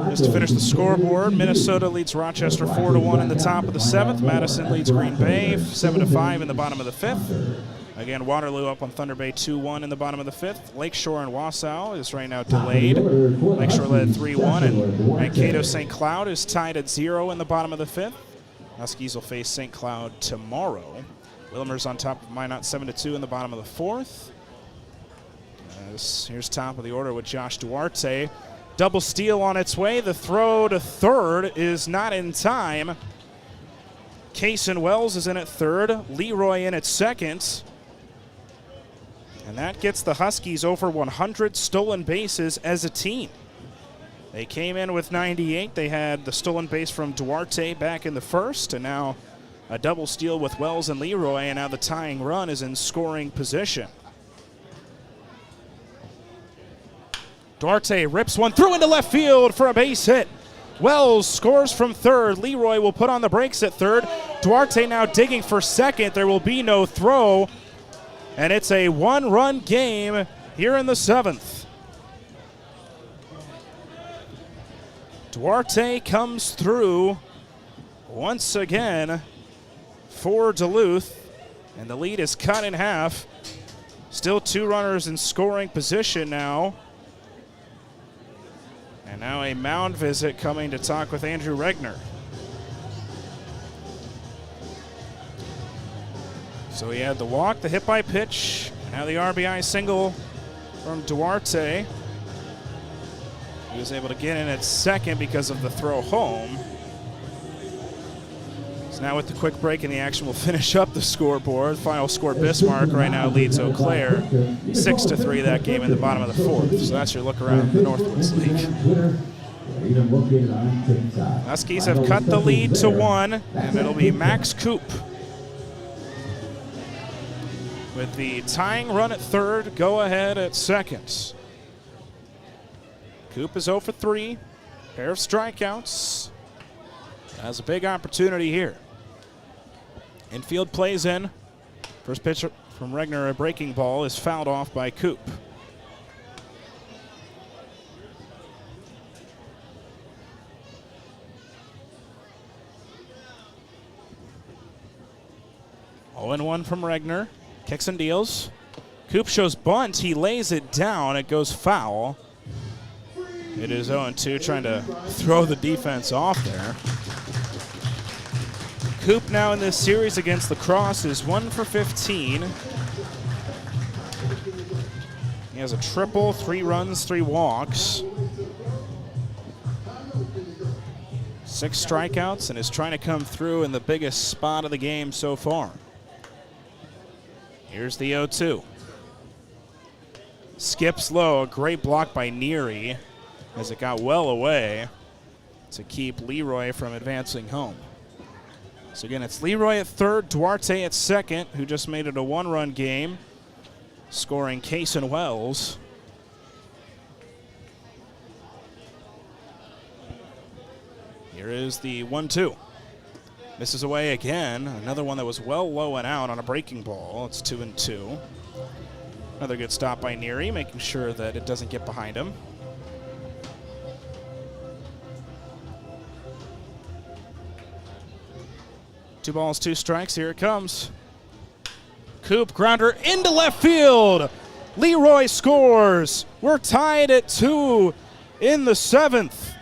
Just to finish the scoreboard, Minnesota leads Rochester 4-1 in the top of the 7th. Madison leads Green Bay 7-5 in the bottom of the 5th. Again, Waterloo up on Thunder Bay 2-1 in the bottom of the 5th. Lakeshore and Wausau is right now delayed. Lakeshore led 3-1, and Mankato St. Cloud is tied at 0 in the bottom of the 5th. Huskies will face St. Cloud tomorrow. Wilmer's on top of Minot 7-2 in the bottom of the 4th. Here's top of the order with Josh Duarte. Double steal on its way. The throw to third is not in time. Cason Wells is in at third. Leroy in at second. And that gets the Huskies over 100 stolen bases as a team. They came in with 98. They had the stolen base from Duarte back in the 1st, and now a double steal with Wells and Leroy, and now the tying run is in scoring position. Duarte rips one through into left field for a base hit. Wells scores from third. Leroy will put on the brakes at third. Duarte now digging for second. There will be no throw. And it's a 1-run game here in the 7th. Duarte comes through once again for Duluth. And the lead is cut in half. Still 2 runners in scoring position now. And now a mound visit coming to talk with Andrew Regner. So he had the walk, the hit by pitch, Now the RBI single from Duarte. He was able to get in at second because of the throw home. So now with the quick break in the action, we'll finish up the scoreboard. Final score, Bismarck right now leads Eau Claire 6-3 that game in the bottom of the fourth. So that's your look around the Northwoods League. Huskies have cut the lead to 1, and it'll be Max Coop with the tying run at third, go ahead at second. Coop is 0 for 3, pair of strikeouts. Has a big opportunity here. Infield plays in. First pitch from Regner, a breaking ball, is fouled off by Coop. Oh, 1 from Regner. Kicks and deals. Coop shows bunt. He lays it down. It goes foul. It is 0-2, trying to throw the defense off there. Coop now in this series against the Crosse is 1 for 15. He has a triple, 3 runs, 3 walks. 6 strikeouts and is trying to come through in the biggest spot of the game so far. Here's the 0-2. Skips low, a great block by Neary as it got well away to keep Leroy from advancing home. So again, it's Leroy at third, Duarte at second, who just made it a 1-run game, scoring Case and Wells. Here is the 1-2. Misses away again. Another one that was well low and out on a breaking ball. It's 2-2. Another good stop by Neary, making sure that it doesn't get behind him. Two balls, 2 strikes. Here it comes. Coop grounder into left field. Leroy scores. We're tied at 2 in the 7th.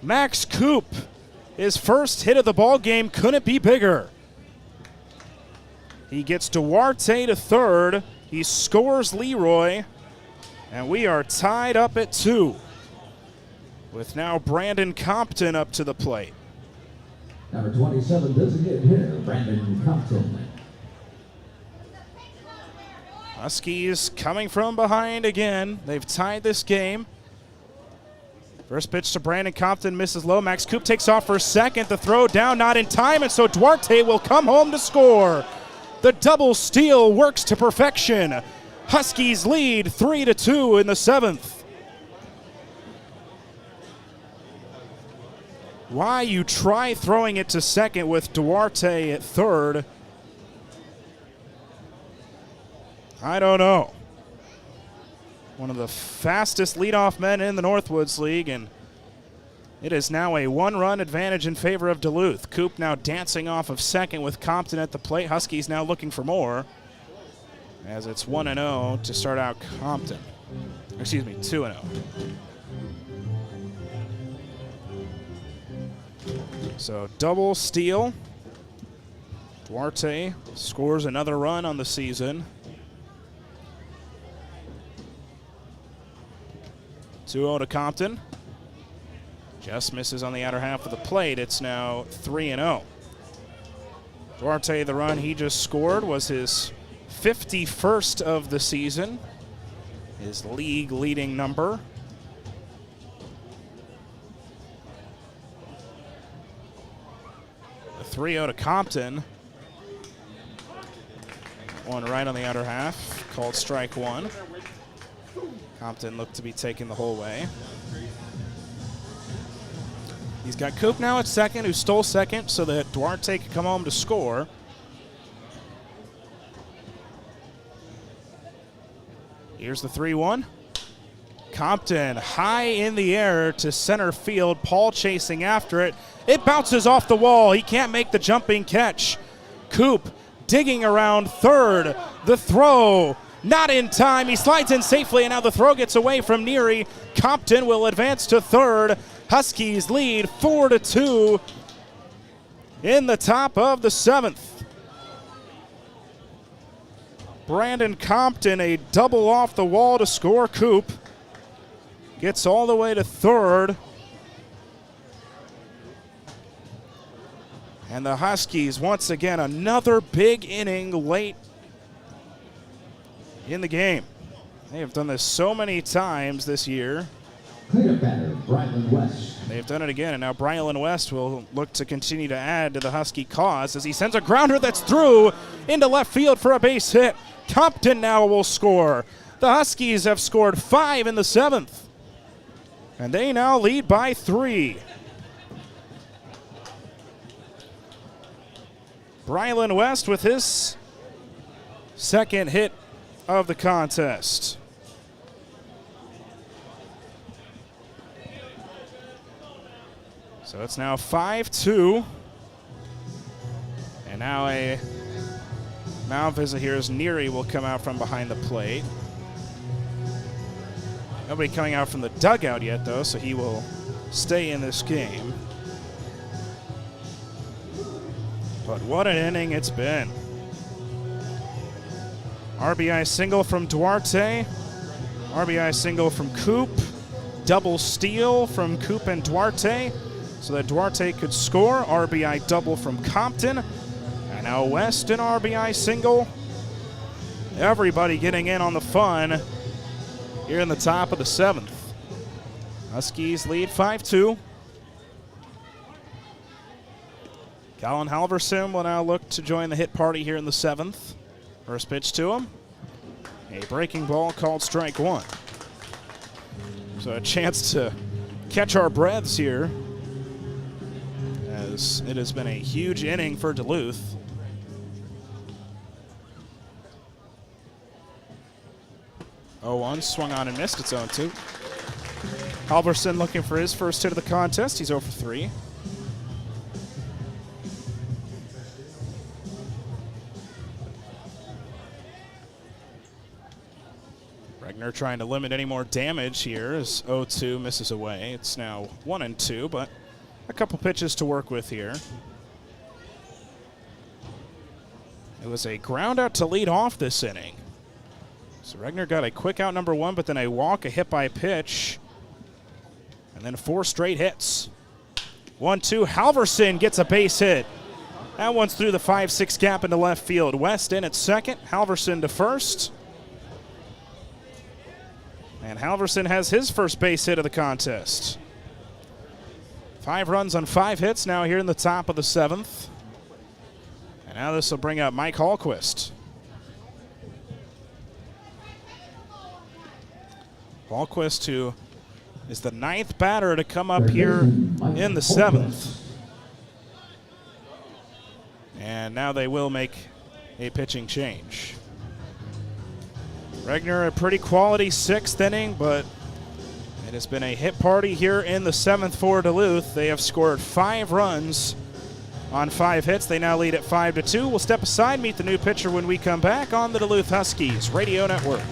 Max Coop, his first hit of the ball game, couldn't be bigger. He gets Duarte to third. He scores Leroy, and we are tied up at 2 with now Brandon Compton up to the plate. Number 27 designated hitter, Brandon Compton. Huskies coming from behind again. They've tied this game. First pitch to Brandon Compton, misses low. Max Coop takes off for second. The throw down, not in time, and so Duarte will come home to score. The double steal works to perfection. Huskies lead 3-2 in the 7th. Why you try throwing it to second with Duarte at third, I don't know. One of the fastest leadoff men in the Northwoods League, and it is now a 1-run advantage in favor of Duluth. Coop now dancing off of second with Compton at the plate. Huskies now looking for more, as it's 1-0 to start out Compton. Excuse me, 2-0. So double steal. Duarte scores another run on the season. 2-0 to Compton. Just misses on the outer half of the plate. It's now 3-0. Duarte, the run he just scored was his 51st of the season, his league leading number. The 3-0 to Compton. One right on the outer half, called strike 1. Compton looked to be taking the whole way. He's got Coop now at second, who stole second so that Duarte could come home to score. Here's the 3-1. Compton high in the air to center field. Paul chasing after it. It bounces off the wall. He can't make the jumping catch. Coop digging around third. The throw. Not in time. He slides in safely, and now the throw gets away from Neary. Compton will advance to third. Huskies lead 4-2 in the top of the 7th. Brandon Compton, a double off the wall to score. Coop gets all the way to third. And the Huskies, once again, another big inning late in the game. They have done this so many times this year. Cleanup batter, Brylan West. They've done it again, and now Brylan West will look to continue to add to the Husky cause as he sends a grounder that's through into left field for a base hit. Compton now will score. The Huskies have scored 5 in the 7th, and they now lead by 3. Brylan West with his second hit of the contest. So it's now 5-2. And now a mound visit here as Neary will come out from behind the plate. Nobody coming out from the dugout yet, though, so he will stay in this game. But what an inning it's been. RBI single from Duarte. RBI single from Coop. Double steal from Coop and Duarte so that Duarte could score. RBI double from Compton. And now West an RBI single. Everybody getting in on the fun here in the top of the 7th. Huskies lead 5-2. Colin Halverson will now look to join the hit party here in the 7th. First pitch to him. A breaking ball called strike 1. So a chance to catch our breaths here, as it has been a huge inning for Duluth. Oh, swung on and missed. It's 0-2. Halverson looking for his first hit of the contest. He's 0 for 3. Regner trying to limit any more damage here as 0-2 misses away. It's now 1-2, but a couple pitches to work with here. It was a ground out to lead off this inning. So Regner got a quick out number 1, but then a walk, a hit by pitch, and then 4 straight hits. 1-2, Halverson gets a base hit. That one's through the 5-6 gap into left field. West in at second, Halverson to first. And Halverson has his first base hit of the contest. 5 runs on 5 hits now here in the top of the 7th. And now this will bring up Mike Hallquist. Hallquist, who is the 9th batter to come up here in the 7th. And now they will make a pitching change. Regner, a pretty quality 6th inning, but it has been a hit party here in the 7th for Duluth. They have scored 5 runs on 5 hits. They now lead at 5-2. We'll step aside, meet the new pitcher when we come back on the Duluth Huskies Radio Network.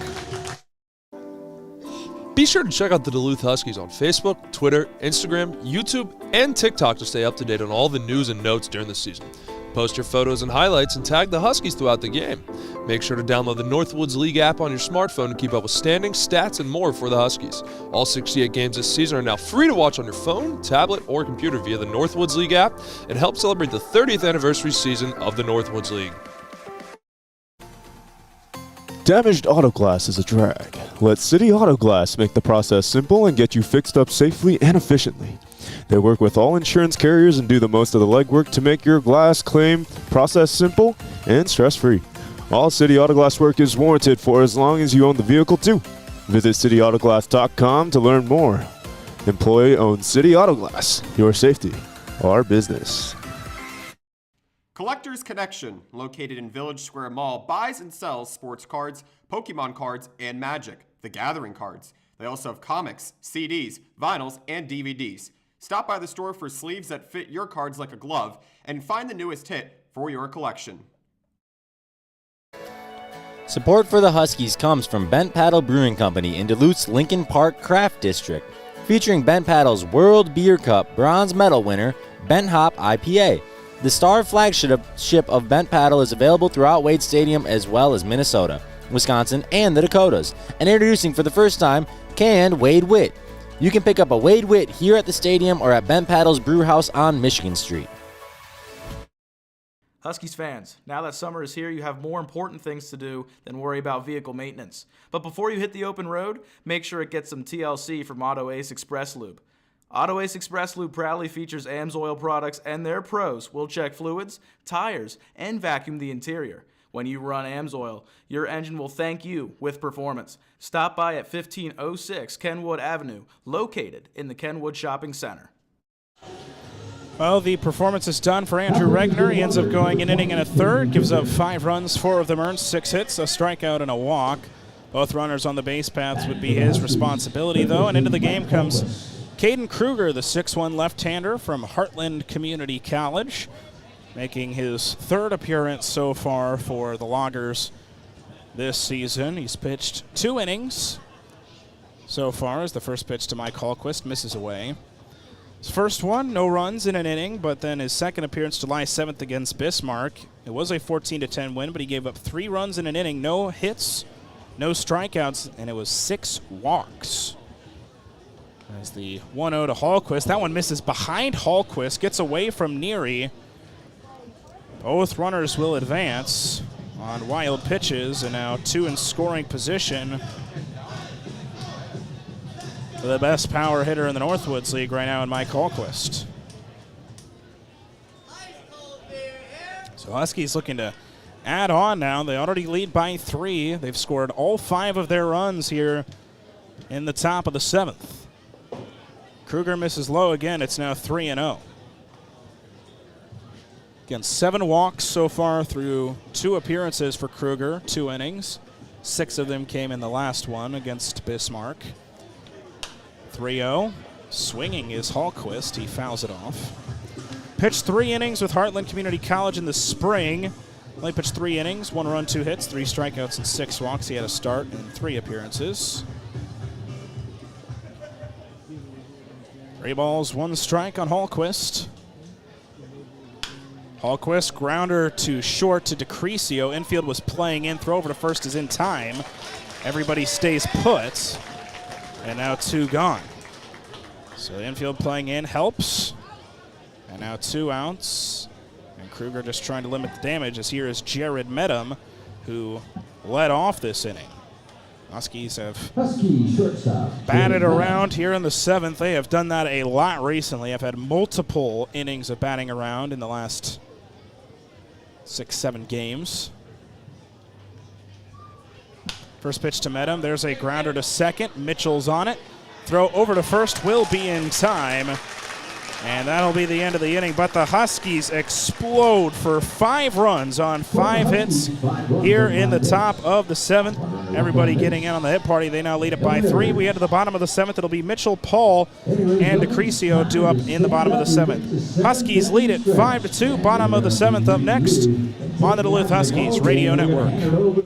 Be sure to check out the Duluth Huskies on Facebook, Twitter, Instagram, YouTube, and TikTok to stay up to date on all the news and notes during the season. Post your photos and highlights and tag the Huskies throughout the game. Make sure to download the Northwoods League app on your smartphone to keep up with standings, stats, and more for the Huskies. All 68 games this season are now free to watch on your phone, tablet, or computer via the Northwoods League app and help celebrate the 30th anniversary season of the Northwoods League. Damaged auto glass is a drag. Let City Auto Glass make the process simple and get you fixed up safely and efficiently. They work with all insurance carriers and do the most of the legwork to make your glass claim process simple and stress-free. All City Auto Glass work is warranted for as long as you own the vehicle too. Visit cityautoglass.com to learn more. Employee-owned City Auto Glass. Your safety, our business. Collector's Connection, located in Village Square Mall, buys and sells sports cards, Pokemon cards, and Magic, the Gathering cards. They also have comics, CDs, vinyls, and DVDs. Stop by the store for sleeves that fit your cards like a glove and find the newest hit for your collection. Support for the Huskies comes from Bent Paddle Brewing Company in Duluth's Lincoln Park Craft District, featuring Bent Paddle's World Beer Cup bronze medal winner, Bent Hop IPA. The Star flagship of Bent Paddle is available throughout Wade Stadium as well as Minnesota, Wisconsin, and the Dakotas. And introducing for the first time, canned Wade Wit. You can pick up a Wade Wit here at the stadium or at Bent Paddle's Brew House on Michigan Street. Huskies fans, now that summer is here, you have more important things to do than worry about vehicle maintenance. But before you hit the open road, make sure it gets some TLC from Auto Ace Express Lube. Auto Ace Express Lube proudly features AMSOIL products, and their pros will check fluids, tires, and vacuum the interior. When you run AMSOIL, your engine will thank you with performance. Stop by at 1506 Kenwood Avenue, located in the Kenwood Shopping Center. Well, the performance is done for Andrew Regner. He ends up going an inning and a third, gives up 5 runs, 4 of them earned, 6 hits, a strikeout, and a walk. Both runners on the base paths would be his responsibility, though, and into the game comes Caden Kruger, the 6'1 left-hander from Heartland Community College, making his 3rd appearance so far for the Loggers this season. He's pitched 2 innings so far as the first pitch to Mike Hallquist misses away. His first one, no runs in an inning, but then his second appearance July 7th against Bismarck. It was a 14-10 win, but he gave up 3 runs in an inning, no hits, no strikeouts, and it was 6 walks. As the 1-0 to Hallquist. That one misses behind Hallquist, gets away from Neary. Both runners will advance on wild pitches, and now 2 in scoring position. The best power hitter in the Northwoods League right now in Mike Hallquist. So Huskies looking to add on now. They already lead by 3. They've scored all 5 of their runs here in the top of the 7th. Kruger misses low again. It's now 3-0. Again, 7 walks so far through 2 appearances for Kruger, 2 innings. 6 of them came in the last one against Bismarck. 3-0. Swinging is Hallquist. He fouls it off. Pitched 3 innings with Heartland Community College in the spring. Only pitched 3 innings, 1 run, 2 hits, 3 strikeouts, and 6 walks. He had a start in 3 appearances. 3 balls, 1 strike on Hallquist. Hallquist, grounder to short to DeCrisio. Infield was playing in. Throw over to first is in time. Everybody stays put. And now 2 gone. So the infield playing in helps. And now 2 outs. And Kruger just trying to limit the damage, as here is Jared Medham, who led off this inning. Huskies have batted around here in the 7th. They have done that a lot recently. I've had multiple innings of batting around in the last 6-7 games. First pitch to Medham. There's a grounder to second. Mitchell's on it. Throw over to first will be in time. And that'll be the end of the inning. But the Huskies explode for 5 runs on 5 hits here in the top of the 7th. Everybody getting in on the hit party. They now lead it by 3. We head to the bottom of the 7th. It'll be Mitchell, Paul, and DeCrisio due up in the bottom of the 7th. Huskies lead it 5-2. Bottom of the 7th up next on the Duluth Huskies Radio Network.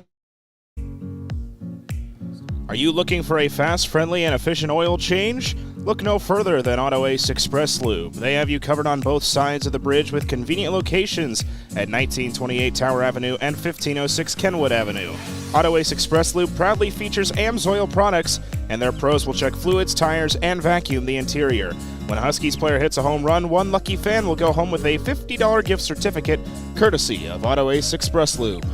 Are you looking for a fast, friendly, and efficient oil change? Look no further than Auto Ace Express Lube. They have you covered on both sides of the bridge with convenient locations at 1928 Tower Avenue and 1506 Kenwood Avenue. Auto Ace Express Lube proudly features AMSOIL products, and their pros will check fluids, tires, and vacuum the interior. When a Huskies player hits a home run, one lucky fan will go home with a $50 gift certificate courtesy of Auto Ace Express Lube.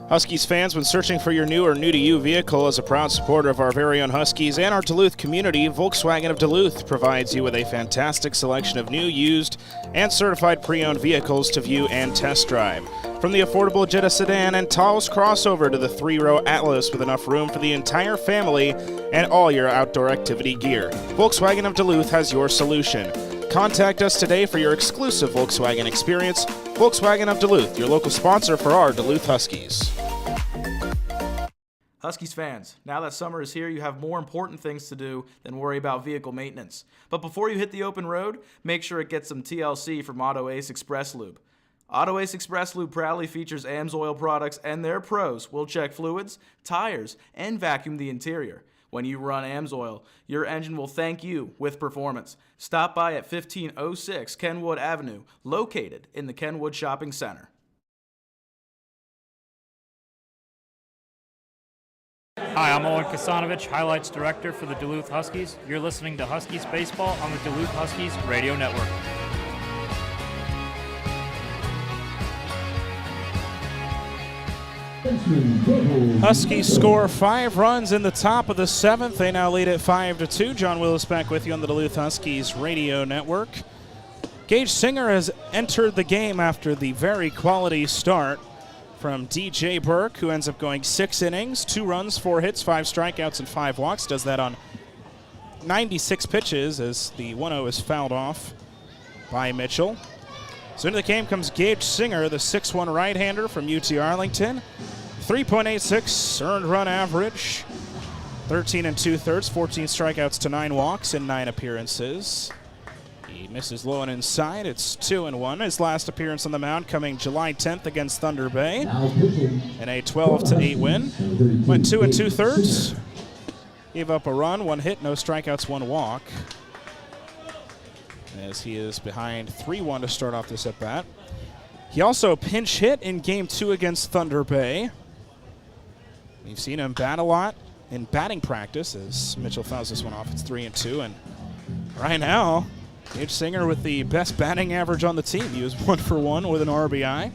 Huskies fans, when searching for your new or new-to-you vehicle, as a proud supporter of our very own Huskies and our Duluth community, Volkswagen of Duluth provides you with a fantastic selection of new, used, and certified pre-owned vehicles to view and test drive. From the affordable Jetta sedan and Taos crossover to the 3-row Atlas with enough room for the entire family and all your outdoor activity gear, Volkswagen of Duluth has your solution. Contact us today for your exclusive Volkswagen experience. Volkswagen of Duluth, your local sponsor for our Duluth Huskies. Huskies fans, now that summer is here, you have more important things to do than worry about vehicle maintenance. But before you hit the open road, make sure it gets some TLC from Auto Ace Express Lube. Auto Ace Express Lube proudly features AMSOIL products, and their pros will check fluids, tires, and vacuum the interior. When you run AMSOIL, your engine will thank you with performance. Stop by at 1506 Kenwood Avenue, located in the Kenwood Shopping Center. Hi, I'm Owen Kasanovich, Highlights Director for the Duluth Huskies. You're listening to Huskies Baseball on the Duluth Huskies Radio Network. Huskies score 5 runs in the top of the 7th. They now lead at 5-2. Jon Willis back with you on the Duluth Huskies Radio Network. Gage Singer has entered the game after the very quality start from DJ Burke, who ends up going 6 innings, 2 runs, 4 hits, 5 strikeouts, and 5 walks. Does that on 96 pitches as the 1-0 is fouled off by Mitchell. So into the game comes Gage Singer, the 6'1 right-hander from UT Arlington. 3.86 earned run average, 13 2/3, 14 strikeouts to 9 walks in 9 appearances. He misses low and inside. It's 2-1. His last appearance on the mound coming July 10th against Thunder Bay in a 12-8 win. Went 2 2/3. Gave up a run, 1 hit, no strikeouts, 1 walk. As he is behind 3-1 to start off this at-bat. He also pinch hit in Game 2 against Thunder Bay. We've seen him bat a lot in batting practice as Mitchell fouls this one off. It's 3-2, and right now, Gage Singer with the best batting average on the team. He was 1 for 1 with an RBI.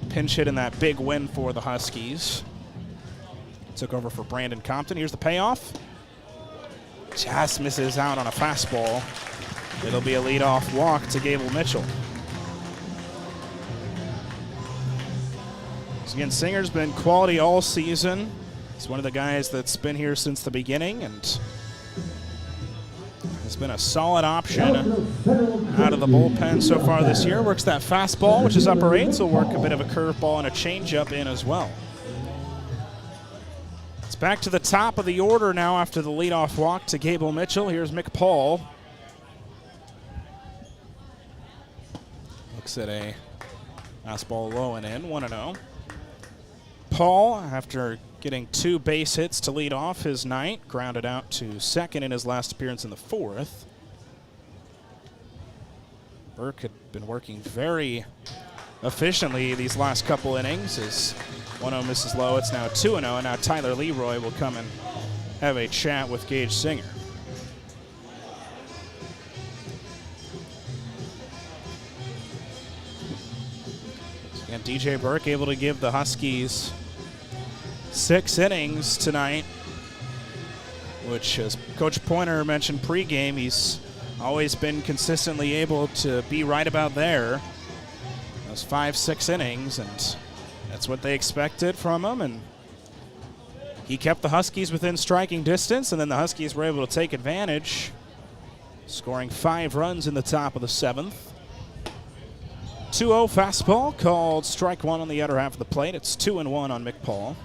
Pinch hit in that big win for the Huskies. Took over for Brandon Compton. Here's the payoff. Just misses out on a fastball. It'll be a leadoff walk to Gable Mitchell. So again, Singer's been quality all season. He's one of the guys that's been here since the beginning and has been a solid option out of the bullpen so far this year. Works that fastball, which is upper 8, so work a bit of a curveball and a changeup in as well. It's back to the top of the order now after the leadoff walk to Gable Mitchell. Here's Mick Paul. Looks at a fastball low and in, 1-0. Paul, after getting 2 base hits to lead off his night, grounded out to second in his last appearance in the 4th. Burke had been working very efficiently these last couple innings. As 1-0 misses low, it's now 2-0, and now Tyler Leroy will come and have a chat with Gage Singer. And DJ Burke able to give the Huskies 6 innings tonight, which, as Coach Pointer mentioned pregame, he's always been consistently able to be right about there. Those 5-6 innings, and that's what they expected from him. And he kept the Huskies within striking distance, and then the Huskies were able to take advantage, scoring 5 runs in the top of the 7th. 2-0 fastball called strike 1 on the outer half of the plate. It's 2-1 on Mick Paul.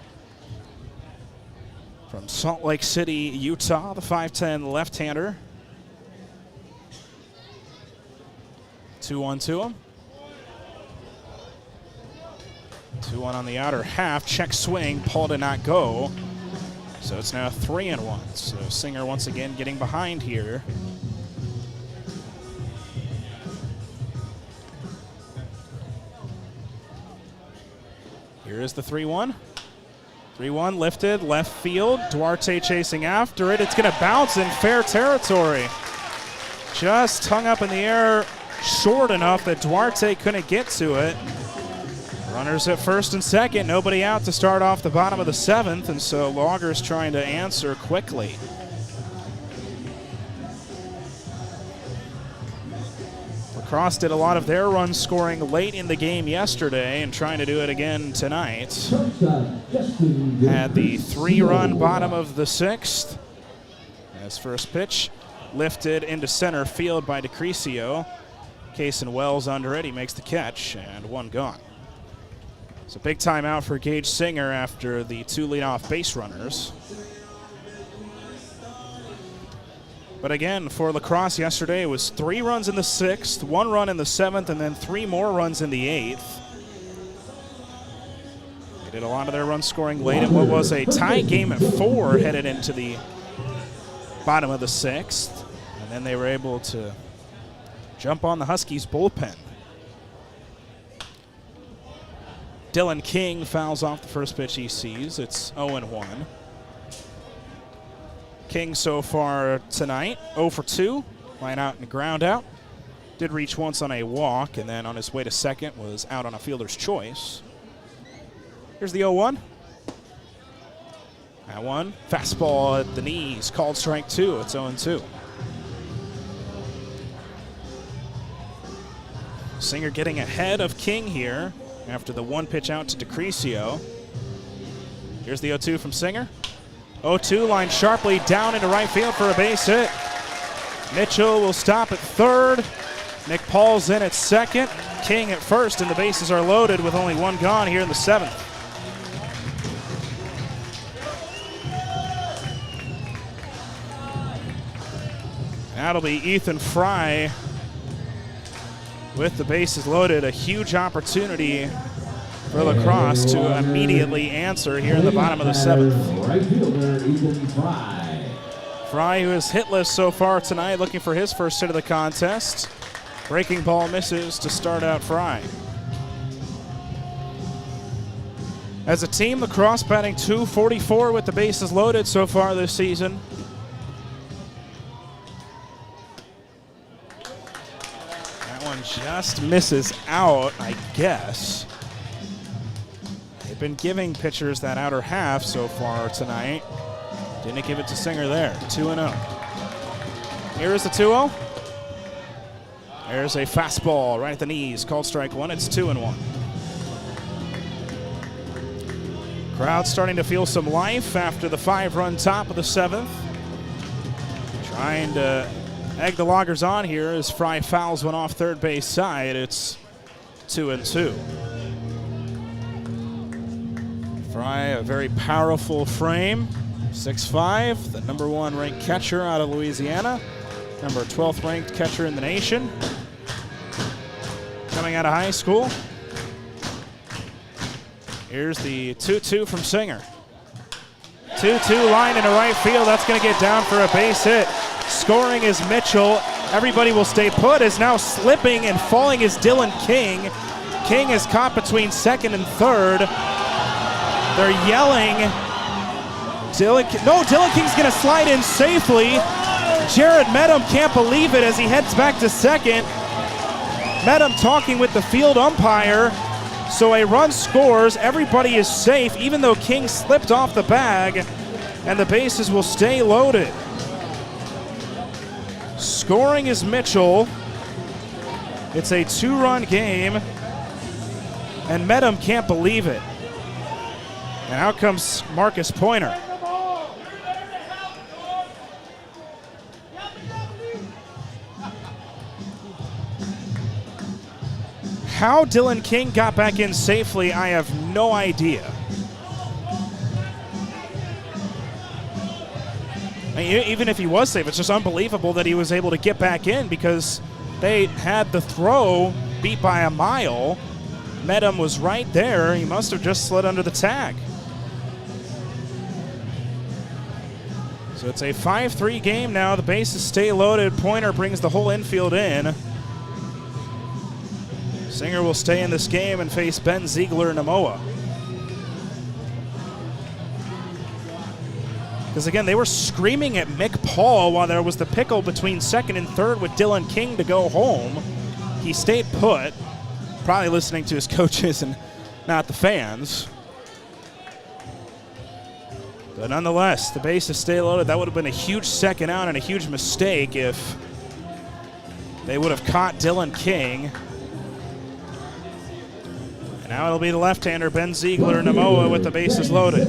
From Salt Lake City, Utah, the 5'10 left-hander. 2-1 to him. 2-1 on the outer half. Check swing. Paul did not go. So it's now 3-1. So Singer once again getting behind here. Here is the 3-1. 3-1 lifted, left field. Duarte chasing after it. It's going to bounce in fair territory. Just hung up in the air short enough that Duarte couldn't get to it. Runners at first and second. Nobody out to start off the bottom of the 7th, and so Loggers trying to answer quickly. Crosse did a lot of their run scoring late in the game yesterday and trying to do it again tonight. Had the 3-run bottom of the 6th. As first pitch lifted into center field by DeCrisio. Cason Wells under it. He makes the catch, and 1 gone. So big timeout for Gage Singer after the 2 leadoff base runners. But again, for La Crosse yesterday, it was 3 runs in the 6th, 1 run in the 7th, and then 3 more runs in the 8th. They did a lot of their run scoring late in what was a tie game at 4 headed into the bottom of the 6th. And then they were able to jump on the Huskies bullpen. Dylan King fouls off the first pitch he sees. It's 0-1. King so far tonight, 0 for 2. Line out and ground out. Did reach once on a walk, and then on his way to second was out on a fielder's choice. Here's the 0-1. That one, fastball at the knees, called strike 2. It's 0-2. Singer getting ahead of King here after the 1 pitch out to DeCrisio. Here's the 0-2 from Singer. 0-2 line sharply down into right field for a base hit. Mitchell will stop at third. Nick Paul's in at second. King at first, and the bases are loaded with only 1 gone here in the 7th. That'll be Ethan Fry with the bases loaded. A huge opportunity for La Crosse to immediately answer here in the bottom of the 7th. Right fielder, Ethan Fry. Fry, who is hitless so far tonight, looking for his first hit of the contest. Breaking ball misses to start out Fry. As a team, La Crosse batting .244 with the bases loaded so far this season. That one just misses out, I guess. They've been giving pitchers that outer half so far tonight. Didn't give it to Singer there. 2-0. Here is the 2-0. There's a fastball right at the knees. Called strike 1. It's 2-1. Crowd starting to feel some life after the 5-run top of the 7th. Trying to egg the Loggers on here as Fry fouls one off third base side. It's 2-2. Fry, a very powerful frame. 6'5", the number 1 ranked catcher out of Louisiana. Number 12th ranked catcher in the nation. Coming out of high school. Here's the 2-2 from Singer. 2-2 line into right field. That's going to get down for a base hit. Scoring is Mitchell. Everybody will stay put. Is now slipping and falling is Dylan King. King is caught between second and third. They're yelling. Dylan King's going to slide in safely. Jared Medham can't believe it as he heads back to second. Medham talking with the field umpire. So a run scores. Everybody is safe, even though King slipped off the bag, and the bases will stay loaded. Scoring is Mitchell. It's a 2-run game, and Medham can't believe it. And out comes Marcus Pointer. How Dylan King got back in safely, I have no idea. I mean, even if he was safe, it's just unbelievable that he was able to get back in because they had the throw beat by a mile. Medham was right there. He must have just slid under the tag. So it's a 5-3 game now. The bases stay loaded. Pointer brings the whole infield in. Singer will stay in this game and face Ben Ziegler-Namoa. Because again, they were screaming at Mick Paul while there was the pickle between second and third with Dylan King to go home. He stayed put, probably listening to his coaches and not the fans. But nonetheless, the bases stay loaded. That would have been a huge second out and a huge mistake if they would have caught Dylan King. Now it'll be the left-hander, Ben Ziegler-Namoa, with the bases loaded.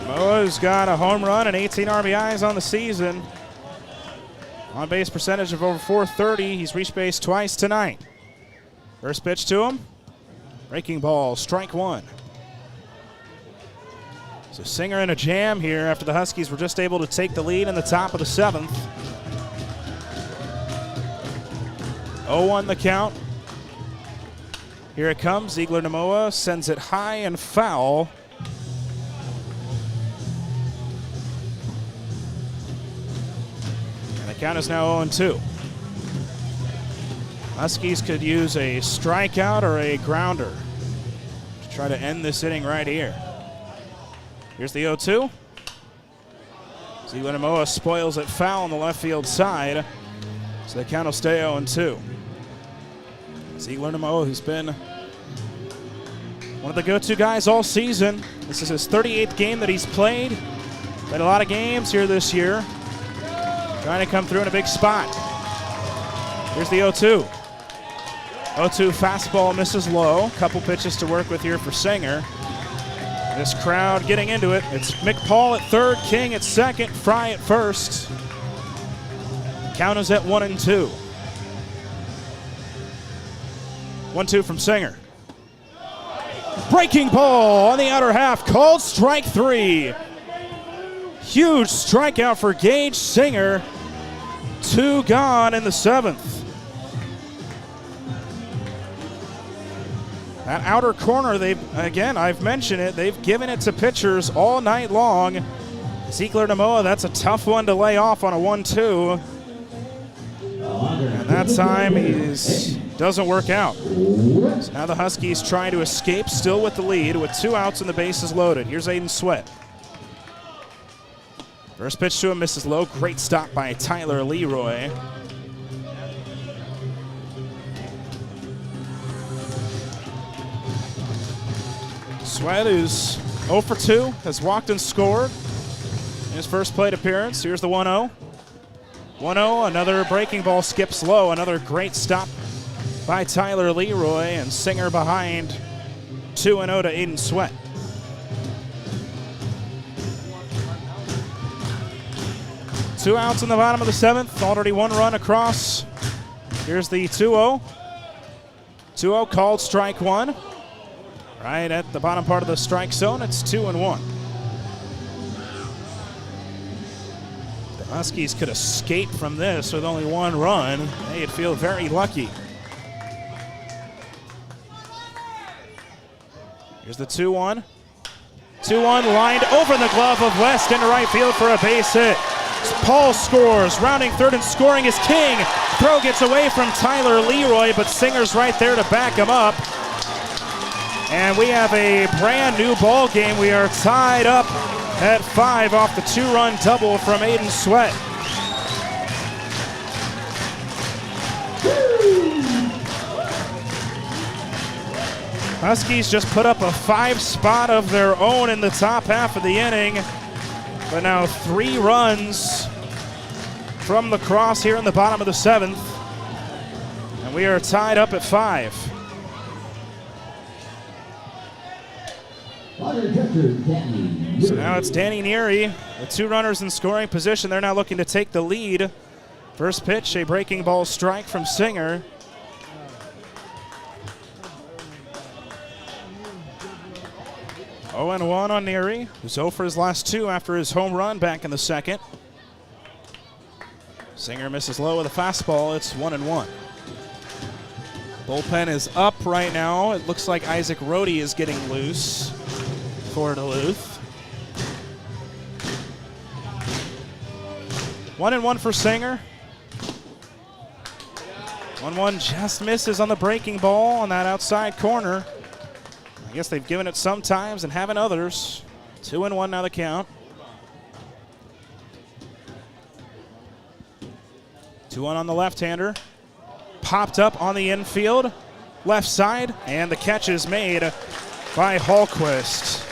Namoa's got a home run and 18 RBIs on the season. On-base percentage of over .430. He's reached base twice tonight. First pitch to him. Breaking ball, strike 1. So Singer in a jam here after the Huskies were just able to take the lead in the top of the 7th. 0-1 the count. Here it comes. Ziegler Namoa sends it high and foul. And the count is now 0-2. Huskies could use a strikeout or a grounder to try to end this inning right here. Here's the 0-2. Ziegler Namoa spoils it foul on the left field side, so the count will stay 0-2. Ziegler Namoa, who's been one of the go-to guys all season. This is his 38th game that he's played. Played a lot of games here this year. Trying to come through in a big spot. Here's the 0-2. 0-2 fastball misses low. Couple pitches to work with here for Singer. This crowd getting into it. It's McPaul at third, King at second, Fry at first. Count is at 1-2. 1-2 from Singer. Breaking ball on the outer half, called strike 3. Huge strikeout for Gage Singer. 2 gone in the 7th. That outer corner, I've mentioned it, they've given it to pitchers all night long. Ziegler Namoa, that's a tough one to lay off on a 1-2. And that time doesn't work out. So now the Huskies trying to escape, still with the lead, with 2 outs and the bases loaded. Here's Aiden Sweat. First pitch to him, misses low. Great stop by Tyler Leroy. Sweat, who's 0 for 2, has walked and scored in his first plate appearance. Here's the 1-0. 1-0, another breaking ball skips low. Another great stop by Tyler Leroy, and Singer behind 2-0 to Aiden Sweat. Two outs in the bottom of the 7th. Already 1 run across. Here's the 2-0. 2-0 called strike 1. Right at the bottom part of the strike zone, it's 2-1. The Huskies could escape from this with only 1 run. They'd feel very lucky. Here's the 2-1. 2-1 lined over the glove of West into right field for a base hit. Paul scores. Rounding third and scoring is King. Throw gets away from Tyler Leroy, but Singer's right there to back him up. And we have a brand new ball game. We are tied up at 5 off the 2-run double from Aiden Sweat. Huskies just put up a 5 spot of their own in the top half of the inning. But now 3 runs from Crosse here in the bottom of the 7th. And we are tied up at 5. So now it's Danny Neary with 2 runners in scoring position. They're now looking to take the lead. First pitch, a breaking ball strike from Singer. Oh, and 1 on Neary, who's 0 for his last 2 after his home run back in the 2nd. Singer misses low with a fastball. It's 1-1. Bullpen is up right now. It looks like Isaac Rohde is getting loose for Duluth. 1-1 for Singer. 1-1 just misses on the breaking ball on that outside corner. I guess they've given it some times and haven't others. 2-1 now the count. 2-1 on the left-hander. Popped up on the infield, left side, and the catch is made by Hallquist.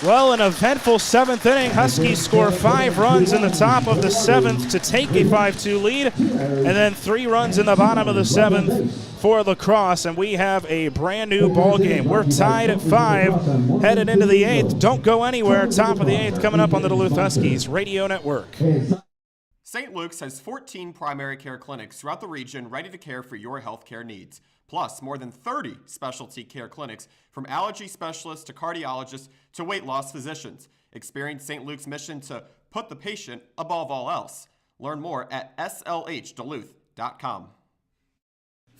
Well, an eventful 7th inning. Huskies score 5 runs in the top of the 7th to take a 5-2 lead, and then 3 runs in the bottom of the 7th for Crosse, and we have a brand new ball game. We're tied at 5, headed into the 8th. Don't go anywhere. Top of the 8th coming up on the Duluth Huskies Radio Network. St. Luke's has 14 primary care clinics throughout the region ready to care for your healthcare needs. Plus, more than 30 specialty care clinics from allergy specialists to cardiologists to weight loss physicians. Experience St. Luke's mission to put the patient above all else. Learn more at slhduluth.com.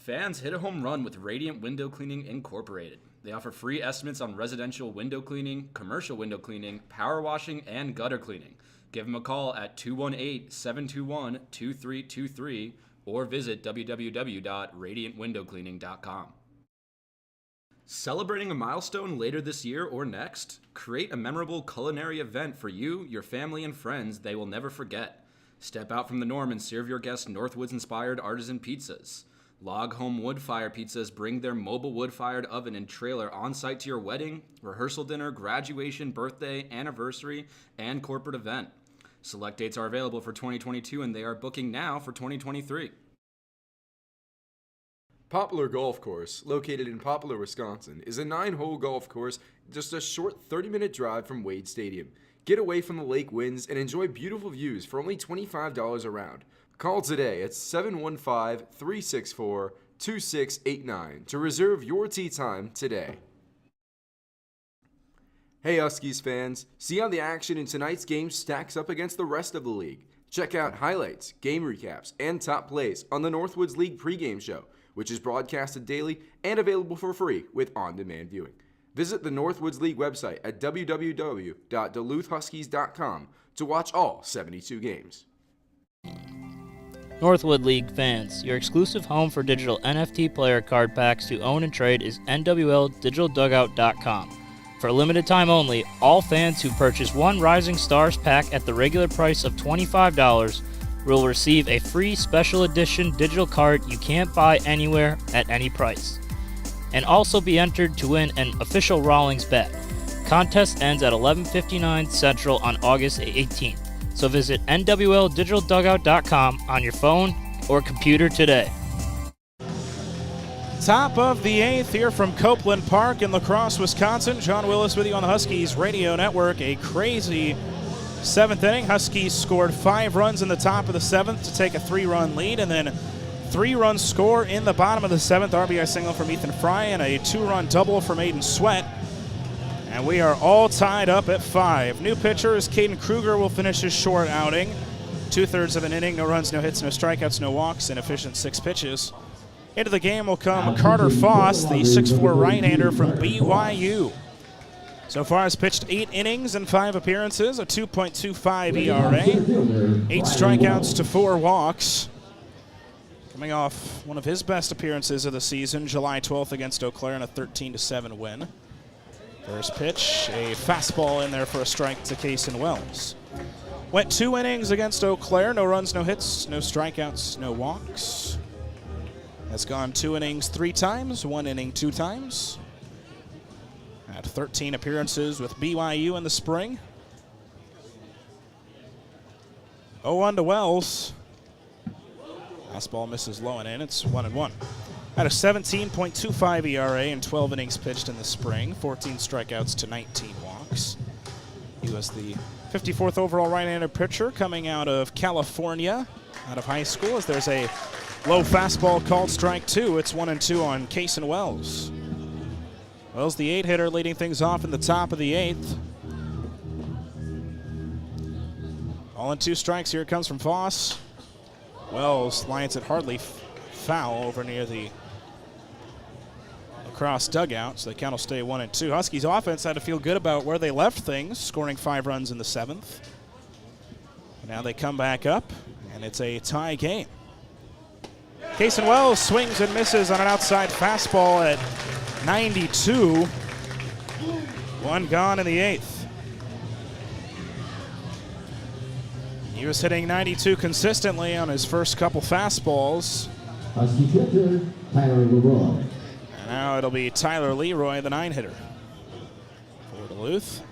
Fans, hit a home run with Radiant Window Cleaning Incorporated. They offer free estimates on residential window cleaning, commercial window cleaning, power washing, and gutter cleaning. Give them a call at 218-721-2323 or visit www.radiantwindowcleaning.com. Celebrating a milestone later this year or next? Create a memorable culinary event for you, your family, and friends they will never forget. Step out from the norm and serve your guests Northwoods-inspired artisan pizzas. Log Home Wood Fire Pizzas bring their mobile wood-fired oven and trailer on-site to your wedding, rehearsal dinner, graduation, birthday, anniversary, and corporate event. Select dates are available for 2022, and they are booking now for 2023. Poplar Golf Course, located in Poplar, Wisconsin, is a 9-hole golf course just a short 30-minute drive from Wade Stadium. Get away from the lake winds and enjoy beautiful views for only $25 a round. Call today at 715-364-2689 to reserve your tee time today. Hey Huskies fans, see how the action in tonight's game stacks up against the rest of the league. Check out highlights, game recaps, and top plays on the Northwoods League pregame show, which is broadcasted daily and available for free with on-demand viewing. Visit the Northwoods League website at www.duluthhuskies.com to watch all 72 games. Northwood League fans, your exclusive home for digital NFT player card packs to own and trade is nwldigitaldugout.com. For a limited time only, all fans who purchase one Rising Stars pack at the regular price of $25 will receive a free special edition digital card you can't buy anywhere at any price. And also be entered to win an official Rawlings bet. Contest ends at 11:59 Central on August 18th. So visit nwldigitaldugout.com on your phone or computer today. Top of the 8th here from Copeland Park in La Crosse, Wisconsin. Jon Willis with you on the Huskies Radio Network. A crazy 7th inning. Huskies scored 5 runs in the top of the 7th to take a 3-run lead, and then 3-run score in the bottom of the 7th. RBI single from Ethan Fry and a 2-run double from Aiden Sweat. And we are all tied up at 5. New pitcher is Caden Kruger will finish his short outing. 2/3 of an inning, no runs, no hits, no strikeouts, no walks, and efficient 6 pitches. Into the game will come Carter Foss, the 6'4" right-hander from BYU. So far has pitched 8 innings and 5 appearances, a 2.25 ERA, 8 strikeouts to 4 walks. Coming off one of his best appearances of the season, July 12th against Eau Claire in a 13-7 win. First pitch, a fastball in there for a strike to Cason Wells. Went 2 innings against Eau Claire, no runs, no hits, no strikeouts, no walks. Has gone 2 innings 3 times, 1 inning 2 times. Had 13 appearances with BYU in the spring. 0-1 to Wells. Fastball misses low and in, it's 1-1. Had a 17.25 ERA in 12 innings pitched in the spring, 14 strikeouts to 19 walks. He was the 54th overall right-handed pitcher coming out of California, out of high school, as there's a low fastball called strike 2. It's 1-2 on Cason Wells. Wells, the 8-hitter, leading things off in the top of the 8th. All in 2 strikes. Here it comes from Foss. Wells lines it hardly foul over near the Crosse dugout, so the count will stay 1-2. Huskies offense had to feel good about where they left things, scoring 5 runs in the 7th. Now they come back up, and it's a tie game. Cason Wells swings and misses on an outside fastball at 92. 1 gone in the 8th. He was hitting 92 consistently on his first couple fastballs. Husky pitcher, Tyler Leroy. And now it'll be Tyler Leroy, the 9-hitter for Duluth.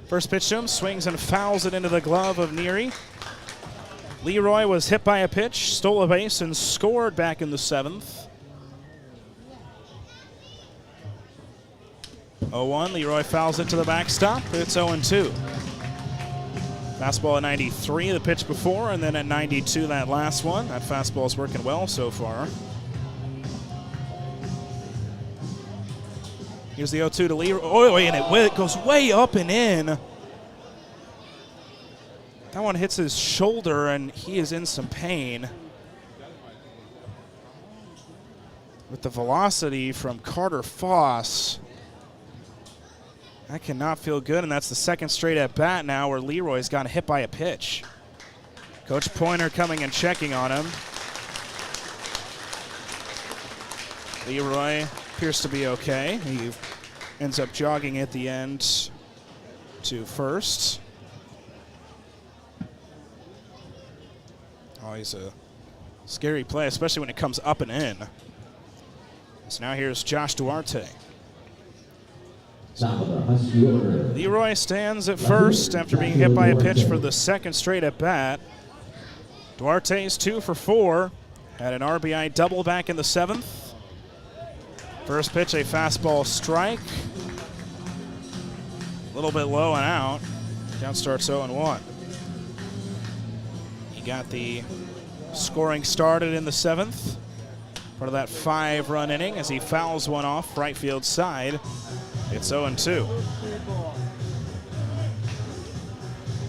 First pitch to him, swings and fouls it into the glove of Neary. Leroy was hit by a pitch, stole a base, and scored back in the 7th. 0-1, Leroy fouls it to the backstop. It's 0-2. Fastball at 93 the pitch before, and then at 92 that last one. That fastball is working well so far. Here's the 0-2 to Leroy, and it goes way up and in. That That one hits his shoulder, and he is in some pain. With the velocity from Carter Foss, that cannot feel good, and that's the second straight at bat now where Leroy's gotten hit by a pitch. Coach Pointer coming and checking on him. Leroy appears to be okay. He ends up jogging at the end to first. Always a scary play, especially when it comes up and in. So now here's Josh Duarte. Leroy stands at first after being hit by a pitch for the second straight at bat. Duarte's 2 for 4. Had an RBI double back in the 7th. First pitch, a fastball strike. A little bit low and out. Count starts 0-1. He got the scoring started in the 7th. Part of that 5-run inning as he fouls one off right field side. It's 0-2.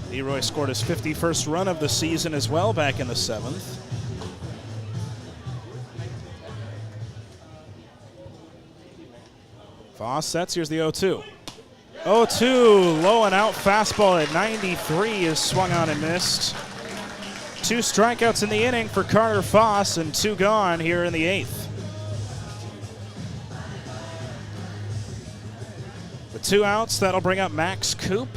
Leroy scored his 51st run of the season as well back in the 7th. Foss sets, here's the 0-2. 0-2, low and out fastball at 93 is swung on and missed. 2 strikeouts in the inning for Carter Foss and 2 gone here in the 8th. With 2 outs, that'll bring up Max Coop.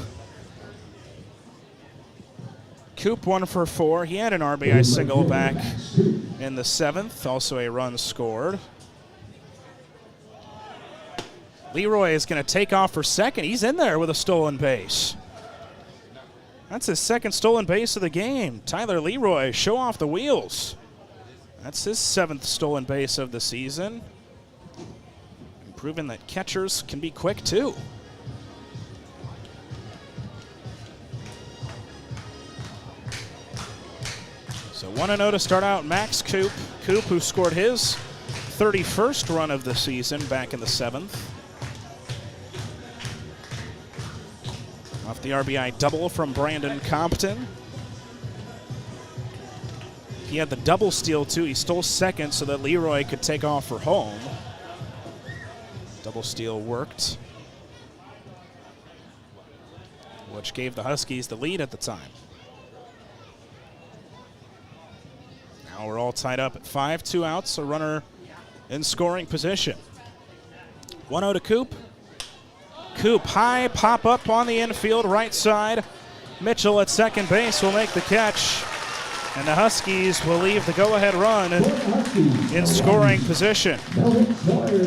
Coop 1 for 4. He had an RBI single back in the 7th, also a run scored. Leroy is going to take off for second. He's in there with a stolen base. That's his second stolen base of the game. Tyler Leroy, show off the wheels. That's his 7th stolen base of the season. And proving that catchers can be quick too. So 1-0 to start out Max Coop. Coop, who scored his 31st run of the season back in the 7th. Off the RBI double from Brandon Compton. He had the double steal too. He stole second so that Leroy could take off for home. Double steal worked, which gave the Huskies the lead at the time. Now we're all tied up at 5, 2 outs, a runner in scoring position. 1-0 to Coop. Coop high, pop up on the infield right side. Mitchell at second base will make the catch. And the Huskies will leave the go-ahead run in scoring position.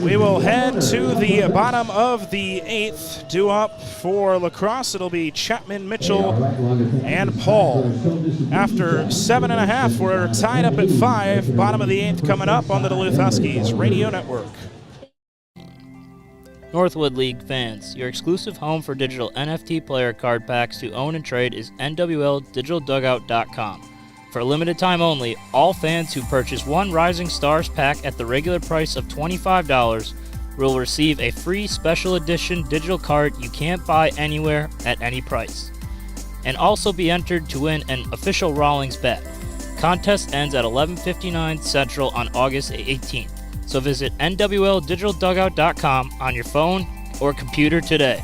We will head to the bottom of the 8th. Due up for La Crosse, it'll be Chapman, Mitchell, and Paul. After 7.5, we're tied up at 5. Bottom of the 8th coming up on the Duluth Huskies Radio Network. Northwood League fans, your exclusive home for digital NFT player card packs to own and trade is NWLDigitalDugout.com. For a limited time only, all fans who purchase one Rising Stars pack at the regular price of $25 will receive a free special edition digital card you can't buy anywhere at any price. And also be entered to win an official Rawlings bet. Contest ends at 11:59 Central on August 18th. So visit NWLDigitalDugout.com on your phone or computer today.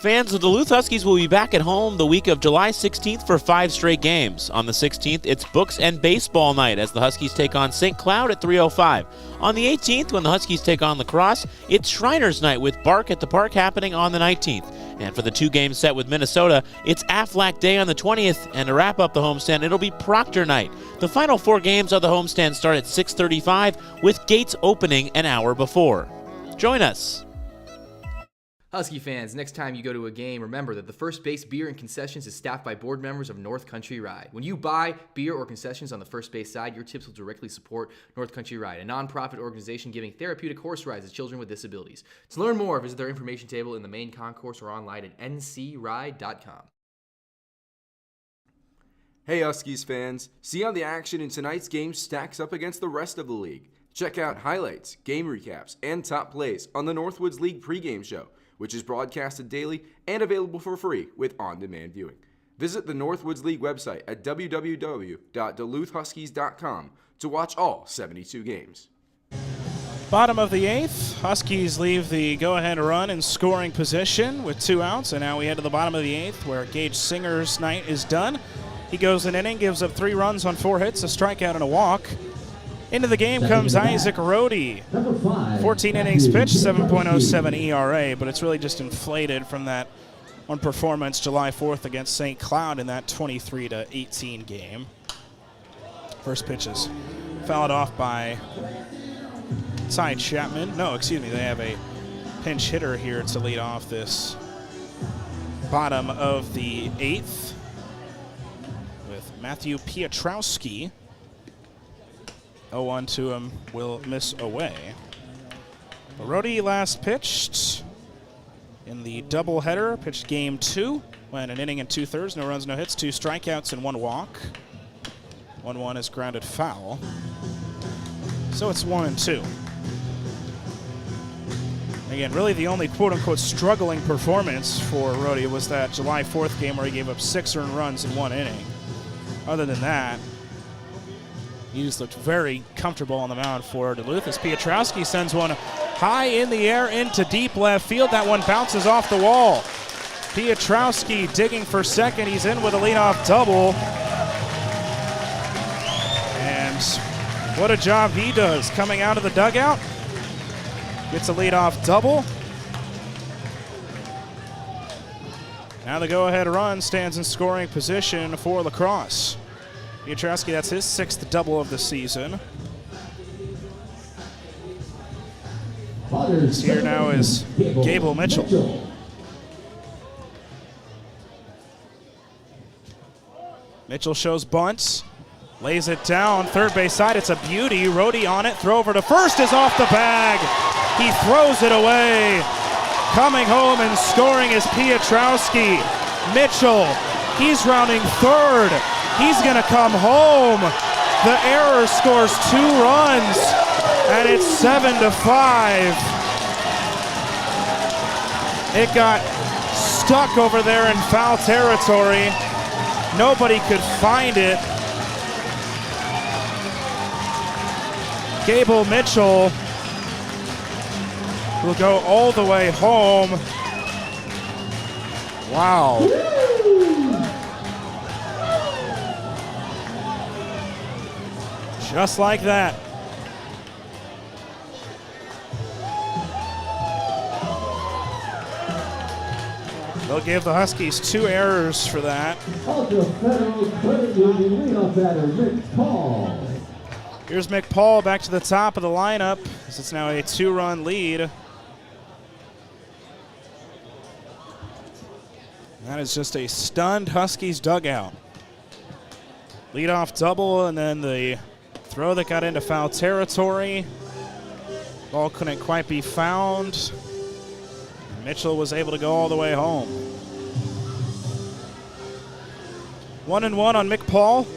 Fans, the Duluth Huskies will be back at home the week of July 16th for 5 straight games. On the 16th, it's books and baseball night as the Huskies take on St. Cloud at 3:05. On the 18th, when the Huskies take on La Crosse, it's Shriners night with Bark at the Park happening on the 19th. And for the 2-game set with Minnesota, it's Aflac Day on the 20th, and to wrap up the homestand, it'll be Proctor night. The final 4 games of the homestand start at 6:35 with gates opening an hour before. Join us. Husky fans, next time you go to a game, remember that the First Base Beer and Concessions is staffed by board members of North Country Ride. When you buy beer or concessions on the First Base side, your tips will directly support North Country Ride, a nonprofit organization giving therapeutic horse rides to children with disabilities. To learn more, visit their information table in the main concourse or online at ncride.com. Hey Huskies fans, see how the action in tonight's game stacks up against the rest of the league. Check out highlights, game recaps, and top plays on the Northwoods League pregame show, which is broadcasted daily and available for free with on-demand viewing. Visit the Northwoods League website at www.duluthhuskies.com to watch all 72 games. Bottom of the 8th, Huskies leave the go-ahead run in scoring position with 2 outs, and now we head to the bottom of the 8th where Gage Singer's night is done. He goes an inning, gives up 3 runs on 4 hits, a strikeout, and a walk. Into the game comes Isaac Rohde. 14 innings pitched, 7.07 ERA, but it's really just inflated from that one performance July 4th against St. Cloud in that 23-18 game. First pitches fouled off by Ty Chapman. No, excuse me, they have a pinch hitter here to lead off this bottom of the 8th with Matthew Pietrowski. 0-1 to him, will miss away. Rohde last pitched in the doubleheader, pitched game 2, went an inning and 2/3, no runs, no hits, 2 strikeouts and 1 walk. 1-1 is grounded foul. So it's 1-2. Again, really the only quote-unquote struggling performance for Rohde was that July 4th game where he gave up 6 earned runs in 1 inning. Other than that, he just looked very comfortable on the mound for Duluth as Pietrowski sends one high in the air into deep left field. That one bounces off the wall. Pietrowski digging for second. He's in with a leadoff double. And what a job he does coming out of the dugout. Gets a leadoff double. Now the go-ahead run stands in scoring position for La Crosse. Pietrowski, that's his 6th double of the season. Here now is Gable Mitchell. Mitchell shows bunts, lays it down, third base side, it's a beauty. Rohde on it, throw over to first is off the bag. He throws it away. Coming home and scoring is Pietrowski. Mitchell, he's rounding third. He's going to come home. The error scores 2 runs, and it's 7-5. It got stuck over there in foul territory. Nobody could find it. Gable Mitchell will go all the way home. Wow. Just like that. They'll give the Huskies 2 errors for that. Ultra Federal Credit Union leadoff batter, Mick Paul. Here's Mick Paul back to the top of the lineup as it's now a 2-run lead. That is just a stunned Huskies dugout. Leadoff double and then the throw that got into foul territory. Ball couldn't quite be found. Mitchell was able to go all the way home. 1-1 on Mick Paul.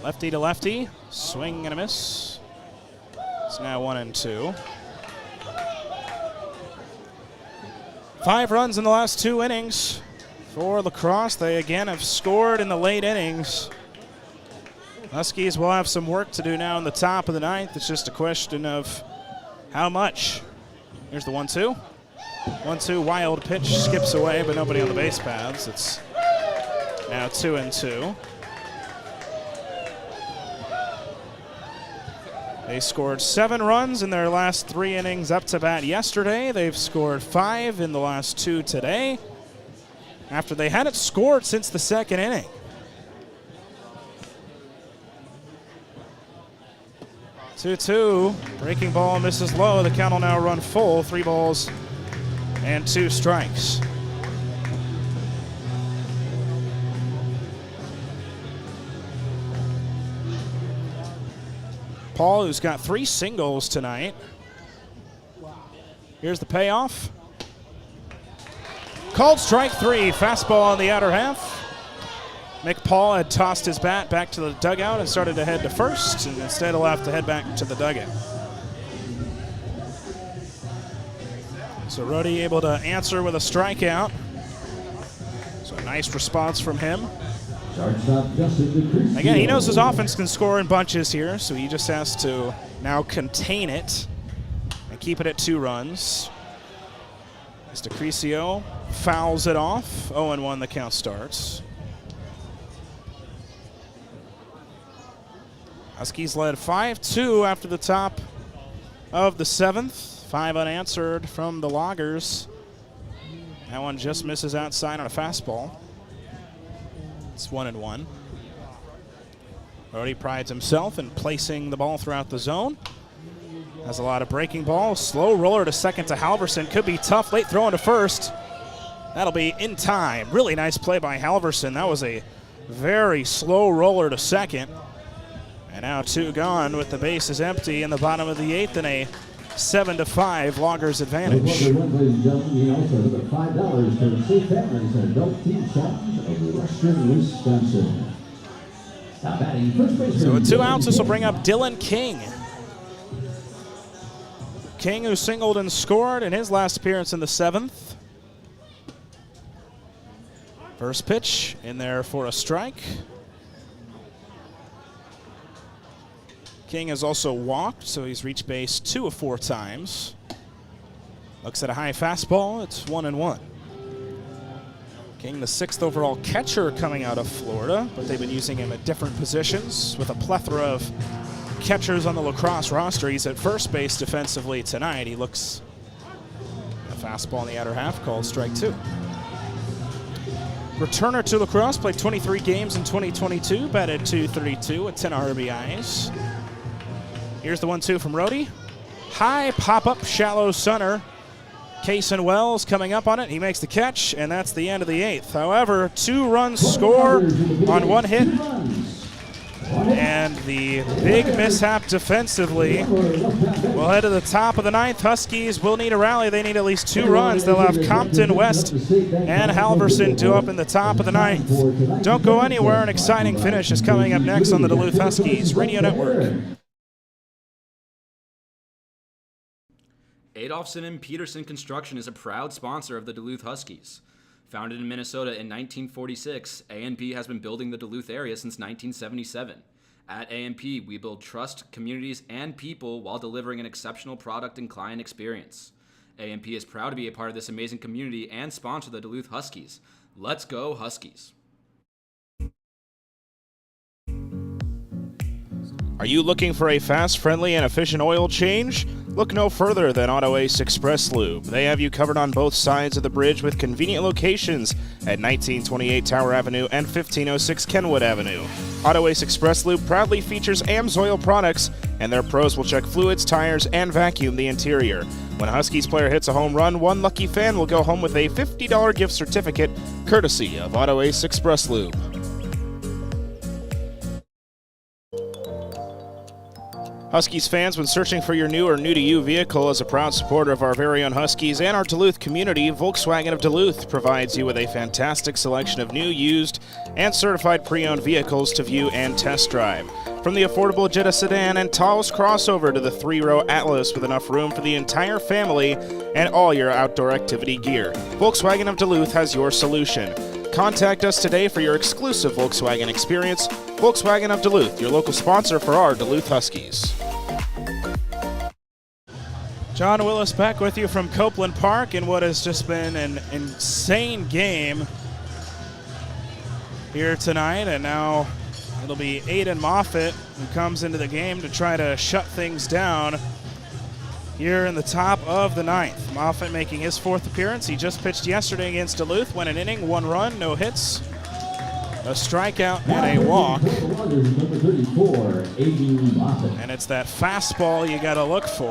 Lefty to lefty, swing and a miss. It's now 1-2. 5 runs in the last 2 innings for La Crosse. They again have scored in the late innings. Huskies will have some work to do now in the top of the 9th. It's just a question of how much. Here's the 1-2. 1-2, wild pitch, skips away, but nobody on the base paths. It's now 2-2. They scored 7 runs in their last 3 innings up to bat yesterday. They've scored 5 in the last 2 today, after they hadn't scored since the 2nd inning. Two, breaking ball misses low. The count will now run full. 3 balls and 2 strikes. Paul, who's got 3 singles tonight. Here's the payoff. Called strike 3, fastball on the outer half. Mick Paul had tossed his bat back to the dugout and started to head to first, and instead will have to head back to the dugout. So Rhodey able to answer with a strikeout. So a nice response from him. Again, he knows his offense can score in bunches here, so he just has to now contain it and keep it at 2 runs. As DeCrisio fouls it off. 0-1 the count starts. Huskies led 5-2 after the top of the 7th. 5 unanswered from the Loggers. That one just misses outside on a fastball. It's 1-1. Rhodey prides himself in placing the ball throughout the zone. Has a lot of breaking balls. Slow roller to second to Halverson. Could be tough. Late throw into first. That'll be in time. Really nice play by Halverson. That was a very slow roller to second. And now 2 gone with the bases empty in the bottom of the 8th and a 7-5 Loggers advantage. Ladies and gentlemen, we also have $5 for Safe Families and Adult Teen Challenge of Western Wisconsin. Now batting first baseman. So with 2 outs, this will bring up Dylan King. King, who singled and scored in his last appearance in the 7th. First pitch in there for a strike. King has also walked, so he's reached base 2 of 4 times. Looks at a high fastball. It's 1-1. King, the 6th overall catcher coming out of Florida, but they've been using him at different positions with a plethora of catchers on the lacrosse roster. He's at first base defensively tonight. He looks a fastball in the outer half called strike 2. Returner to lacrosse, played 23 games in 2022, batted .232 with 10 RBIs. Here's the 1-2 from Rhodey. High pop-up, shallow center. Cason Wells coming up on it. He makes the catch, and that's the end of the 8th. However, 2 runs score on 1 hit. And the big mishap defensively will head to the top of the 9th. Huskies will need a rally. They need at least 2 runs. They'll have Compton, West, and Halverson due up in the top of the 9th. Don't go anywhere. An exciting finish is coming up next on the Duluth Huskies Radio Network. Adolphson and Peterson Construction is a proud sponsor of the Duluth Huskies. Founded in Minnesota in 1946, A&P has been building the Duluth area since 1977. At A&P, we build trust, communities, and people while delivering an exceptional product and client experience. A&P is proud to be a part of this amazing community and sponsor the Duluth Huskies. Let's go Huskies! Are you looking for a fast, friendly, and efficient oil change? Look no further than Auto Ace Express Lube. They have you covered on both sides of the bridge with convenient locations at 1928 Tower Avenue and 1506 Kenwood Avenue. Auto Ace Express Lube proudly features AMSOIL products, and their pros will check fluids, tires, and vacuum the interior. When a Huskies player hits a home run, one lucky fan will go home with a $50 gift certificate courtesy of Auto Ace Express Lube. Huskies fans, when searching for your new or new-to-you vehicle, as a proud supporter of our very own Huskies and our Duluth community, Volkswagen of Duluth provides you with a fantastic selection of new, used, and certified pre-owned vehicles to view and test drive. From the affordable Jetta sedan and Taos crossover to the 3-row Atlas with enough room for the entire family and all your outdoor activity gear, Volkswagen of Duluth has your solution. Contact us today for your exclusive Volkswagen experience. Volkswagen of Duluth, your local sponsor for our Duluth Huskies. Jon Willis back with you from Copeland Park in what has just been an insane game here tonight. And now it'll be Aiden Moffitt who comes into the game to try to shut things down here in the top of the 9th. Moffitt making his 4th appearance. He just pitched yesterday against Duluth, went an inning, 1 run, no hits, a strikeout, and a walk. And it's that fastball you got to look for.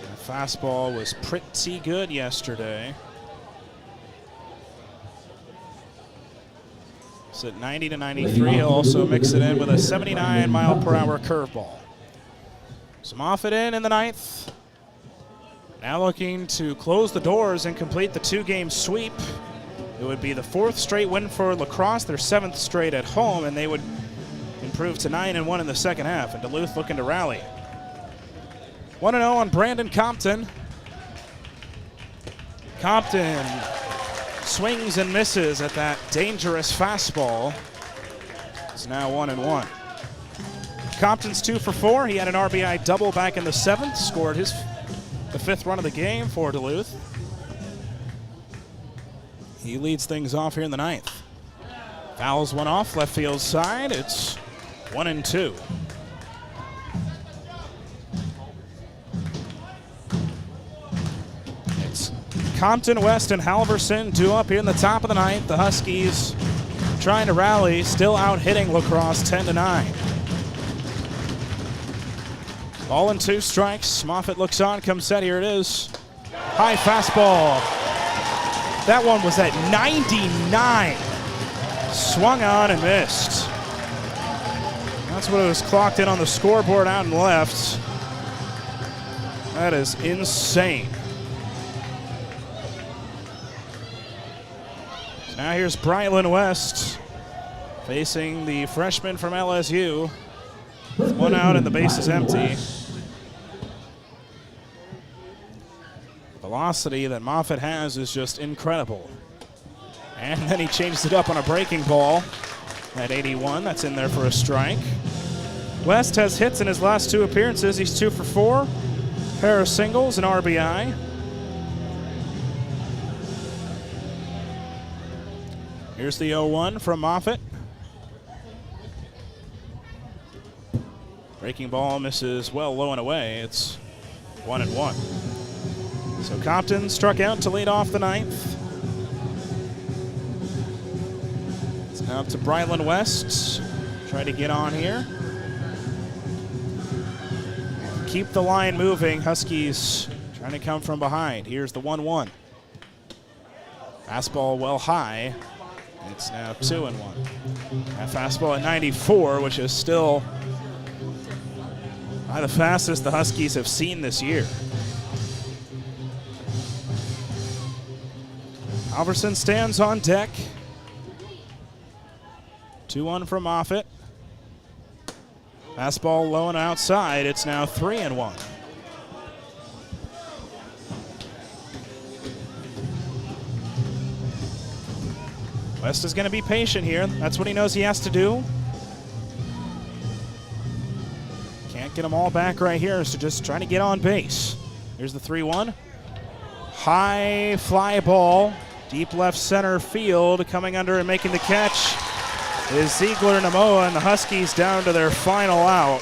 The fastball was pretty good yesterday. It's at 90 to 93. He'll also mix it in with a 79-mile-per-hour curveball. So Moffitt in the 9th. Now looking to close the doors and complete the 2-game sweep. It would be the 4th straight win for lacrosse, their 7th straight at home, and they would improve to 9-1 in the second half. And Duluth looking to rally. 1-0 on Brandon Compton. Compton swings and misses at that dangerous fastball. It's now 1-1. Compton's 2 for 4. He had an RBI double back in the 7th, scored the 5th run of the game for Duluth. He leads things off here in the 9th. Fouls one off left field side. It's 1-2. It's Compton, West, and Halverson due up here in the top of the 9th. The Huskies trying to rally, still out hitting La Crosse 10-9. Ball and 2 strikes. Moffitt looks on, comes set. Here it is. High fastball. That one was at 99. Swung on and missed. That's what it was clocked in on the scoreboard out and left. That is insane. So now here's Brylan West facing the freshman from LSU. With 1 out and the base is empty. Velocity that Moffitt has is just incredible. And then he changes it up on a breaking ball at 81. That's in there for a strike. West has hits in his last 2 appearances. He's 2 for 4. Pair of singles and RBI. Here's the 0-1 from Moffitt. Breaking ball misses well low and away. It's 1-1. So Compton struck out to lead off the 9th. It's now up to Brylan West. Try to get on here. Keep the line moving. Huskies trying to come from behind. Here's the 1-1. Fastball well high. It's now 2-1. That fastball at 94, which is still the fastest the Huskies have seen this year. Halverson stands on deck. 2-1 from Moffitt. Fastball low and outside. It's now 3-1. West is going to be patient here. That's what he knows he has to do. Can't get them all back right here, so just trying to get on base. Here's the 3-1. High fly ball, deep left center field. Coming under and making the catch is Ziegler Namoa, and the Huskies down to their final out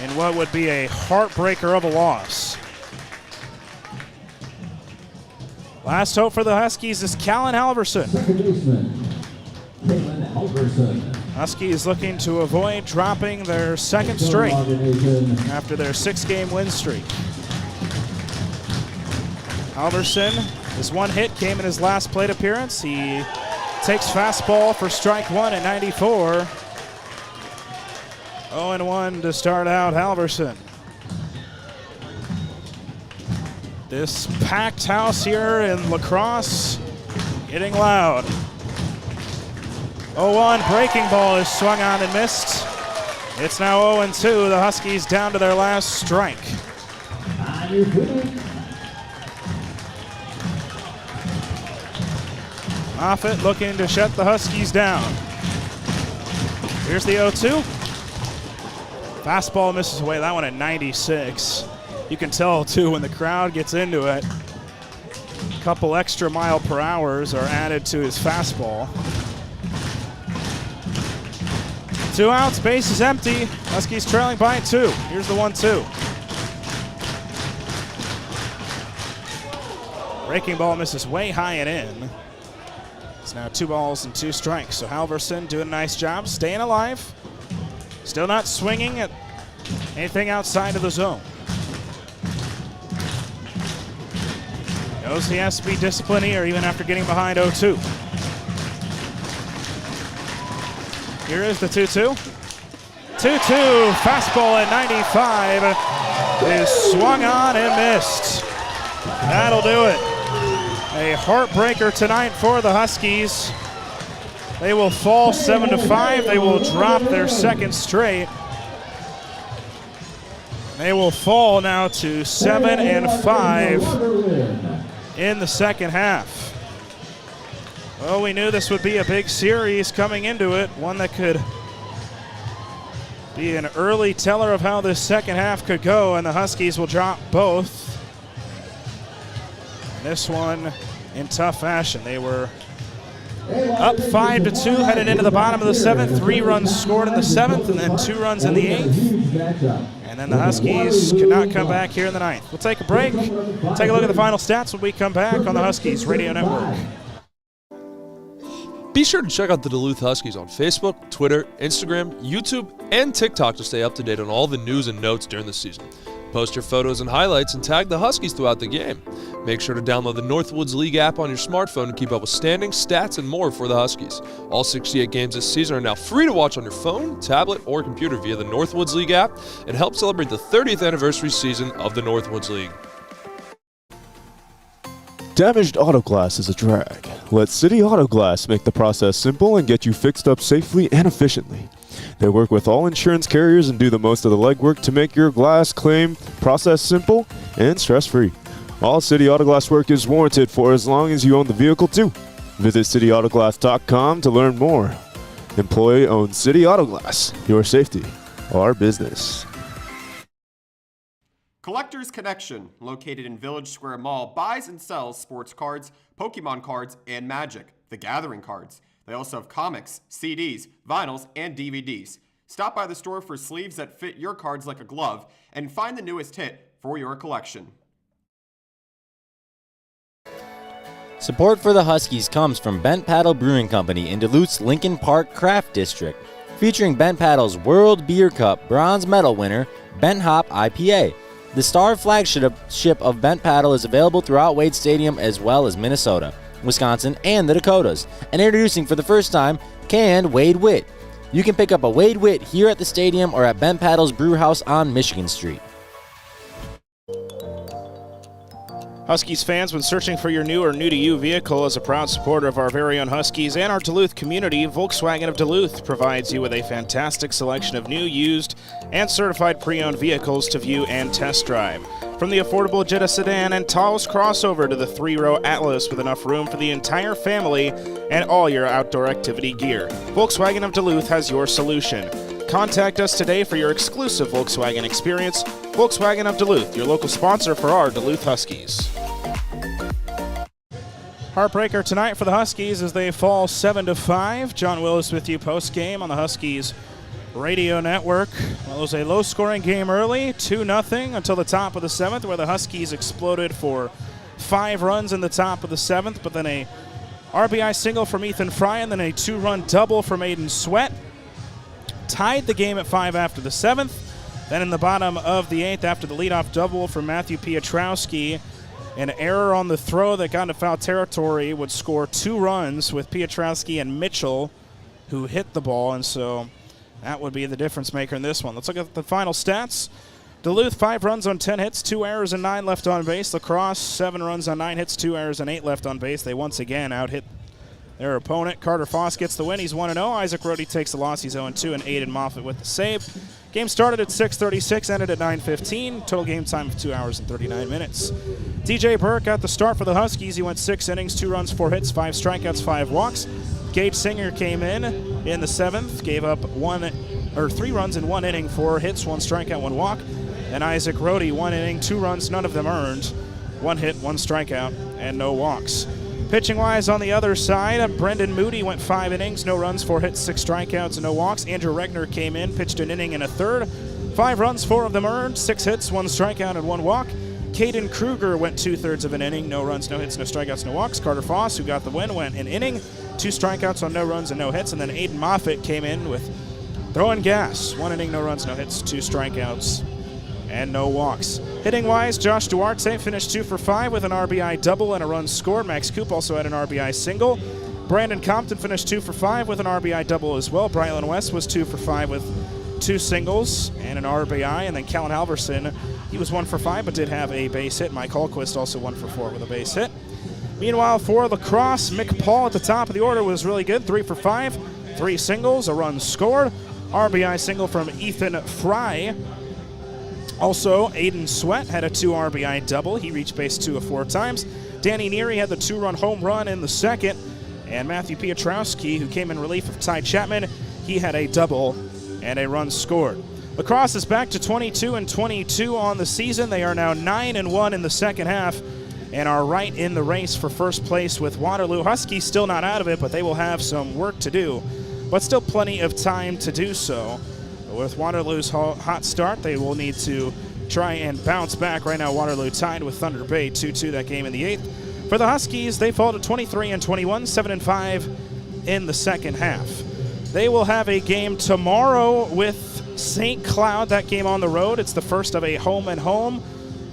in what would be a heartbreaker of a loss. Last hope for the Huskies is Callan Halverson. Second baseman, Callan Halverson. Huskies looking to avoid dropping their 2nd straight after their 6-game win streak. Halverson, his 1 hit came in his last plate appearance. He takes fastball for strike 1 at 94. 0-1 to start out Halverson. This packed house here in La Crosse getting loud. 0-1 breaking ball is swung on and missed. It's now 0-2. The Huskies down to their last strike. Moffitt looking to shut the Huskies down. Here's the 0-2. Fastball misses away. That one at 96. You can tell, too, when the crowd gets into it. A couple extra mile per hours are added to his fastball. 2 outs, base is empty. Huskies trailing by 2. Here's the 1-2. Breaking ball misses way high and in. It's now 2 balls and 2 strikes. So Halverson doing a nice job, staying alive. Still not swinging at anything outside of the zone. Knows he has to be disciplined here even after getting behind 0-2. Here is the 2-2. 2-2, fastball at 95 is swung on and missed. That'll do it. A heartbreaker tonight for the Huskies. They will fall 7-5. They will drop their 2nd straight. They will fall now to 7-5 in the second half. Well, we knew this would be a big series coming into it, one that could be an early teller of how this second half could go, and the Huskies will drop both. This one in tough fashion. They were up 5-2 headed into the bottom of the seventh. 3 runs scored in the seventh, and then 2 runs in the eighth. And then the Huskies could not come back here in the ninth. We'll take a break. Take a look at the final stats when we come back on the Huskies Radio Network. Be sure to check out the Duluth Huskies on Facebook, Twitter, Instagram, YouTube, and TikTok to stay up to date on all the news and notes during the season. Post your photos and highlights and tag the Huskies throughout the game. Make sure to download the Northwoods League app on your smartphone to keep up with standings, stats, and more for the Huskies. All 68 games this season are now free to watch on your phone, tablet, or computer via the Northwoods League app and help celebrate the 30th anniversary season of the Northwoods League. Damaged auto glass is a drag. Let City Auto Glass make the process simple and get you fixed up safely and efficiently. They work with all insurance carriers and do the most of the legwork to make your glass claim process simple and stress-free. All City Auto Glass work is warranted for as long as you own the vehicle too. Visit cityautoglass.com to learn more. Employee-owned City Auto Glass. Your safety, our business. Collectors Connection, located in Village Square Mall, buys and sells sports cards, Pokemon cards, and Magic, the Gathering cards. They also have comics, CDs, vinyls, and DVDs. Stop by the store for sleeves that fit your cards like a glove and find the newest hit for your collection. Support for the Huskies comes from Bent Paddle Brewing Company in Duluth's Lincoln Park Craft District, featuring Bent Paddle's World Beer Cup bronze medal winner, Bent Hop IPA. The star flagship of Bent Paddle is available throughout Wade Stadium as well as Minnesota, Wisconsin, and the Dakotas. And introducing for the first time, canned Wade Wit. You can pick up a Wade Wit here at the stadium or at Bent Paddle's Brew House on Michigan Street. Huskies fans, when searching for your new or new-to-you vehicle, as a proud supporter of our very own Huskies and our Duluth community, Volkswagen of Duluth provides you with a fantastic selection of new, used, and certified pre-owned vehicles to view and test drive. From the affordable Jetta sedan and Taos crossover to the 3-row Atlas with enough room for the entire family and all your outdoor activity gear, Volkswagen of Duluth has your solution. Contact us today for your exclusive Volkswagen experience. Volkswagen of Duluth, your local sponsor for our Duluth Huskies. Heartbreaker tonight for the Huskies as they fall 7-5. Jon Willis with you post-game on the Huskies Radio Network. Well, it was a low-scoring game early, 2-0 until the top of the seventh, where the Huskies exploded for 5 runs in the top of the seventh, but then a RBI single from Ethan Fry and then a 2-run double from Aiden Sweat tied the game at 5 after the seventh. Then in the bottom of the eighth, after the leadoff double from Matthew Pietrowski, an error on the throw that got into foul territory would score 2 runs with Pietrowski and Mitchell, who hit the ball, and so that would be the difference maker in this one. Let's look at the final stats. Duluth, 5 runs on 10 hits, 2 errors and 9 left on base. La Crosse, 7 runs on 9 hits, 2 errors and 8 left on base. They once again out-hit their opponent. Carter Foss gets the win. He's 1-0. Isaac Rohde takes the loss. He's 0-2, and Aiden Moffitt with the save. Game started at 6:36, ended at 9:15. Total game time of 2 hours and 39 minutes. DJ Burke got the start for the Huskies. He went 6 innings, 2 runs, 4 hits, 5 strikeouts, 5 walks. Gage Singer came in the seventh, gave up 3 runs in 1 inning, 4 hits, 1 strikeout, 1 walk. And Isaac Rohde, 1 inning, 2 runs, none of them earned, 1 hit, 1 strikeout, and no walks. Pitching-wise on the other side, Brendan Moody went 5 innings, no runs, 4 hits, 6 strikeouts, and no walks. Andrew Regner came in, pitched an inning and a third, 5 runs, 4 of them earned, 6 hits, 1 strikeout, and 1 walk. Caden Kruger went 2/3 of an inning, no runs, no hits, no strikeouts, no walks. Carter Foss, who got the win, went an inning, 2 strikeouts on no runs and no hits, and then Aiden Moffitt came in with throwing gas, 1 inning, no runs, no hits, 2 strikeouts, and no walks. Hitting-wise, Josh Duarte finished 2 for 5 with an RBI double and a run scored. Max Coop also had an RBI single. Brandon Compton finished 2 for 5 with an RBI double as well. Brylan West was 2 for 5 with 2 singles and an RBI. And then Callan Halverson, he was 1 for 5 but did have a base hit. Mike Holquist also 1 for 4 with a base hit. Meanwhile, for La Crosse, Mick Paul at the top of the order was really good. 3 for 5, 3 singles, a run scored. RBI single from Ethan Fry. Also, Aiden Sweat had a 2 RBI double. He reached base 2 of 4 times. Danny Neary had the 2-run home run in the second, and Matthew Piotrowski, who came in relief of Ty Chapman, he had a double and a run scored. Lacrosse is back to 22-22 on the season. They are now 9-1 in the second half and are right in the race for first place with Waterloo. Huskies still not out of it, but they will have some work to do, but still plenty of time to do so. With Waterloo's hot start, they will need to try and bounce back. Right now, Waterloo tied with Thunder Bay 2-2 that game in the 8th. For the Huskies, they fall to 23-21, 7-5 in the second half. They will have a game tomorrow with St. Cloud, that game on the road. It's the first of a home-and-home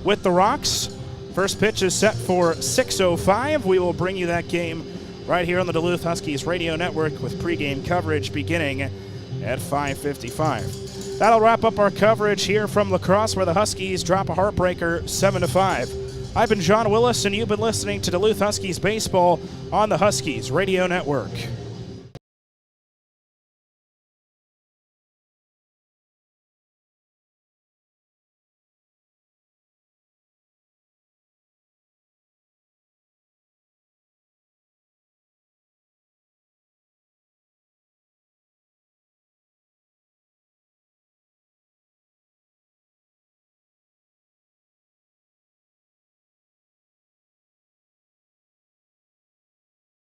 with the Rocks. First pitch is set for 6:05. We will bring you that game right here on the Duluth Huskies radio network with pregame coverage beginning at 5:55. That'll wrap up our coverage here from La Crosse, where the Huskies drop a heartbreaker 7-5. I've been Jon Willis, and you've been listening to Duluth Huskies baseball on the Huskies radio network.